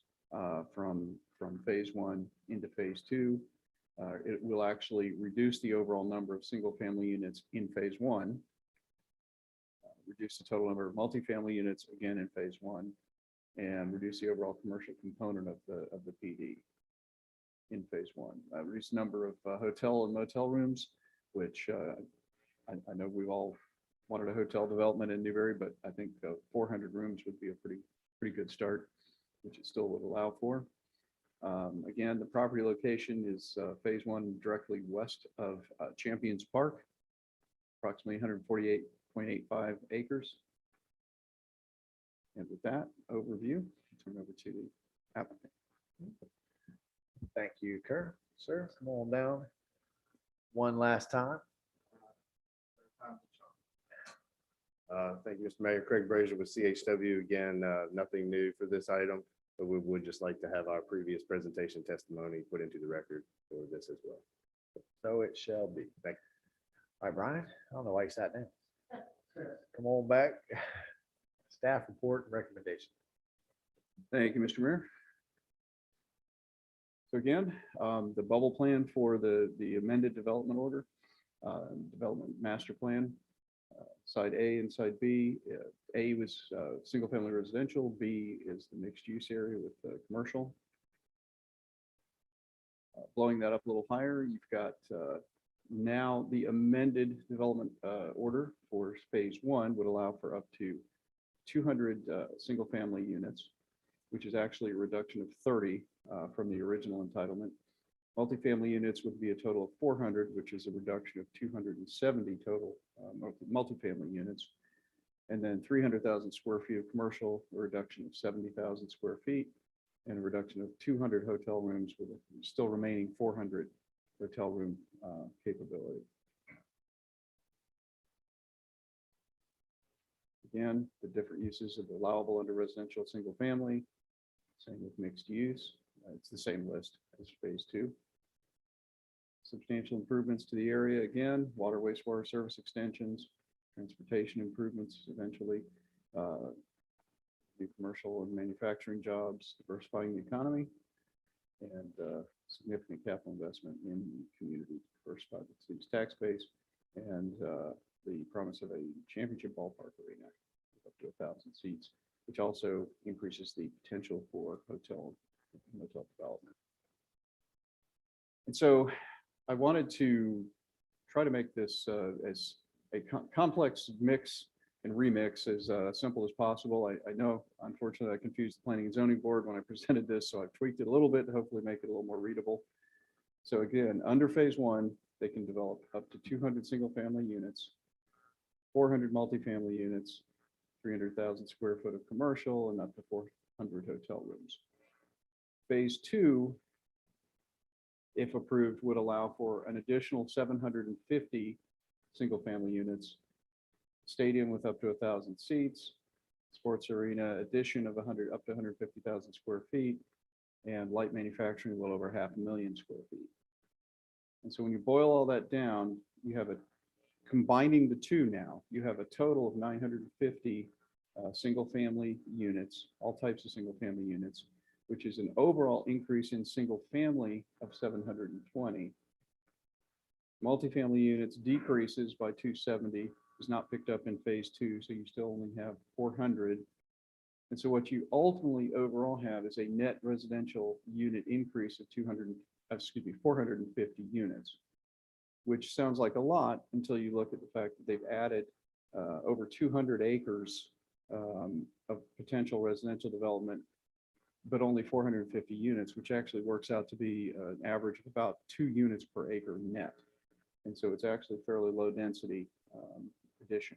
from phase 1 into phase 2. It will actually reduce the overall number of single-family units in phase 1, reduce the total number of multifamily units again in phase 1, and reduce the overall commercial component of the PD in phase 1. Reduce the number of hotel and motel rooms, which I know we've all wanted a hotel development in Newberry, but I think 400 rooms would be a pretty good start, which it still would allow for. Again, the property location is phase 1 directly west of Champions Park, approximately 148.85 acres. And with that overview, I'll turn over to the applicant. Thank you, Kerr. Sir, come on down one last time. Thank you, Mr. Mayor. Craig Brazier with CHW. Again, nothing new for this item, but we would just like to have our previous presentation testimony put into the record for this as well. So it shall be. Thank you. All right, Brian, I don't know why you sat down. Come on back. Staff report and recommendation. Thank you, Mr. Mayor. So again, the bubble plan for the amended development order, development master plan, side A and side B. A was single family residential, B is the mixed use area with commercial. Blowing that up a little higher, you've got now the amended development order for phase 1 would allow for up to 200 single family units, which is actually a reduction of 30 from the original entitlement. Multifamily units would be a total of 400, which is a reduction of 270 total multifamily units. And then 300,000 square feet of commercial, a reduction of 70,000 square feet, and a reduction of 200 hotel rooms with a still remaining 400 hotel room capability. Again, the different uses of allowable under residential single family, same with mixed use. It's the same list as phase 2. Substantial improvements to the area, again, water, wastewater service extensions, transportation improvements eventually, new commercial and manufacturing jobs, diversifying the economy, and significant capital investment in the community, diversify the city's tax base, and the promise of a championship ballpark arena with up to 1,000 seats, which also increases the potential for hotel motel development. And so I wanted to try to make this as a complex mix and remix as simple as possible. I know, unfortunately, I confused the Planning and Zoning Board when I presented this, so I've tweaked it a little bit to hopefully make it a little more readable. So again, under phase one, they can develop up to 200 single-family units, 400 multifamily units, 300,000 square foot of commercial, and up to 400 hotel rooms. Phase two, if approved, would allow for an additional 750 single-family units, stadium with up to 1,000 seats, sports arena addition of 100 up to 150,000 square feet, and light manufacturing well over 500,000 square feet. And so when you boil all that down, you have combining the two now, you have a total of 950 single-family units, all types of single-family units, which is an overall increase in single-family of 720. Multifamily units decreases by 270, is not picked up in phase two, so you still only have 400. And so what you ultimately overall have is a net residential unit increase of 450 units, which sounds like a lot until you look at the fact that they've added over 200 acres of potential residential development, but only 450 units, which actually works out to be an average of about 2 units per acre net. And so it's actually fairly low density addition.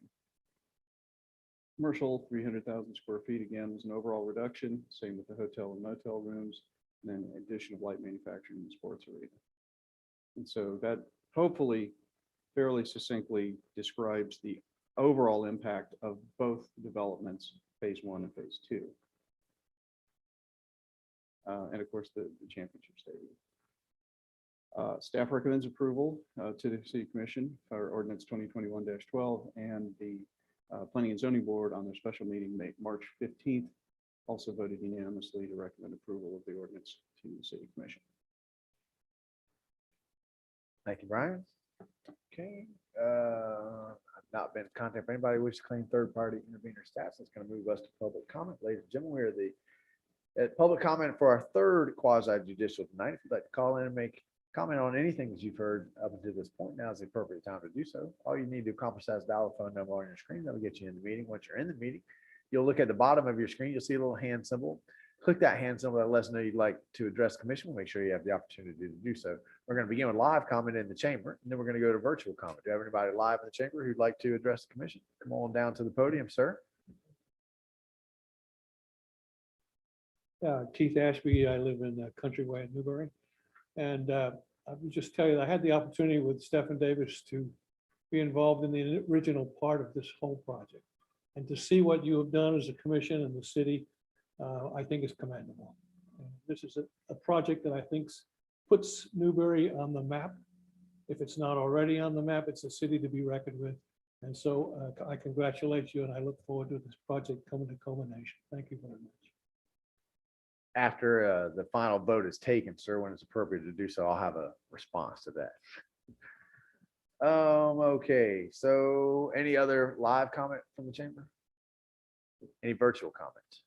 Commercial, 300,000 square feet, again, was an overall reduction. Same with the hotel and motel rooms, and then addition of light manufacturing and sports arena. And so that hopefully fairly succinctly describes the overall impact of both developments, phase one and phase two. And of course, the championship stadium. Staff recommends approval to the City Commission for ordinance 2021-12, and the Planning and Zoning Board on their special meeting March 15th also voted unanimously to recommend approval of the ordinance to the City Commission. Thank you, Brian. Okay. I've not been in contact with anybody who wishes to claim third-party intervener status. That's going to move us to public comment. Ladies and gentlemen, we are at public comment for our third quasi judicial tonight. If you'd like to call in and make comment on anything that you've heard up until this point, now is the appropriate time to do so. All you need to accomplish is dial the phone number on your screen. That'll get you in the meeting. Once you're in the meeting, you'll look at the bottom of your screen. You'll see a little hand symbol. Click that hand symbol that lets us know you'd like to address the commission. We'll make sure you have the opportunity to do so. We're going to begin with live comment in the chamber, and then we're going to go to virtual comment. Do you have anybody live in the chamber who'd like to address the commission? Come on down to the podium, sir. Keith Ashby. I live in Countryway in Newberry. And I would just tell you, I had the opportunity with Stephen Davis to be involved in the original part of this whole project. And to see what you have done as a commission and the city, I think is commendable. And this is a project that I think puts Newberry on the map. If it's not already on the map, it's a city to be reckoned with. And so I congratulate you, and I look forward to this project coming to culmination. Thank you very much. After the final vote is taken, sir, when it's appropriate to do so, I'll have a response to that. Okay, so any other live comment from the chamber? Any virtual comments?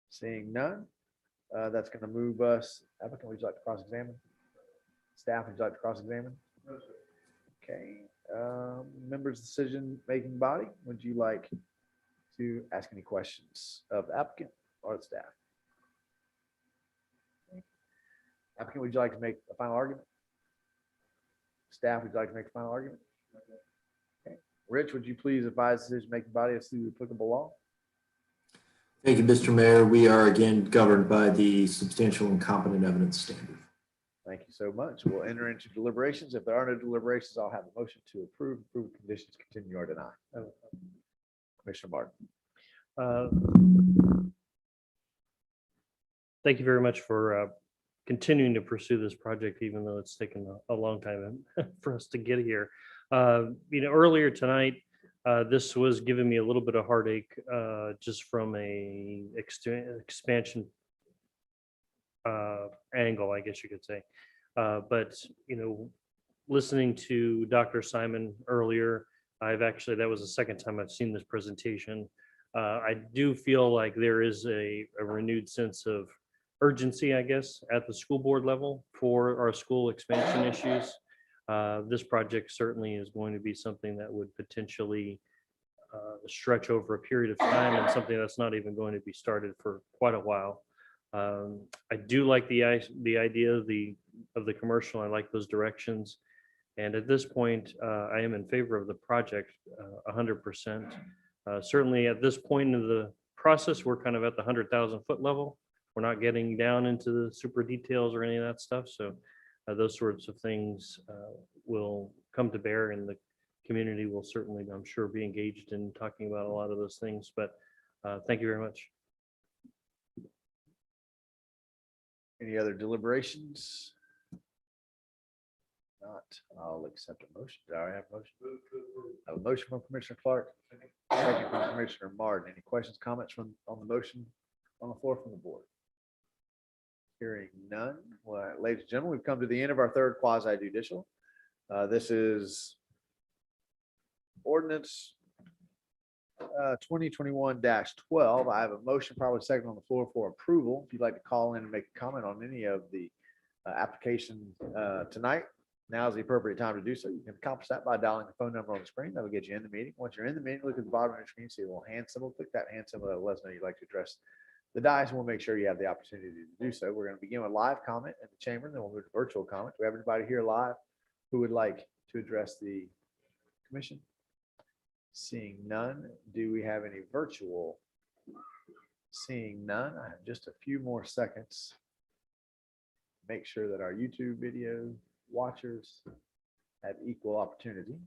Seeing none, that's going to move us. Applicant, would you like to cross-examine? Staff, would you like to cross-examine? Okay, members, decision-making body, would you like to ask any questions of the applicant or the staff? Applicant, would you like to make a final argument? Staff, would you like to make a final argument? Okay. Rich, would you please advise the decision-making body as to the applicable law? Thank you, Mr. Mayor. We are again governed by the substantial and competent evidence standard. Thank you so much. We'll enter into deliberations. If there are no deliberations, I'll have a motion to approve conditions, continue or deny. Commissioner Martin. Thank you very much for continuing to pursue this project, even though it's taken a long time for us to get here. Earlier tonight, this was giving me a little bit of heartache just from a expansion angle, I guess you could say. But listening to Dr. Simon earlier, that was the second time I've seen this presentation. I do feel like there is a renewed sense of urgency, I guess, at the school board level for our school expansion issues. This project certainly is going to be something that would potentially stretch over a period of time and something that's not even going to be started for quite a while. I do like the idea of the commercial. I like those directions. And at this point, I am in favor of the project 100%. Certainly at this point in the process, we're kind of at the 100,000 foot level. We're not getting down into the super details or any of that stuff. So those sorts of things will come to bear, and the community will certainly, I'm sure, be engaged in talking about a lot of those things. But thank you very much. Any other deliberations? Not, I'll accept a motion. Do I have a motion? I have a motion from Commissioner Clark, second from Commissioner Martin. Any questions, comments on the motion on the floor from the board? Hearing none. Well, ladies and gentlemen, we've come to the end of our third quasi judicial. This is ordinance 2021-12. I have a motion, probably second on the floor for approval. If you'd like to call in and make a comment on any of the application tonight, now is the appropriate time to do so. You can accomplish that by dialing the phone number on the screen. That will get you in the meeting. Once you're in the meeting, look at the bottom of your screen, see a little hand symbol. Click that hand symbol that will let us know you'd like to address the dais, and we'll make sure you have the opportunity to do so. We're going to begin with live comment in the chamber, then we'll move to virtual comment. Do we have anybody here live who would like to address the commission? Seeing none. Do we have any virtual? Seeing none. I have just a few more seconds. Make sure that our YouTube video watchers have equal opportunity.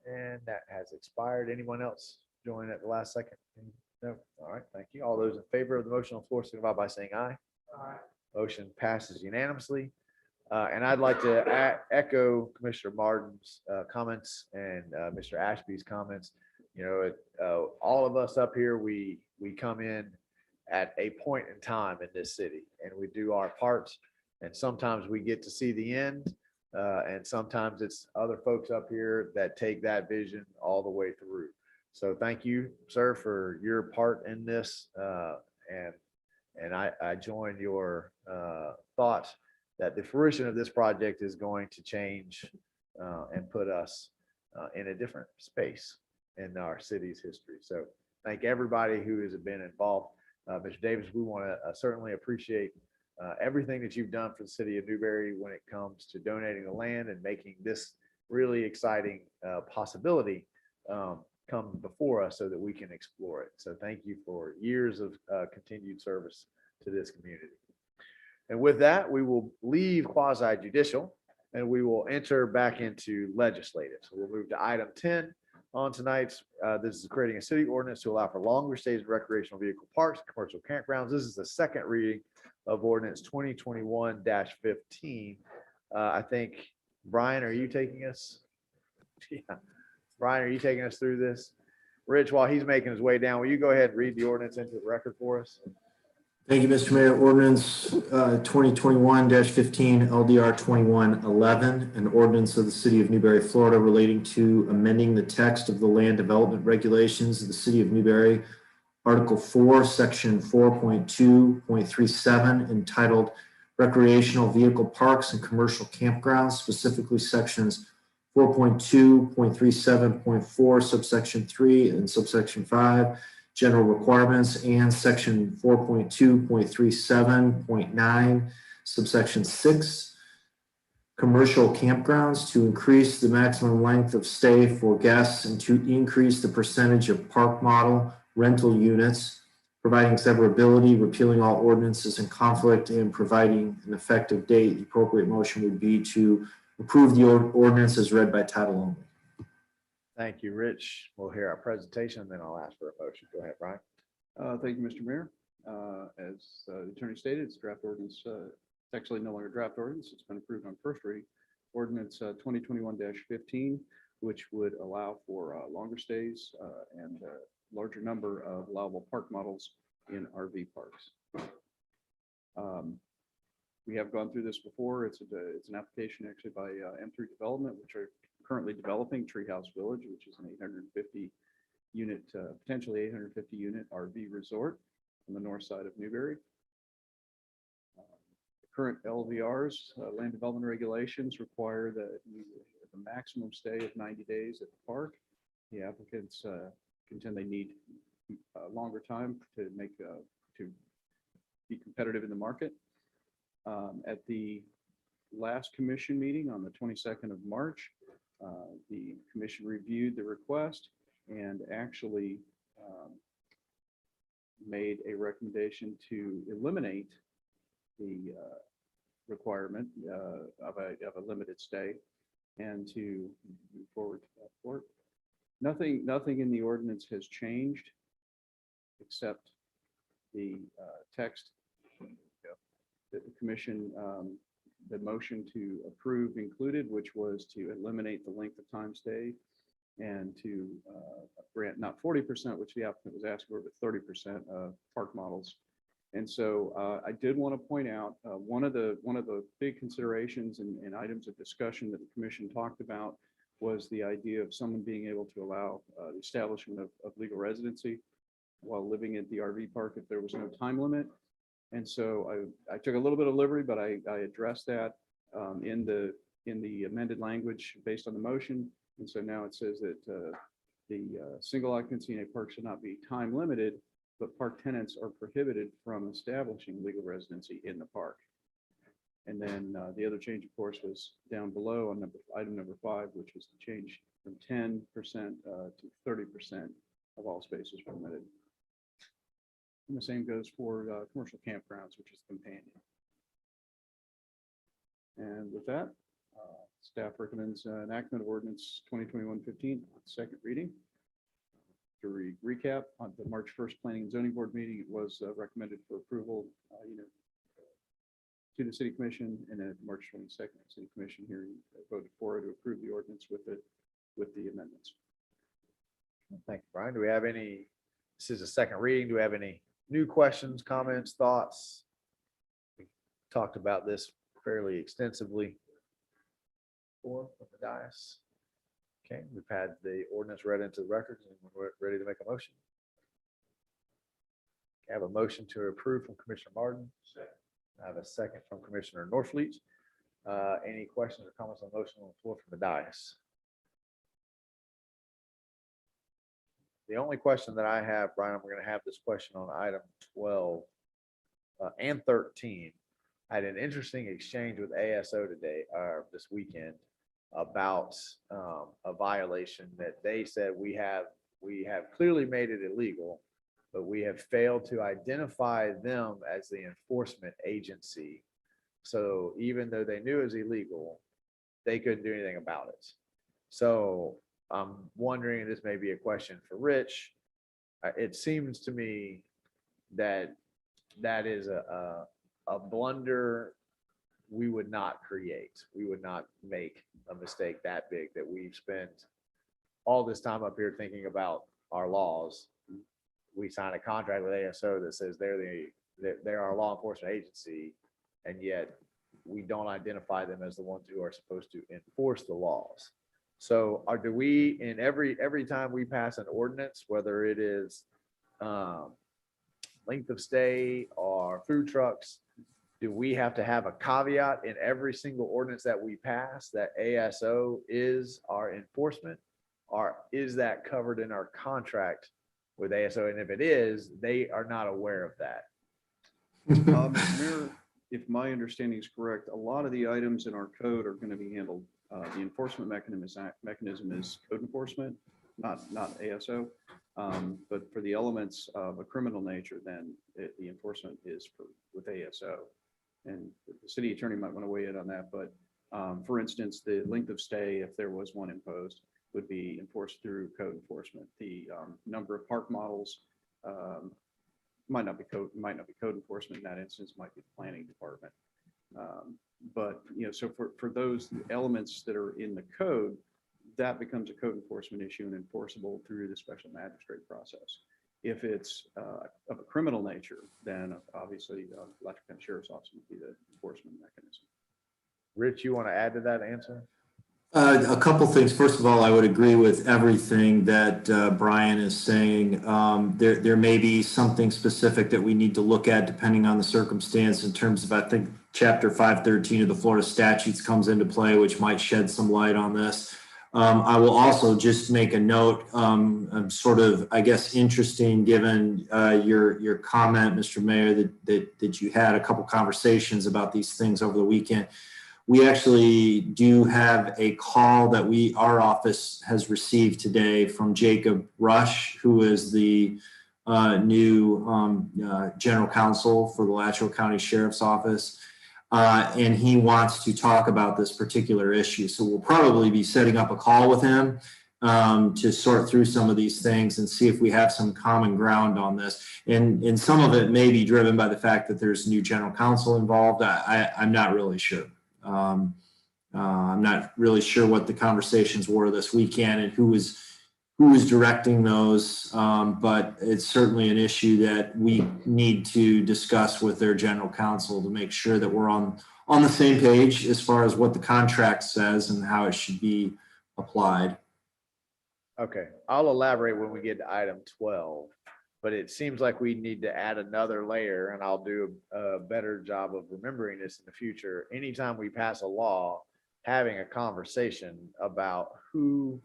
And that has expired. Anyone else join at the last second? No. All right. Thank you. All those in favor of the motion on the floor signify by saying aye. Aye. Motion passes unanimously. And I'd like to echo Commissioner Martin's comments and Mr. Ashby's comments. You know, all of us up here, we come in at a point in time in this city, and we do our parts. And sometimes we get to see the end, and sometimes it's other folks up here that take that vision all the way through. So thank you, sir, for your part in this. And I join your thought that the fruition of this project is going to change and put us in a different space in our city's history. So thank everybody who has been involved. Mr. Davis, we want to certainly appreciate everything that you've done for the city of Newberry when it comes to donating the land and making this really exciting possibility come before us so that we can explore it. So thank you for years of continued service to this community. And with that, we will leave quasi judicial and we will enter back into legislative. So we'll move to item 10 on tonight's. This is creating a city ordinance to allow for longer stays in recreational vehicle parks, commercial campgrounds. This is the second reading of ordinance 2021-15. I think, Brian, are you taking us? Yeah. Brian, are you taking us through this? Rich, while he's making his way down, will you go ahead and read the ordinance into the record for us? Thank you, Mr. Mayor. Ordinance 2021-15 LDR 2111, an ordinance of the city of Newberry, Florida relating to amending the text of the land development regulations of the city of Newberry, Article 4, Section 4.2.37, entitled Recreational Vehicle Parks and Commercial Campgrounds, specifically sections 4.2.37.4, subsection 3 and subsection 5, general requirements, and section 4.2.37.9, subsection 6, commercial campgrounds, to increase the maximum length of stay for guests and to increase the percentage of park model rental units, providing severability, repealing all ordinances in conflict, and providing an effective date. The appropriate motion would be to approve the ordinance as read by title only. Thank you, Rich. We'll hear our presentation, and then I'll ask for a motion. Go ahead, Brian. Thank you, Mr. Mayor. As the attorney stated, it's draft ordinance. It's actually no longer draft ordinance. It's been approved on first reading. Ordinance 2021-15, which would allow for longer stays and larger number of allowable park models in RV parks. We have gone through this before. It's an application actually by M3 Development, which are currently developing Treehouse Village, which is an 850 unit, potentially 850 unit RV resort on the north side of Newberry. current LVRs, land development regulations require that the maximum stay of 90 days at the park. The applicants contend they need a longer time to be competitive in the market. At the last commission meeting on the 22nd of March, the commission reviewed the request and actually made a recommendation to eliminate the requirement of a limited stay and to move forward to that court. Nothing in the ordinance has changed except the text that the commission, the motion to approve included, which was to eliminate the length of time stay and to grant not 40%, which the applicant was asking for, but 30% of park models. And so I did want to point out one of the big considerations and items of discussion that the commission talked about was the idea of someone being able to allow the establishment of legal residency while living at the RV park if there was no time limit. And so I took a little bit of liberty, but I addressed that in the amended language based on the motion. And so now it says that the single occupancy in a park should not be time limited, but park tenants are prohibited from establishing legal residency in the park. And then the other change, of course, was down below on item number 5, which was the change from 10% to 30% of all spaces permitted. And the same goes for commercial campgrounds, which is the companion. And with that, staff recommends enactment of ordinance 2021-15 on second reading. To recap, on the March 1st Planning and Zoning Board meeting, it was recommended for approval to the City Commission, and then March 22nd, City Commission hearing voted for it to approve the ordinance with the amendments. Thank you, Brian. Do we have any, this is a second reading. Do we have any new questions, comments, thoughts? We talked about this fairly extensively before from the dais. Okay, we've had the ordinance read into the record and we're ready to make a motion. I have a motion to approve from Commissioner Martin. I have a second from Commissioner Norfleet. Any questions or comments on the motion on the floor from the dais? The only question that I have, Brian, we're going to have this question on item 12 and 13. I had an interesting exchange with ASO today, this weekend, about a violation that they said we have clearly made it illegal, but we have failed to identify them as the enforcement agency. So even though they knew it was illegal, they couldn't do anything about it. So I'm wondering, this may be a question for Rich. It seems to me that that is a blunder we would not create. We would not make a mistake that big that we've spent all this time up here thinking about our laws. We sign a contract with ASO that says they're our law enforcement agency, and yet we don't identify them as the ones who are supposed to enforce the laws. So do we, in every time we pass an ordinance, whether it is length of stay or food trucks, do we have to have a caveat in every single ordinance that we pass that ASO is our enforcement, or is that covered in our contract with ASO? And if it is, they are not aware of that. Mayor, if my understanding is correct, a lot of the items in our code are going to be handled. The enforcement mechanism is code enforcement, not ASO. But for the elements of a criminal nature, then the enforcement is with ASO. And the city attorney might want to weigh in on that. But for instance, the length of stay, if there was one imposed, would be enforced through code enforcement. The number of park models might not be code enforcement in that instance, might be the planning department. But so for those elements that are in the code, that becomes a code enforcement issue and enforceable through the special magistrate process. If it's of a criminal nature, then obviously the Electric County Sheriff's Office would be the enforcement mechanism. Rich, you want to add to that answer? A couple things. First of all, I would agree with everything that Brian is saying. There may be something specific that we need to look at depending on the circumstance in terms of, I think, Chapter 513 of the Florida statutes comes into play, which might shed some light on this. I will also just make a note, sort of, I guess, interesting, given your comment, Mr. Mayor, that you had a couple conversations about these things over the weekend. We actually do have a call that our office has received today from Jacob Rush, who is the new general counsel for the Alachua County Sheriff's Office. And he wants to talk about this particular issue. So we'll probably be setting up a call with him to sort through some of these things and see if we have some common ground on this. And some of it may be driven by the fact that there's new general counsel involved. I'm not really sure. I'm not really sure what the conversations were this weekend and who was directing those, but it's certainly an issue that we need to discuss with their general counsel to make sure that we're on the same page as far as what the contract says and how it should be applied. Okay, I'll elaborate when we get to item 12, but it seems like we need to add another layer, and I'll do a better job of remembering this in the future. Anytime we pass a law, having a conversation about who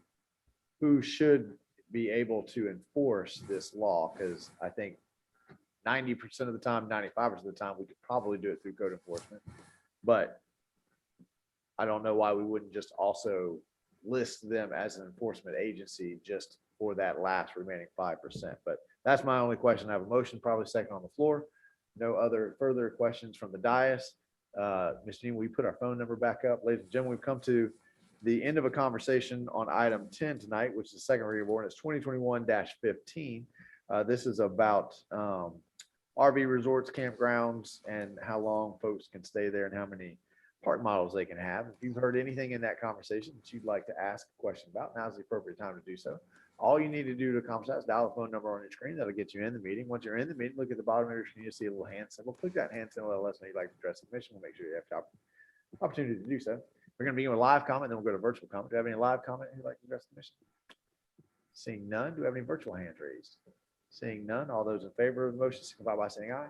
should be able to enforce this law, because I think 90% of the time, 95% of the time, we could probably do it through code enforcement. But I don't know why we wouldn't just also list them as an enforcement agency just for that last remaining 5%. But that's my only question. I have a motion, probably second on the floor. No other further questions from the dais. Ms. Jean, will you put our phone number back up? Ladies and gentlemen, we've come to the end of a conversation on item 10 tonight, which is the second reading of ordinance 2021-15. This is about RV resorts, campgrounds, and how long folks can stay there and how many park models they can have. If you've heard anything in that conversation that you'd like to ask a question about, now's the appropriate time to do so. All you need to do to converse is dial the phone number on your screen. That'll get you in the meeting. Once you're in the meeting, look at the bottom of your screen, you see a little hand symbol. Click that hand symbol. Let us know you'd like to address the commission. We'll make sure you have the opportunity to do so. We're going to begin with live comment, then we'll go to virtual comment. Do you have any live comment you'd like to address the commission? Seeing none, do we have any virtual hands raised? Seeing none, all those in favor of the motion signify by saying aye.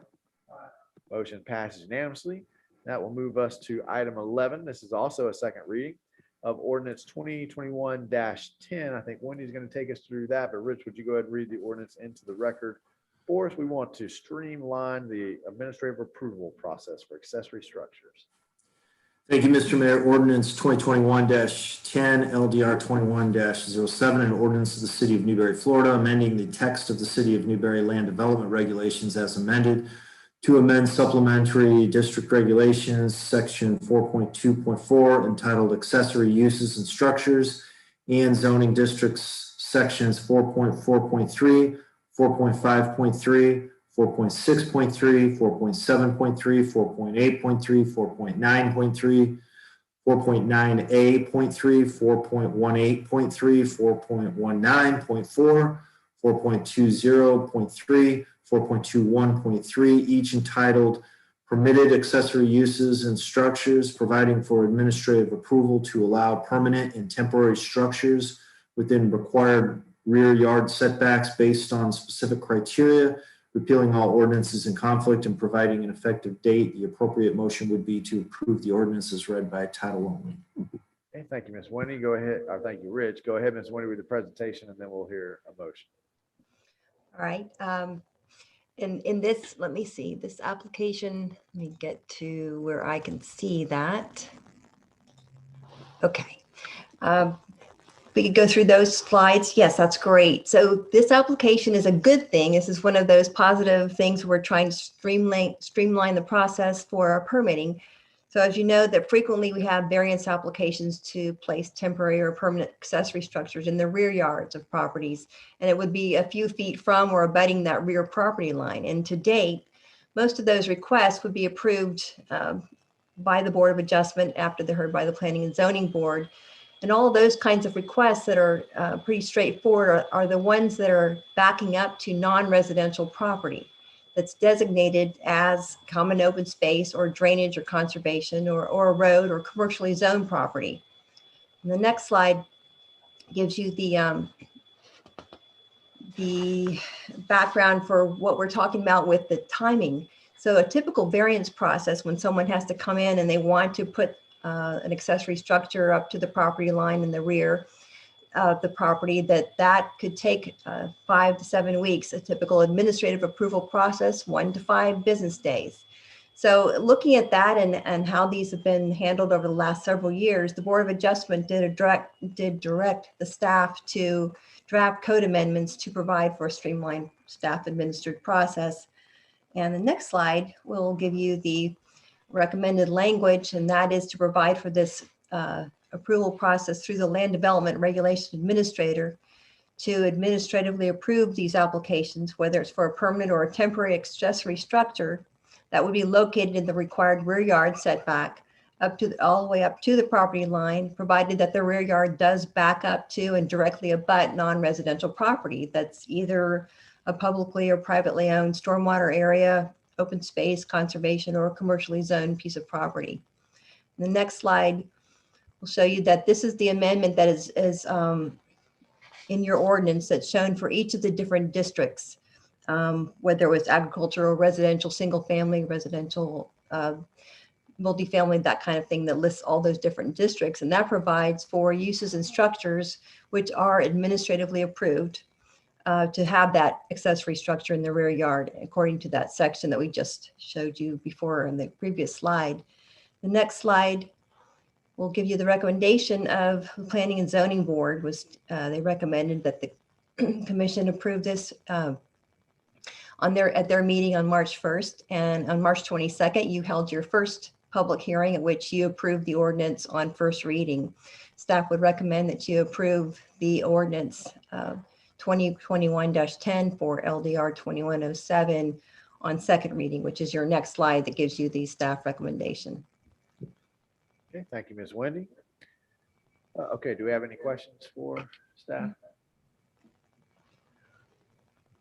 Aye. Motion passes unanimously. That will move us to item 11. This is also a second reading of ordinance 2021-10. I think Wendy's going to take us through that, but Rich, would you go ahead and read the ordinance into the record for us? We want to streamline the administrative approval process for accessory structures. Thank you, Mr. Mayor. Ordinance 2021-10, LDR 21-07, an ordinance of the City of Newberry, Florida, amending the text of the City of Newberry Land Development Regulations as amended to amend supplementary district regulations, section 4.2.4, entitled Accessory Uses and Structures, and zoning districts, sections 4.4.3, 4.5.3, 4.6.3, 4.7.3, 4.8.3, 4.9.3, 4.9A.3, 4.18.3, 4.19.4, 4.20.3, 4.21.3, each entitled Permitted Accessory Uses and Structures, providing for administrative approval to allow permanent and temporary structures within required rear yard setbacks based on specific criteria, repealing all ordinances in conflict and providing an effective date. The appropriate motion would be to approve the ordinance as read by title only. Okay, thank you, Ms. Wendy. Go ahead, or thank you, Rich. Go ahead, Ms. Wendy, with the presentation, and then we'll hear a motion. All right. In this, let me see, this application, let me get to where I can see that. Okay. We could go through those slides. Yes, that's great. So this application is a good thing. This is one of those positive things we're trying to streamline the process for our permitting. So as you know, that frequently we have variance applications to place temporary or permanent accessory structures in the rear yards of properties. And it would be a few feet from or abutting that rear property line. And to date, most of those requests would be approved by the Board of Adjustment after they're heard by the Planning and Zoning Board. And all of those kinds of requests that are pretty straightforward are the ones that are backing up to non-residential property that's designated as common open space or drainage or conservation or a road or commercially zoned property. And the next slide gives you the background for what we're talking about with the timing. So a typical variance process, when someone has to come in and they want to put an accessory structure up to the property line in the rear of the property, that could take 5 to 7 weeks, a typical administrative approval process, 1 to 5 business days. So looking at that and how these have been handled over the last several years, the Board of Adjustment did direct the staff to draft code amendments to provide for a streamlined staff administered process. And the next slide will give you the recommended language, and that is to provide for this approval process through the Land Development Regulation Administrator to administratively approve these applications, whether it's for a permanent or a temporary accessory structure that would be located in the required rear yard setback all the way up to the property line, provided that the rear yard does back up to and directly abut non-residential property that's either a publicly or privately owned stormwater area, open space, conservation, or a commercially zoned piece of property. The next slide will show you that this is the amendment that is in your ordinance that's shown for each of the different districts, whether it was agricultural, residential, single family, residential, multifamily, that kind of thing, that lists all those different districts. And that provides for uses and structures which are administratively approved to have that accessory structure in the rear yard, according to that section that we just showed you before in the previous slide. The next slide will give you the recommendation of the Planning and Zoning Board. They recommended that the commission approve this at their meeting on March 1st. And on March 22nd, you held your first public hearing at which you approved the ordinance on first reading. Staff would recommend that you approve the ordinance 2021-10 for LDR 2107 on second reading, which is your next slide that gives you the staff recommendation. Okay, thank you, Ms. Wendy. Okay, do we have any questions for staff?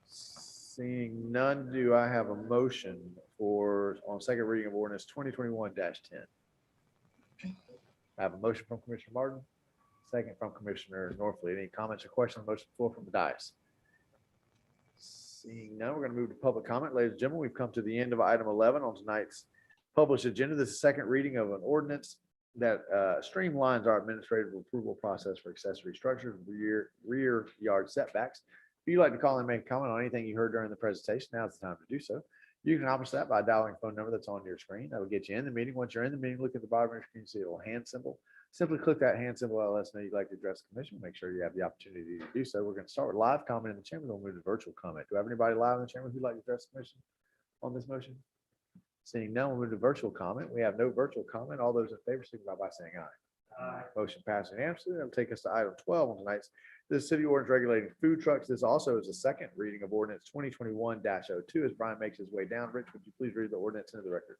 Seeing none, do I have a motion on second reading of ordinance 2021-10? I have a motion from Commissioner Martin, second from Commissioner Norfleet. Any comments or questions on the motion before from the dais? Seeing none, we're going to move to public comment. Ladies and gentlemen, we've come to the end of item 11 on tonight's published agenda. This is second reading of an ordinance that streamlines our administrative approval process for accessory structures, rear yard setbacks. If you'd like to call and make a comment on anything you heard during the presentation, now's the time to do so. You can accomplish that by dialing the phone number that's on your screen. That'll get you in the meeting. Once you're in the meeting, look at the bottom of your screen, see a little hand symbol. Simply click that hand symbol. Let us know you'd like to address the commission. Make sure you have the opportunity to do so. We're going to start with live comment in the chamber, then we'll move to virtual comment. Do I have anybody live in the chamber who'd like to address the commission on this motion? Seeing none, we'll move to virtual comment. We have no virtual comment. All those in favor signify by saying aye. Aye. Motion passes unanimously. That'll take us to item 12 on tonight's city ordinance regulating food trucks. This also is a second reading of ordinance 2021-02. As Brian makes his way down, Rich, would you please read the ordinance into the record?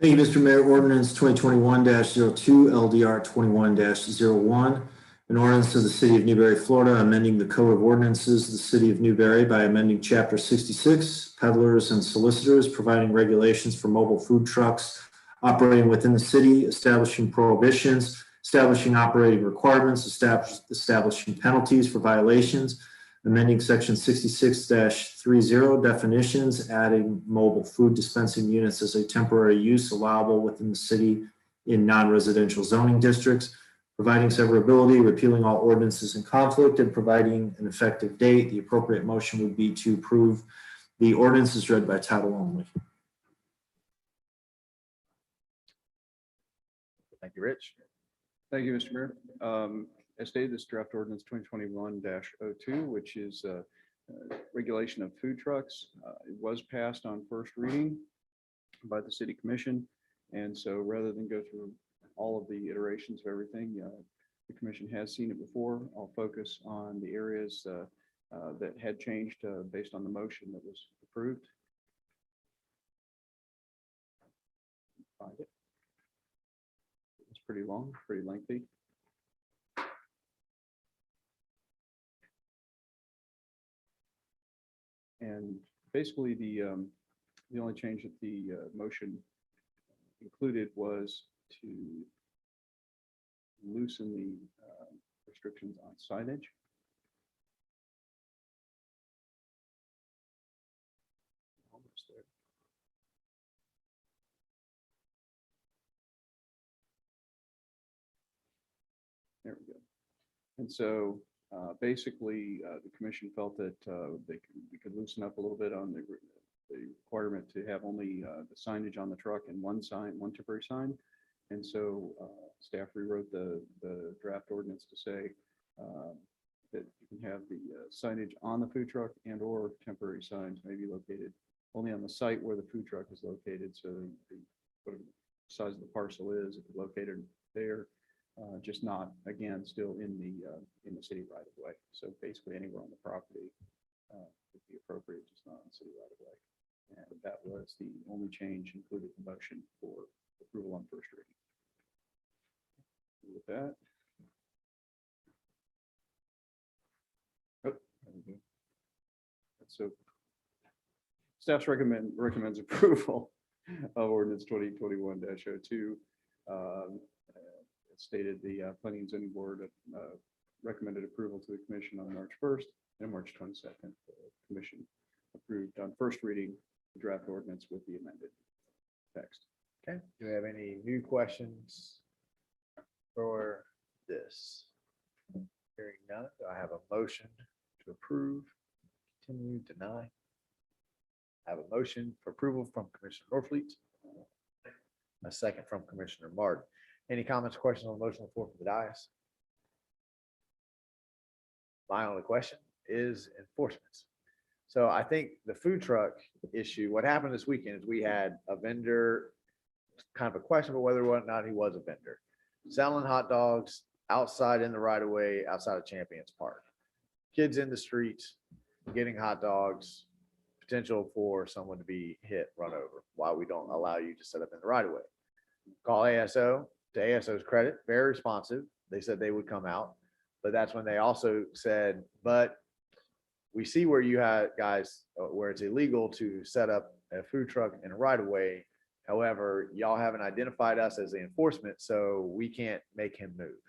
Thank you, Mr. Mayor. Ordinance 2021-02, LDR 21-01. An ordinance of the City of Newberry, Florida, amending the Code of Ordinances of the City of Newberry by amending Chapter 66, Peddlers and Solicitors, providing regulations for mobile food trucks operating within the city, establishing prohibitions, establishing operating requirements, establishing penalties for violations, amending Section 66-30 definitions, adding mobile food dispensing units as a temporary use allowable within the city in non-residential zoning districts, providing severability, repealing all ordinances in conflict, and providing an effective date. The appropriate motion would be to approve the ordinances read by title only. Thank you, Rich. Thank you, Mr. Mayor. As stated, this draft ordinance 2021-02, which is regulation of food trucks. It was passed on first reading by the City Commission. And so rather than go through all of the iterations of everything, the Commission has seen it before. I'll focus on the areas that had changed based on the motion that was approved. Find it. It's pretty long, pretty lengthy. And basically, the only change that the motion included was to loosen the restrictions on signage. Almost there. There we go. And so basically, the commission felt that we could loosen up a little bit on the requirement to have only the signage on the truck and one temporary sign. And so staff rewrote the draft ordinance to say that you can have the signage on the food truck and or temporary signs may be located only on the site where the food truck is located. So whatever the size of the parcel is, if it's located there, just not, again, still in the city right of way. So basically anywhere on the property would be appropriate, just not on city right of way. And that was the only change included in the motion for approval on first reading. With that. Oh, there we go. So staff's recommends approval of ordinance 2021-02. Stated the Planning and Zoning Board recommended approval to the commission on March 1st and March 22nd. The commission approved on first reading the draft ordinance with the amended text. Okay, do we have any new questions for this? Hearing none, do I have a motion to approve, continue, deny? I have a motion for approval from Commissioner Norfleet. A second from Commissioner Martin. Any comments or questions on the motion on the floor for the dais? My only question is enforcement. So I think the food truck issue, what happened this weekend is we had a vendor, kind of a question about whether or not he was a vendor, selling hot dogs outside in the right of way, outside of Champions Park. Kids in the streets, getting hot dogs, potential for someone to be hit, run over, why we don't allow you to set up in the right of way. Call ASO. To ASO's credit, very responsive. They said they would come out, but that's when they also said, but we see where you have guys, where it's illegal to set up a food truck in a right of way. However, y'all haven't identified us as the enforcement, so we can't make him move.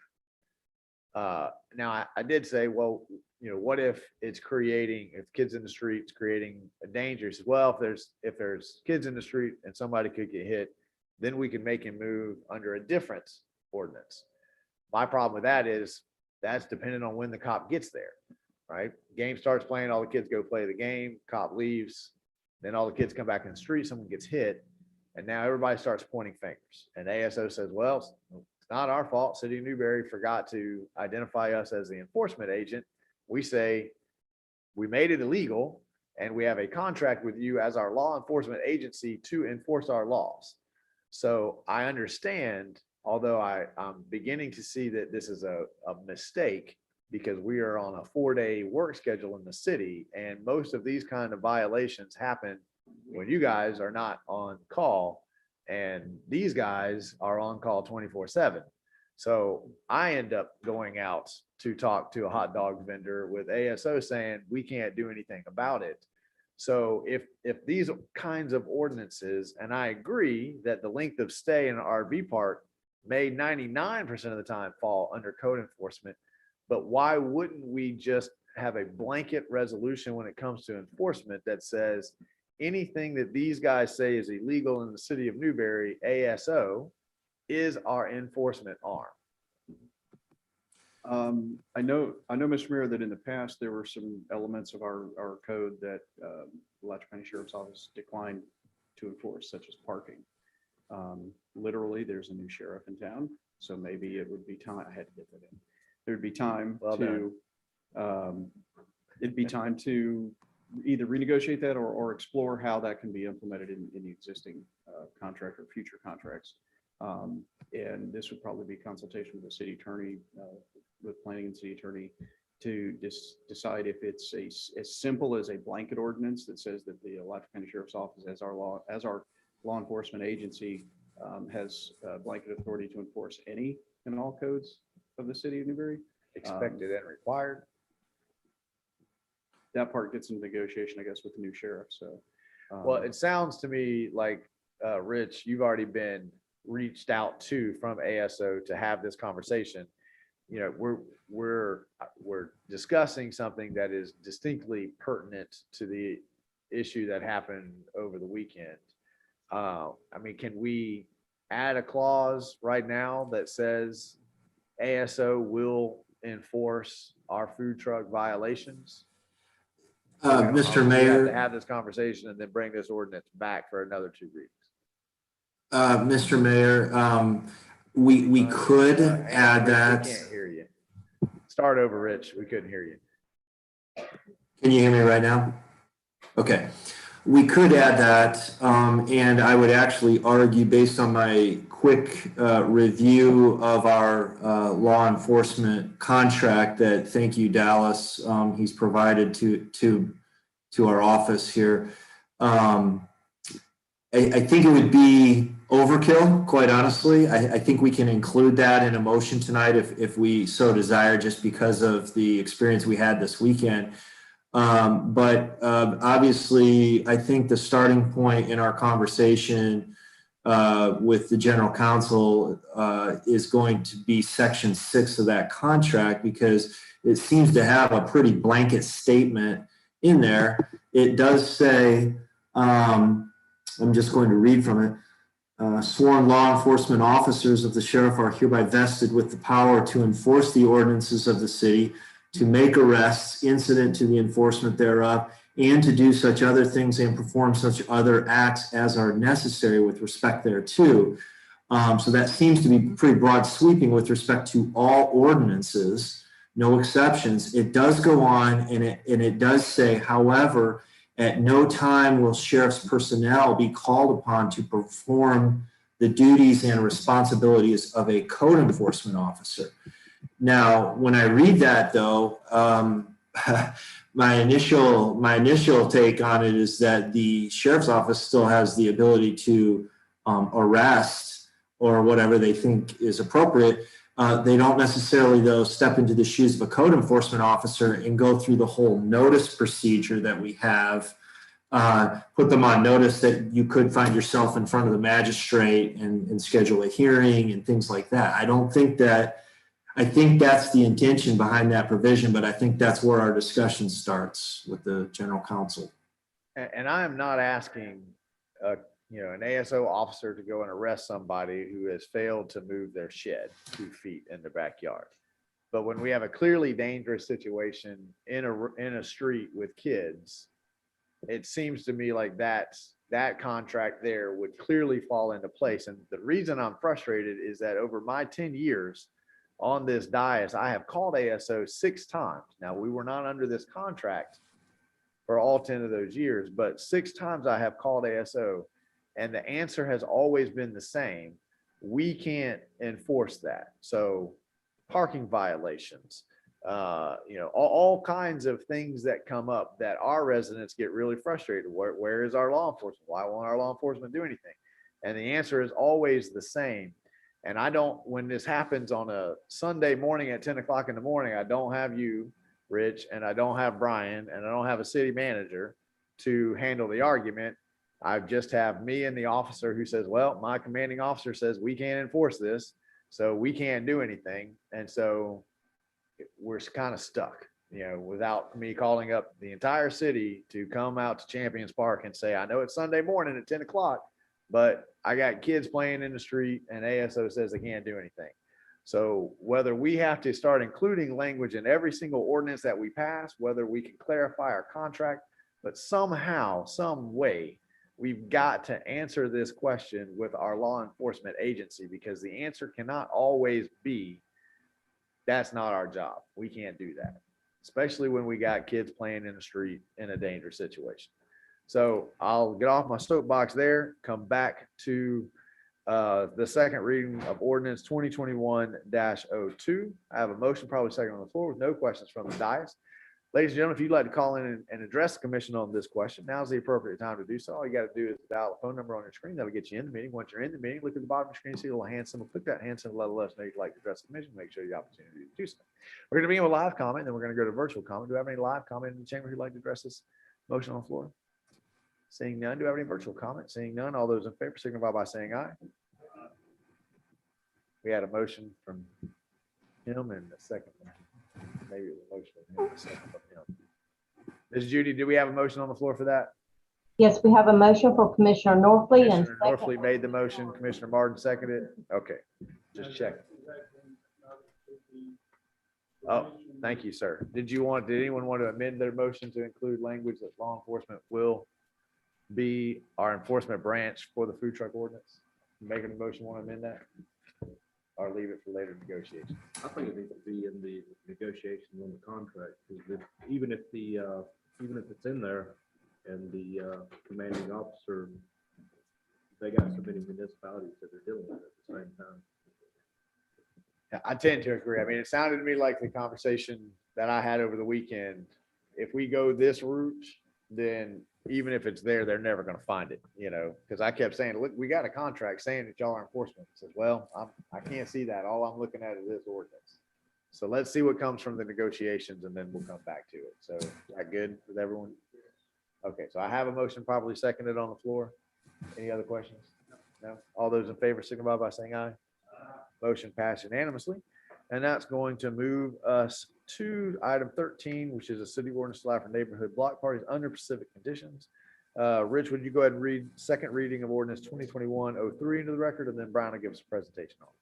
Now I did say, well, you know, what if it's creating, if kids in the streets creating a danger? He said, well, if there's kids in the street and somebody could get hit, then we can make him move under a different ordinance. My problem with that is that's dependent on when the cop gets there, right? Game starts playing, all the kids go play the game, cop leaves, then all the kids come back in the street, someone gets hit, and now everybody starts pointing fingers. And ASO says, well, it's not our fault. City of Newberry forgot to identify us as the enforcement agent. We say, we made it illegal, and we have a contract with you as our law enforcement agency to enforce our laws. So I understand, although I'm beginning to see that this is a mistake because we are on a 4-day work schedule in the city. And most of these kind of violations happen when you guys are not on call, and these guys are on call 24/7. So I end up going out to talk to a hot dog vendor with ASO saying, we can't do anything about it. So if these kinds of ordinances, and I agree that the length of stay in an RV park may 99% of the time fall under code enforcement, but why wouldn't we just have a blanket resolution when it comes to enforcement that says anything that these guys say is illegal in the city of Newberry, ASO is our enforcement arm? I know, Mr. Mayor, that in the past, there were some elements of our code that the Alachua County Sheriff's Office declined to enforce, such as parking. Literally, there's a new sheriff in town, so maybe it would be time, I had to get that in. There'd be time it'd be time to either renegotiate that or explore how that can be implemented in the existing contract or future contracts. And this would probably be consultation with the city attorney, with planning and city attorney, to decide if it's as simple as a blanket ordinance that says that the Alachua County Sheriff's Office as our law enforcement agency has blanket authority to enforce any and all codes of the city of Newberry. Expected and required. That part gets in negotiation, I guess, with the new sheriff. So, Well, it sounds to me like, Rich, you've already been reached out to from ASO to have this conversation. You know, we're discussing something that is distinctly pertinent to the issue that happened over the weekend. I mean, can we add a clause right now that says ASO will enforce our food truck violations? Mr. We have Mayor. to have this conversation and then bring this ordinance back for another 2 readings. Mr. Mayor, we could Hang on, add Rich, that. We can't hear you. Start over, Rich. We couldn't hear you. Can you hear me right now? Okay. We could add that, and I would actually argue, based on my quick review of our law enforcement contract, that, thank you, Dallas, he's provided to our office here. I think it would be overkill, quite honestly. I think we can include that in a motion tonight if we so desire, just because of the experience we had this weekend. But obviously, I think the starting point in our conversation with the general counsel is going to be section 6 of that contract, because it seems to have a pretty blanket statement in there. It does say, I'm just going to read from it. Sworn law enforcement officers of the sheriff are hereby vested with the power to enforce the ordinances of the city, to make arrests incident to the enforcement thereof, and to do such other things and perform such other acts as are necessary with respect thereto. So that seems to be pretty broad sweeping with respect to all ordinances, no exceptions. It does go on, and it does say, however, at no time will sheriff's personnel be called upon to perform the duties and responsibilities of a code enforcement officer. Now, when I read that, though, my initial take on it is that the sheriff's office still has the ability to arrest or whatever they think is appropriate. They don't necessarily, though, step into the shoes of a code enforcement officer and go through the whole notice procedure that we have. Put them on notice that you could find yourself in front of the magistrate and schedule a hearing and things like that. I think that's the intention behind that provision, but I think that's where our discussion starts with the general counsel. And I am not asking, an ASO officer to go and arrest somebody who has failed to move their shed 2 feet in the backyard. But when we have a clearly dangerous situation in a street with kids, it seems to me like that contract there would clearly fall into place. And the reason I'm frustrated is that over my 10 years on this dais, I have called ASO 6 times. Now, we were not under this contract for all 10 of those years, but 6 times I have called ASO, and the answer has always been the same. We can't enforce that. So parking violations, all kinds of things that come up that our residents get really frustrated. Where is our law enforcement? Why won't our law enforcement do anything? And the answer is always the same. And when this happens on a Sunday morning at 10 o'clock in the morning, I don't have you, Rich, and I don't have Brian, and I don't have a city manager to handle the argument. I just have me and the officer who says, well, my commanding officer says we can't enforce this, so we can't do anything. And so we're kind of stuck, without me calling up the entire city to come out to Champions Park and say, I know it's Sunday morning at 10 o'clock, but I got kids playing in the street and ASO says they can't do anything. So whether we have to start including language in every single ordinance that we pass, whether we can clarify our contract, but somehow, some way, we've got to answer this question with our law enforcement agency, because the answer cannot always be, that's not our job. We can't do that, especially when we got kids playing in the street in a dangerous situation. So I'll get off my soapbox there, come back to the second reading of ordinance 2021-02. I have a motion, probably second on the floor, with no questions from the dais. Ladies and gentlemen, if you'd like to call in and address the commission on this question, now's the appropriate time to do so. All you got to do is dial the phone number on your screen. That'll get you in the meeting. Once you're in the meeting, look at the bottom of the screen, see a little hand symbol. Click that hand symbol, let us know you'd like to address the commission. Make sure you have the opportunity to do so. We're going to begin with live comment, then we're going to go to virtual comment. Do we have any live comment in the chamber who'd like to address this motion on the floor? Seeing none. Do we have any virtual comment? Seeing none. All those in favor signify by saying aye. We had a motion from him and a second. Maybe it was a motion from him, and a second from him. Ms. Judy, do we have a motion on the floor for that? Yes, we have a motion for Commissioner Norfleet and Commissioner Norfleet made the motion, Commissioner Martin seconded it. Okay, just check. Oh, thank you, sir. Did anyone want to amend their motion to include language that law enforcement will be our enforcement branch for the food truck ordinance? Making a motion, want to amend that? Or leave it for later negotiation? I think it needs to be in the negotiations on the contract, because even if it's in there and the commanding officer, they got so many municipalities that they're dealing with at the same time. Yeah, I tend to agree. I mean, it sounded to me like the conversation that I had over the weekend. If we go this route, then even if it's there, they're never going to find it, because I kept saying, look, we got a contract saying that y'all are enforcement. It says, well, I can't see that. All I'm looking at is this ordinance. So let's see what comes from the negotiations and then we'll come back to it. So is that good with everyone? Okay, so I have a motion probably seconded on the floor. Any other questions? No? All those in favor signify by saying aye. Motion passed unanimously. And that's going to move us to item 13, which is a city ordinance to allow for neighborhood block parties under specific conditions. Rich, would you go ahead and read second reading of ordinance 2021-03 into the record, and then Brian will give us a presentation on it.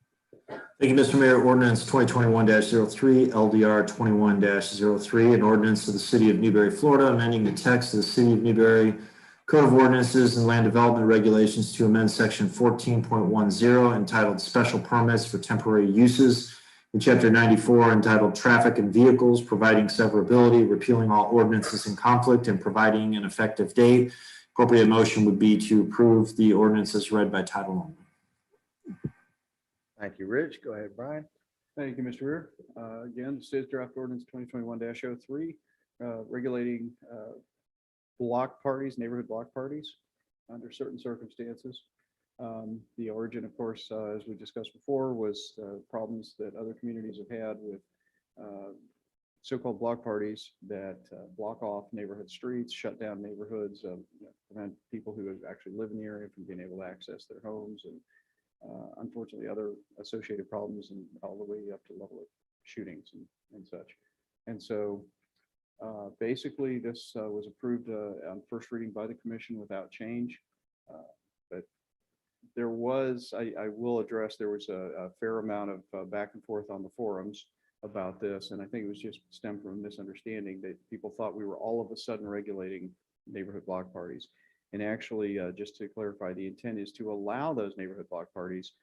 Thank you, Mr. Mayor. Ordinance 2021-03, LDR 21-03, an ordinance of the city of Newberry, Florida, amending the text of the city of Newberry Code of Ordinances and Land Development Regulations to amend section 14.10 entitled Special Permits for Temporary Uses in chapter 94 entitled Traffic and Vehicles, providing severability, repealing all ordinances in conflict, and providing an effective date. Appropriate motion would be to approve the ordinances read by title only. Thank you, Rich. Go ahead, Brian. Thank you, Mr. Rear. Again, this is draft ordinance 2021-03, regulating block parties, neighborhood block parties under certain circumstances. The origin, of course, as we discussed before, was problems that other communities have had with so-called block parties that block off neighborhood streets, shut down neighborhoods, prevent people who actually live in the area from being able to access their homes, and unfortunately other associated problems, and all the way up to level of shootings and such. And so basically this was approved on first reading by the commission without change. But there was, I will address, there was a fair amount of back and forth on the forums about this. And I think it was just stemmed from a misunderstanding that people thought we were all of a sudden regulating neighborhood block parties. And actually, just to clarify, the intent is to allow those neighborhood block parties,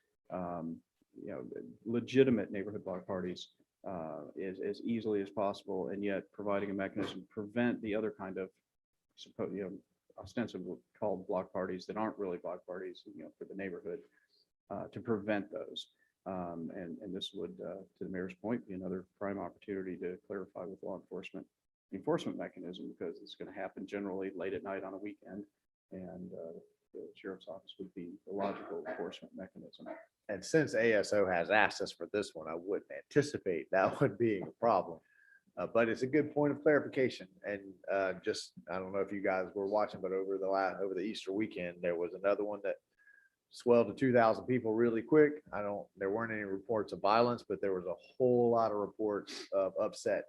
legitimate neighborhood block parties, as easily as possible, and yet providing a mechanism to prevent the other kind of, ostensibly called block parties that aren't really block parties, for the neighborhood, to prevent those. And this would, to the mayor's point, be another prime opportunity to clarify with law enforcement enforcement mechanism, because it's going to happen generally late at night on a weekend, and the sheriff's office would be the logical enforcement mechanism. And since ASO has asked us for this one, I wouldn't anticipate that one being a problem. But it's a good point of clarification. And just, I don't know if you guys were watching, but over the Easter weekend, there was another one that swelled to 2,000 people really quick. There weren't any reports of violence, but there was a whole lot of reports of upset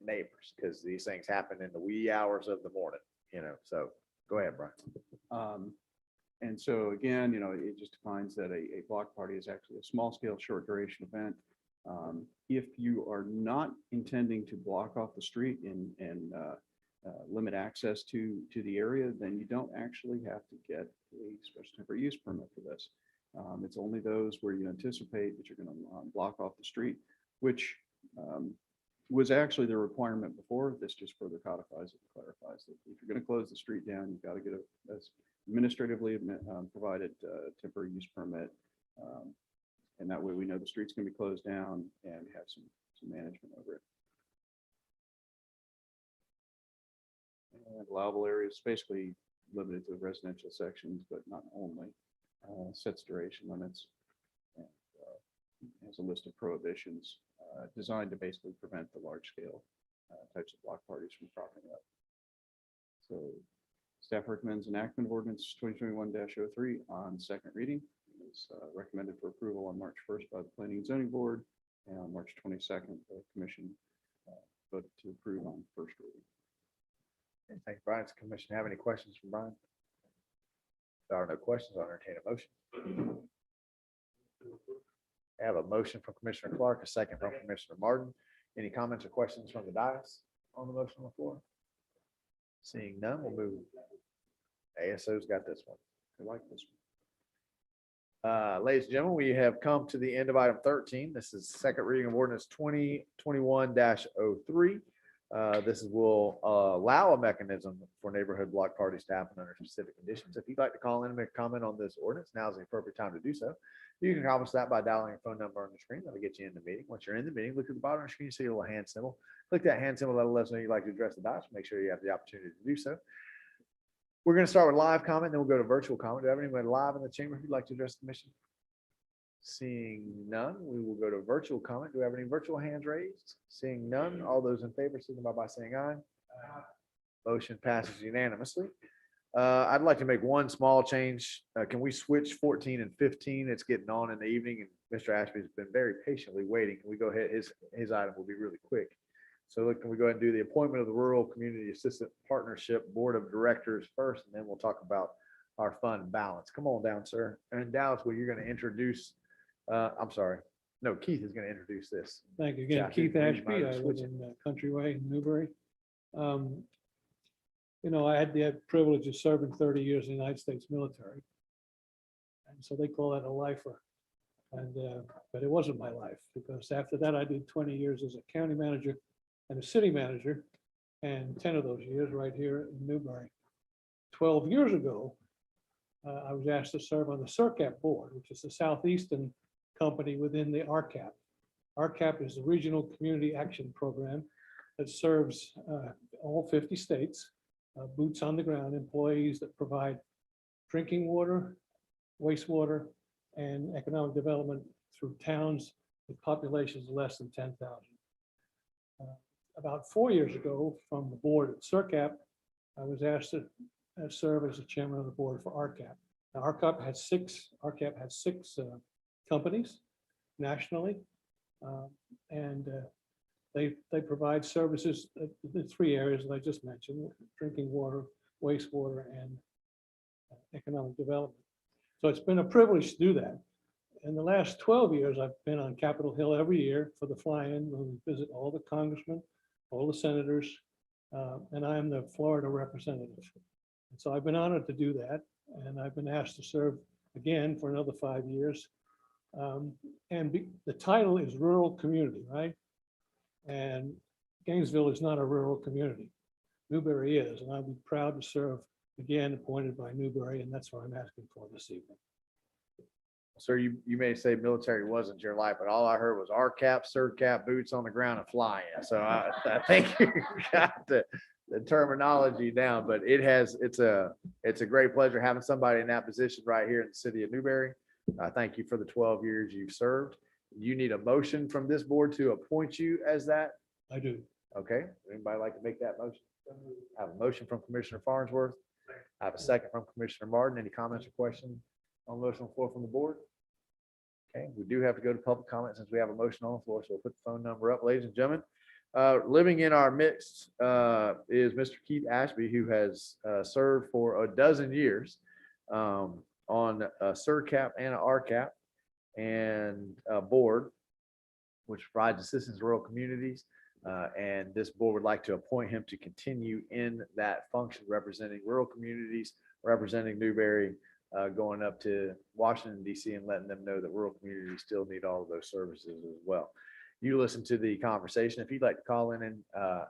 neighbors, because these things happen in the wee hours of the morning, so go ahead, Brian. And so again, it just defines that a block party is actually a small scale, short duration event. If you are not intending to block off the street and limit access to the area, then you don't actually have to get a special temporary use permit for this. It's only those where you anticipate that you're going to block off the street, which was actually the requirement before. This just further codifies it and clarifies that if you're going to close the street down, you've got to get a administratively provided temporary use permit. And that way we know the street's going to be closed down and have some management over it. And allowable areas basically limited to residential sections, but not only. Sets duration limits, and has a list of prohibitions designed to basically prevent the large scale types of block parties from cropping up. So staff recommends enactment of ordinance 2021-03 on second reading. was recommended for approval on March 1st by the Planning and Zoning Board, and on March 22nd, the commission voted to approve on first reading. Thank you, Brian. Does the commission have any questions from Brian? If there are no questions, I'll entertain a motion. I have a motion from Commissioner Clark, a second from Commissioner Martin. Any comments or questions from the dais on the motion on the floor? Seeing none, we'll move. ASO's got this one. I like this one. Ladies and gentlemen, we have come to the end of item 13. This is second reading of ordinance 2021-03. This will allow a mechanism for neighborhood block parties to happen under specific conditions. If you'd like to call in and make a comment on this ordinance, now is the appropriate time to do so. You can accomplish that by dialing a phone number on the screen. That'll get you in the meeting. Once you're in the meeting, look at the bottom of the screen, see a little hand symbol. Click that hand symbol, that'll let us know you'd like to address the dais. Make sure you have the opportunity to do so. We're going to start with live comment, then we'll go to virtual comment. Do you have anyone live in the chamber who'd like to address the commission? Seeing none, we will go to virtual comment. Do we have any virtual hands raised? Seeing none, all those in favor signify by saying aye. Motion passes unanimously. I'd like to make one small change. Can we switch 14 and 15? It's getting on in the evening and Mr. Ashby's been very patiently waiting. Can we go ahead? His item will be really quick. So look, can we go ahead and do the appointment of the Rural Community Assistant Partnership Board of Directors first, and then we'll talk about our fund balance. Come on down, sir. And Dallas, well, you're going to introduce, I'm sorry. No, Keith is going to introduce this. Thank you again, Jack, Keith you Ashby. mind I live switching? in Countryway, in Newberry. You know, I had the privilege of serving 30 years in the United States military. And so they call that a lifer. And, but it wasn't my life, because after that, I did 20 years as a county manager and a city manager, and 10 of those years right here in Newberry. 12 years ago, I was asked to serve on the CERCAP board, which is the Southeastern company within the RCAP. RCAP is the Regional Community Action Program that serves all 50 states, boots on the ground employees that provide drinking water, wastewater, and economic development through towns with populations less than 10,000. About 4 years ago, from the board at CERCAP, I was asked to serve as the chairman of the board for RCAP. Now, RCAP has six companies nationally, and they provide services in the three areas that I just mentioned: drinking water, wastewater, and economic development. So it's been a privilege to do that. In the last 12 years, I've been on Capitol Hill every year for the fly-in, when we visit all the congressmen, all the senators, and I am the Florida representative. And so I've been honored to do that, and I've been asked to serve again for another 5 years. The title is rural community, right? And Gainesville is not a rural community. Newberry is, and I'll be proud to serve again, appointed by Newberry, and that's what I'm asking for this evening. Sir, you may say military wasn't your life, but all I heard was RCAP, CERCAP, boots on the ground and flying. So I think you got the terminology down, but it's a great pleasure having somebody in that position right here in the city of Newberry. Thank you for the 12 years you've served. You need a motion from this board to appoint you as that? I do. Okay, anybody like to make that motion? I have a motion from Commissioner Farnsworth. I have a second from Commissioner Martin. Any comments or questions on the motion on the floor from the board? Okay, we do have to go to public comment since we have a motion on the floor, so we'll put the phone number up, ladies and gentlemen. Living in our midst is Mr. Keith Ashby, who has served for a dozen years on a CERCAP and a RCAP and a board, which provides assistance to rural communities. And this board would like to appoint him to continue in that function, representing rural communities, representing Newberry, going up to Washington, D.C. and letting them know that rural communities still need all of those services as well. You listen to the conversation. If you'd like to call in and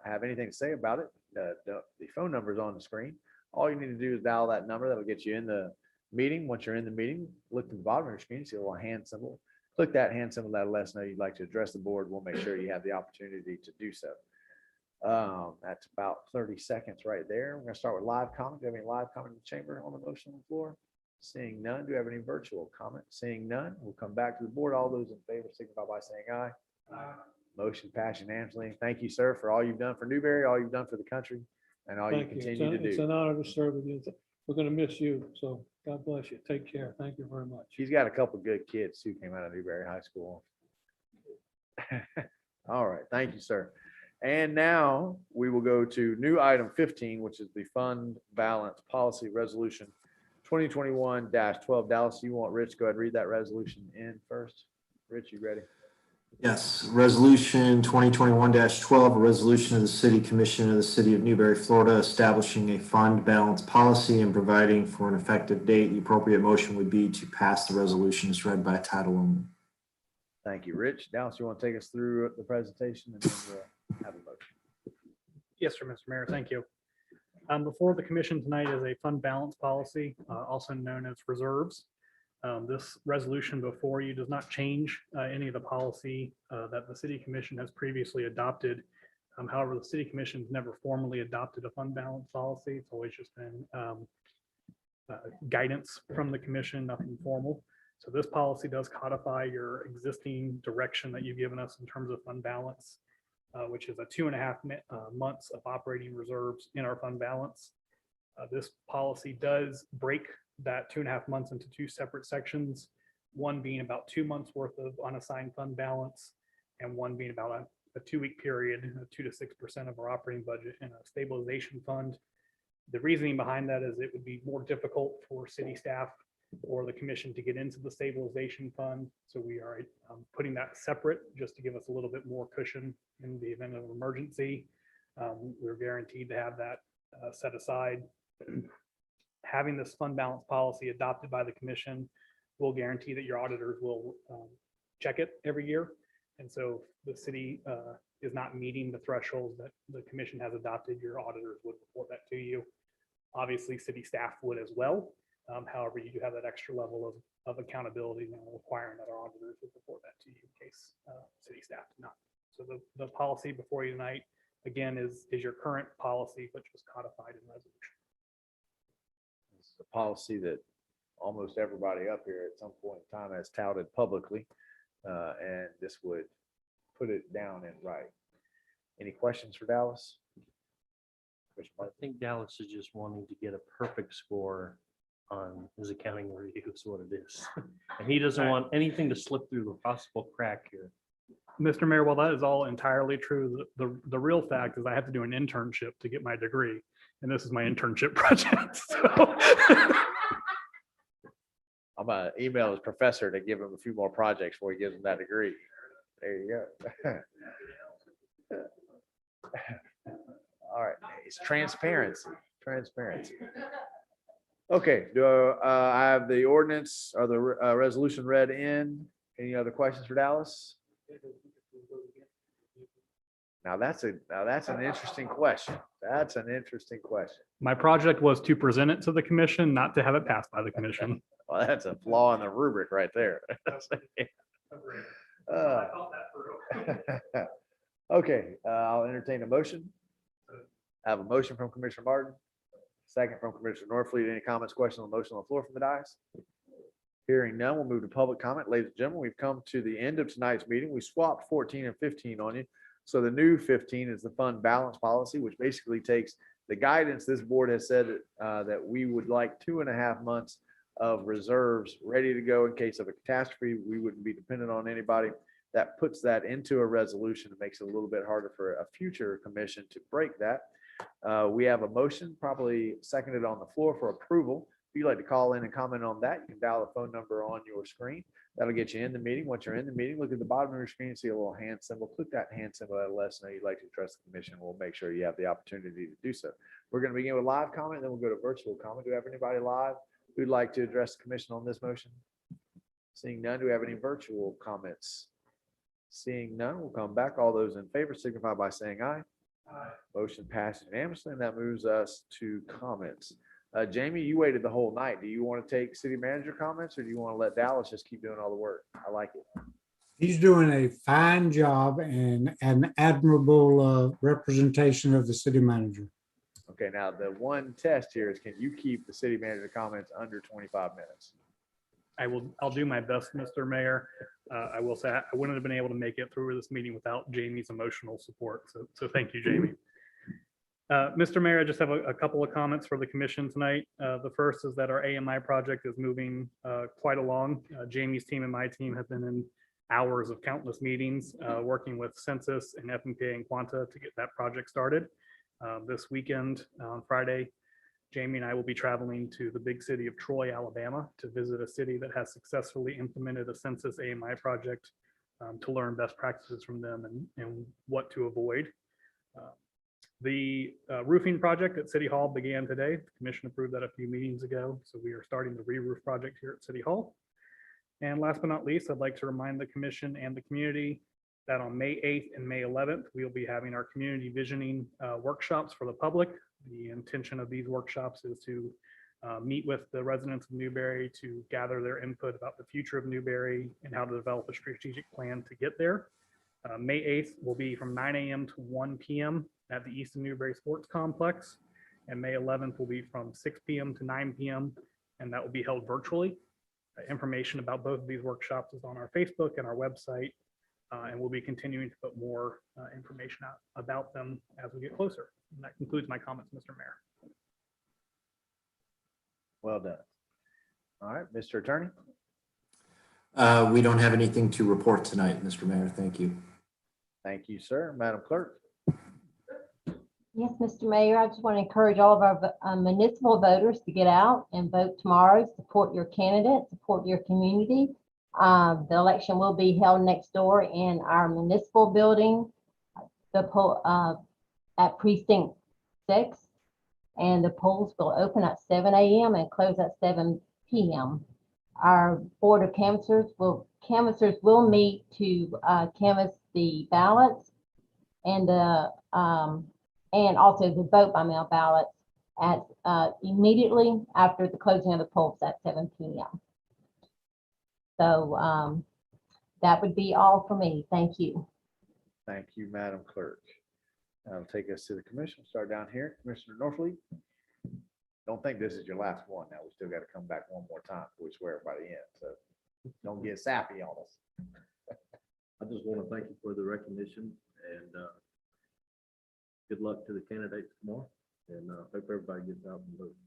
have anything to say about it, the phone number is on the screen. All you need to do is dial that number. That'll get you in the meeting. Once you're in the meeting, look to the bottom of your screen, see a little hand symbol. Click that hand symbol, that'll let us know you'd like to address the board. We'll make sure you have the opportunity to do so. That's about 30 seconds right there. We're gonna start with live comment. Do you have any live comment in the chamber on the motion on the floor? Seeing none. Do you have any virtual comment? Seeing none. We'll come back to the board. All those in favor signify by saying aye. Aye. Motion passed unanimously. Thank you, sir, for all you've done for Newberry, all you've done for the country, and all you Thank you. continue to It's do. an honor to serve with you. We're going to miss you, so God bless you. Take care. Thank you very much. She's got a couple good kids who came out of Newberry High School. All right, thank you, sir. And now we will go to new item 15, which is the fund balance policy resolution 2021-12. Dallas, you want Rich, go ahead and read that resolution in first. Rich, you ready? Yes, resolution 2021-12, a resolution of the City Commission of the City of Newberry, Florida, establishing a fund balance policy and providing for an effective date. The appropriate motion would be to pass the resolution as read by title only. Thank you, Rich. Dallas, you want to take us through the presentation and then we'll have a motion. Yes, sir, Mr. Mayor. Thank you. Before the commission tonight is a fund balance policy, also known as reserves. This resolution before you does not change any of the policy that the city commission has previously adopted. However, the city commission has never formally adopted a fund balance policy. It's always just been guidance from the commission, nothing formal. So this policy does codify your existing direction that you've given us in terms of fund balance, which is a 2.5 months of operating reserves in our fund balance. This policy does break that 2.5 months into two separate sections, one being about 2 months worth of unassigned fund balance and one being about a 2-week period, 2 to 6% of our operating budget in a stabilization fund. The reasoning behind that is it would be more difficult for city staff or the commission to get into the stabilization fund. So we are putting that separate just to give us a little bit more cushion in the event of an emergency. We're guaranteed to have that set aside. Having this fund balance policy adopted by the commission will guarantee that your auditors will check it every year. And so if the city is not meeting the thresholds that the commission has adopted, your auditors would report that to you. Obviously, city staff would as well. However, you do have that extra level of accountability now requiring that our auditors would report that to you in case city staff did not. So the policy before you tonight, again, is your current policy, which was codified in resolution. It's a policy that almost everybody up here at some point in time has touted publicly, and this would put it down in writing. Any questions for Dallas? I think Dallas is just wanting to get a perfect score on his accounting review is what it is. And he doesn't want anything to slip through the possible crack here. Mr. Mayor, while that is all entirely true, the real fact is I have to do an internship to get my degree. And this is my internship project. So. I'm gonna email his professor to give him a few more projects before he gives him that degree. There you go. All right, it's transparency, transparency. Okay, do I have the ordinance or the resolution read in? Any other questions for Dallas? Now that's an interesting question. That's an interesting question. My project was to present it to the commission, not to have it passed by the commission. Well, that's a flaw in the rubric right there. Okay, I'll entertain a motion. I have a motion from Commissioner Martin, second from Commissioner Norfleet. Any comments, questions on the motion on the floor from the dais? Hearing none, we'll move to public comment. Ladies and gentlemen, we've come to the end of tonight's meeting. We swapped 14 and 15 on you. So the new 15 is the fund balance policy, which basically takes the guidance this board has said that we would like 2.5 months of reserves ready to go in case of a catastrophe. We wouldn't be dependent on anybody. That puts that into a resolution. It makes it a little bit harder for a future commission to break that. We have a motion probably seconded on the floor for approval. If you'd like to call in and comment on that, you can dial the phone number on your screen. That'll get you in the meeting. Once you're in the meeting, look at the bottom of your screen, see a little hand symbol. Click that hand symbol. That'll let us know you'd like to address the commission. We'll make sure you have the opportunity to do so. We're going to begin with live comment, then we'll go to virtual comment. Do we have anybody live who'd like to address the commission on this motion? Seeing none, do we have any virtual comments? Seeing none, we'll come back. All those in favor signify by saying aye. Aye. Motion passes unanimously, and that moves us to comments. Jamie, you waited the whole night. Do you want to take city manager comments, or do you want to let Dallas just keep doing all the work? I like it. He's doing a fine job and an admirable representation of the city manager. Okay, now the one test here is, can you keep the city manager comments under 25 minutes? I'll do my best, Mr. Mayor. I will say I wouldn't have been able to make it through this meeting without Jamie's emotional support. So thank you, Jamie. Mr. Mayor, I just have a couple of comments for the commission tonight. The first is that our AMI project is moving quite along. Jamie's team and my team have been in hours of countless meetings, working with Census and FMPA and Quanta to get that project started. This weekend, on Friday, Jamie and I will be traveling to the big city of Troy, Alabama, to visit a city that has successfully implemented a Census AMI project, to learn best practices from them and what to avoid. The roofing project at City Hall began today. The commission approved that a few meetings ago, so we are starting the re-roof project here at City Hall. And last but not least, I'd like to remind the commission and the community that on May 8th and May 11th, we'll be having our community visioning workshops for the public. The intention of these workshops is to meet with the residents of Newberry to gather their input about the future of Newberry and how to develop a strategic plan to get there. May 8th will be from 9 a.m. to 1 p.m. at the Easton Newberry Sports Complex. And May 11th will be from 6 p.m. to 9 p.m. and that will be held virtually. Information about both of these workshops is on our Facebook and our website. And we'll be continuing to put more information out about them as we get closer. And that concludes my comments, Mr. Mayor. Well done. All right, Mr. Attorney. We don't have anything to report tonight, Mr. Mayor. Thank you. Thank you, sir. Madam Clerk. Yes, Mr. Mayor, I just want to encourage all of our municipal voters to get out and vote tomorrow. Support your candidate, support your community. The election will be held next door in our municipal building, at precinct 6, and the polls will open at 7 a.m. and close at 7 p.m. Our board of canvassers will meet to canvass the ballots and also the vote by mail ballots at immediately after the closing of the polls at 7 p.m. So that would be all for me. Thank you. Thank you, Madam Clerk. That'll take us to the commission. Start down here. Commissioner Norfleet. Don't think this is your last one. Now, we still got to come back one more time before we swear by the end. So don't get sappy on us. I just want to thank you for the recognition and good luck to the candidates tomorrow. And hope everybody gets out and votes.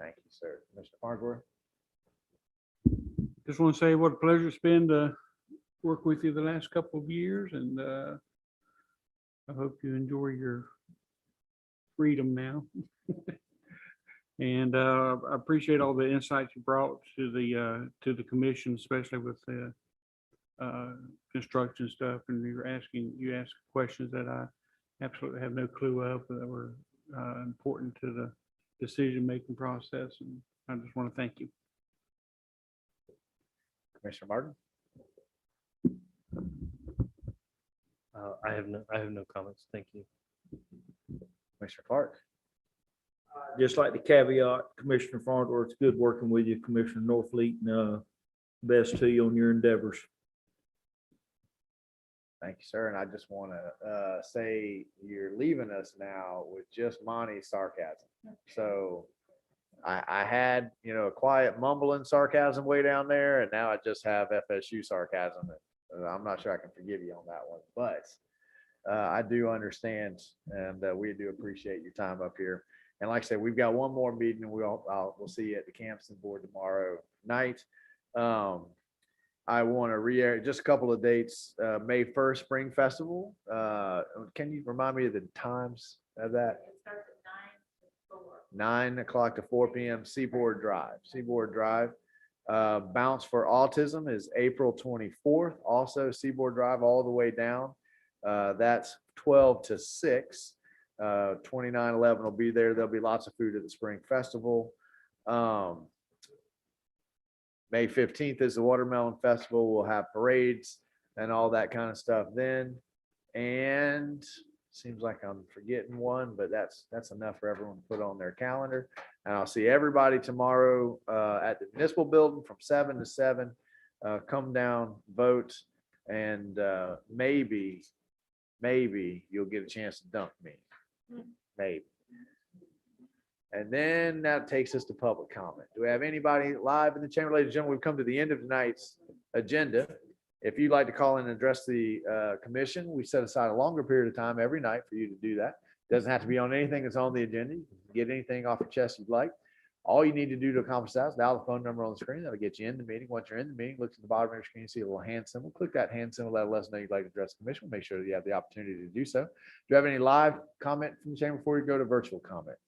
Thank you, sir. Mr. Farnsworth. Just want to say what a pleasure it's been to work with you the last couple of years, and I hope you enjoy your freedom now. And I appreciate all the insights you brought to the commission, especially with the construction stuff. And you asked questions that I absolutely have no clue of that were important to the decision-making process. And I just want to thank you. Commissioner Martin. I have no comments. Thank you. Commissioner Clark. Just like the caveat, Commissioner Farnsworth, it's good working with you, Commissioner Norfleet, and best to you on your endeavors. Thank you, sir. And I just want to say you're leaving us now with just Monty's sarcasm. So I had, a quiet mumbling sarcasm way down there, and now I just have FSU sarcasm. And I'm not sure I can forgive you on that one, but I do understand, and we do appreciate your time up here. And like I said, we've got one more meeting, and we'll see you at the campus board tomorrow night. I want to reiterate just a couple of dates. May 1st, Spring Festival. Can you remind me of the times of that? It starts at 9 o'clock to 4 p.m. Seaboard Drive. Bounce for Autism is April 24th. Also Seaboard Drive all the way down. That's 12 to 6. 2911 will be there. There'll be lots of food at the Spring Festival. May 15th is the Watermelon Festival. We'll have parades and all that kind of stuff then. And seems like I'm forgetting one, but that's enough for everyone to put on their calendar. And I'll see everybody tomorrow at the municipal building from 7 to 7. Come down, vote, and maybe you'll get a chance to dunk me. Maybe. And then that takes us to public comment. Do we have anybody live in the chamber? Ladies and gentlemen, we've come to the end of tonight's agenda. If you'd like to call in and address the commission, we set aside a longer period of time every night for you to do that. Doesn't have to be on anything that's on the agenda. You can get anything off your chest you'd like. All you need to do to accomplish that is dial the phone number on the screen. That'll get you in the meeting. Once you're in the meeting, look to the bottom of your screen, see a little hand symbol. Click that hand symbol. That'll let us know you'd like to address the commission. We'll make sure that you have the opportunity to do so. Do you have any live comment from the chamber before we go to virtual comment?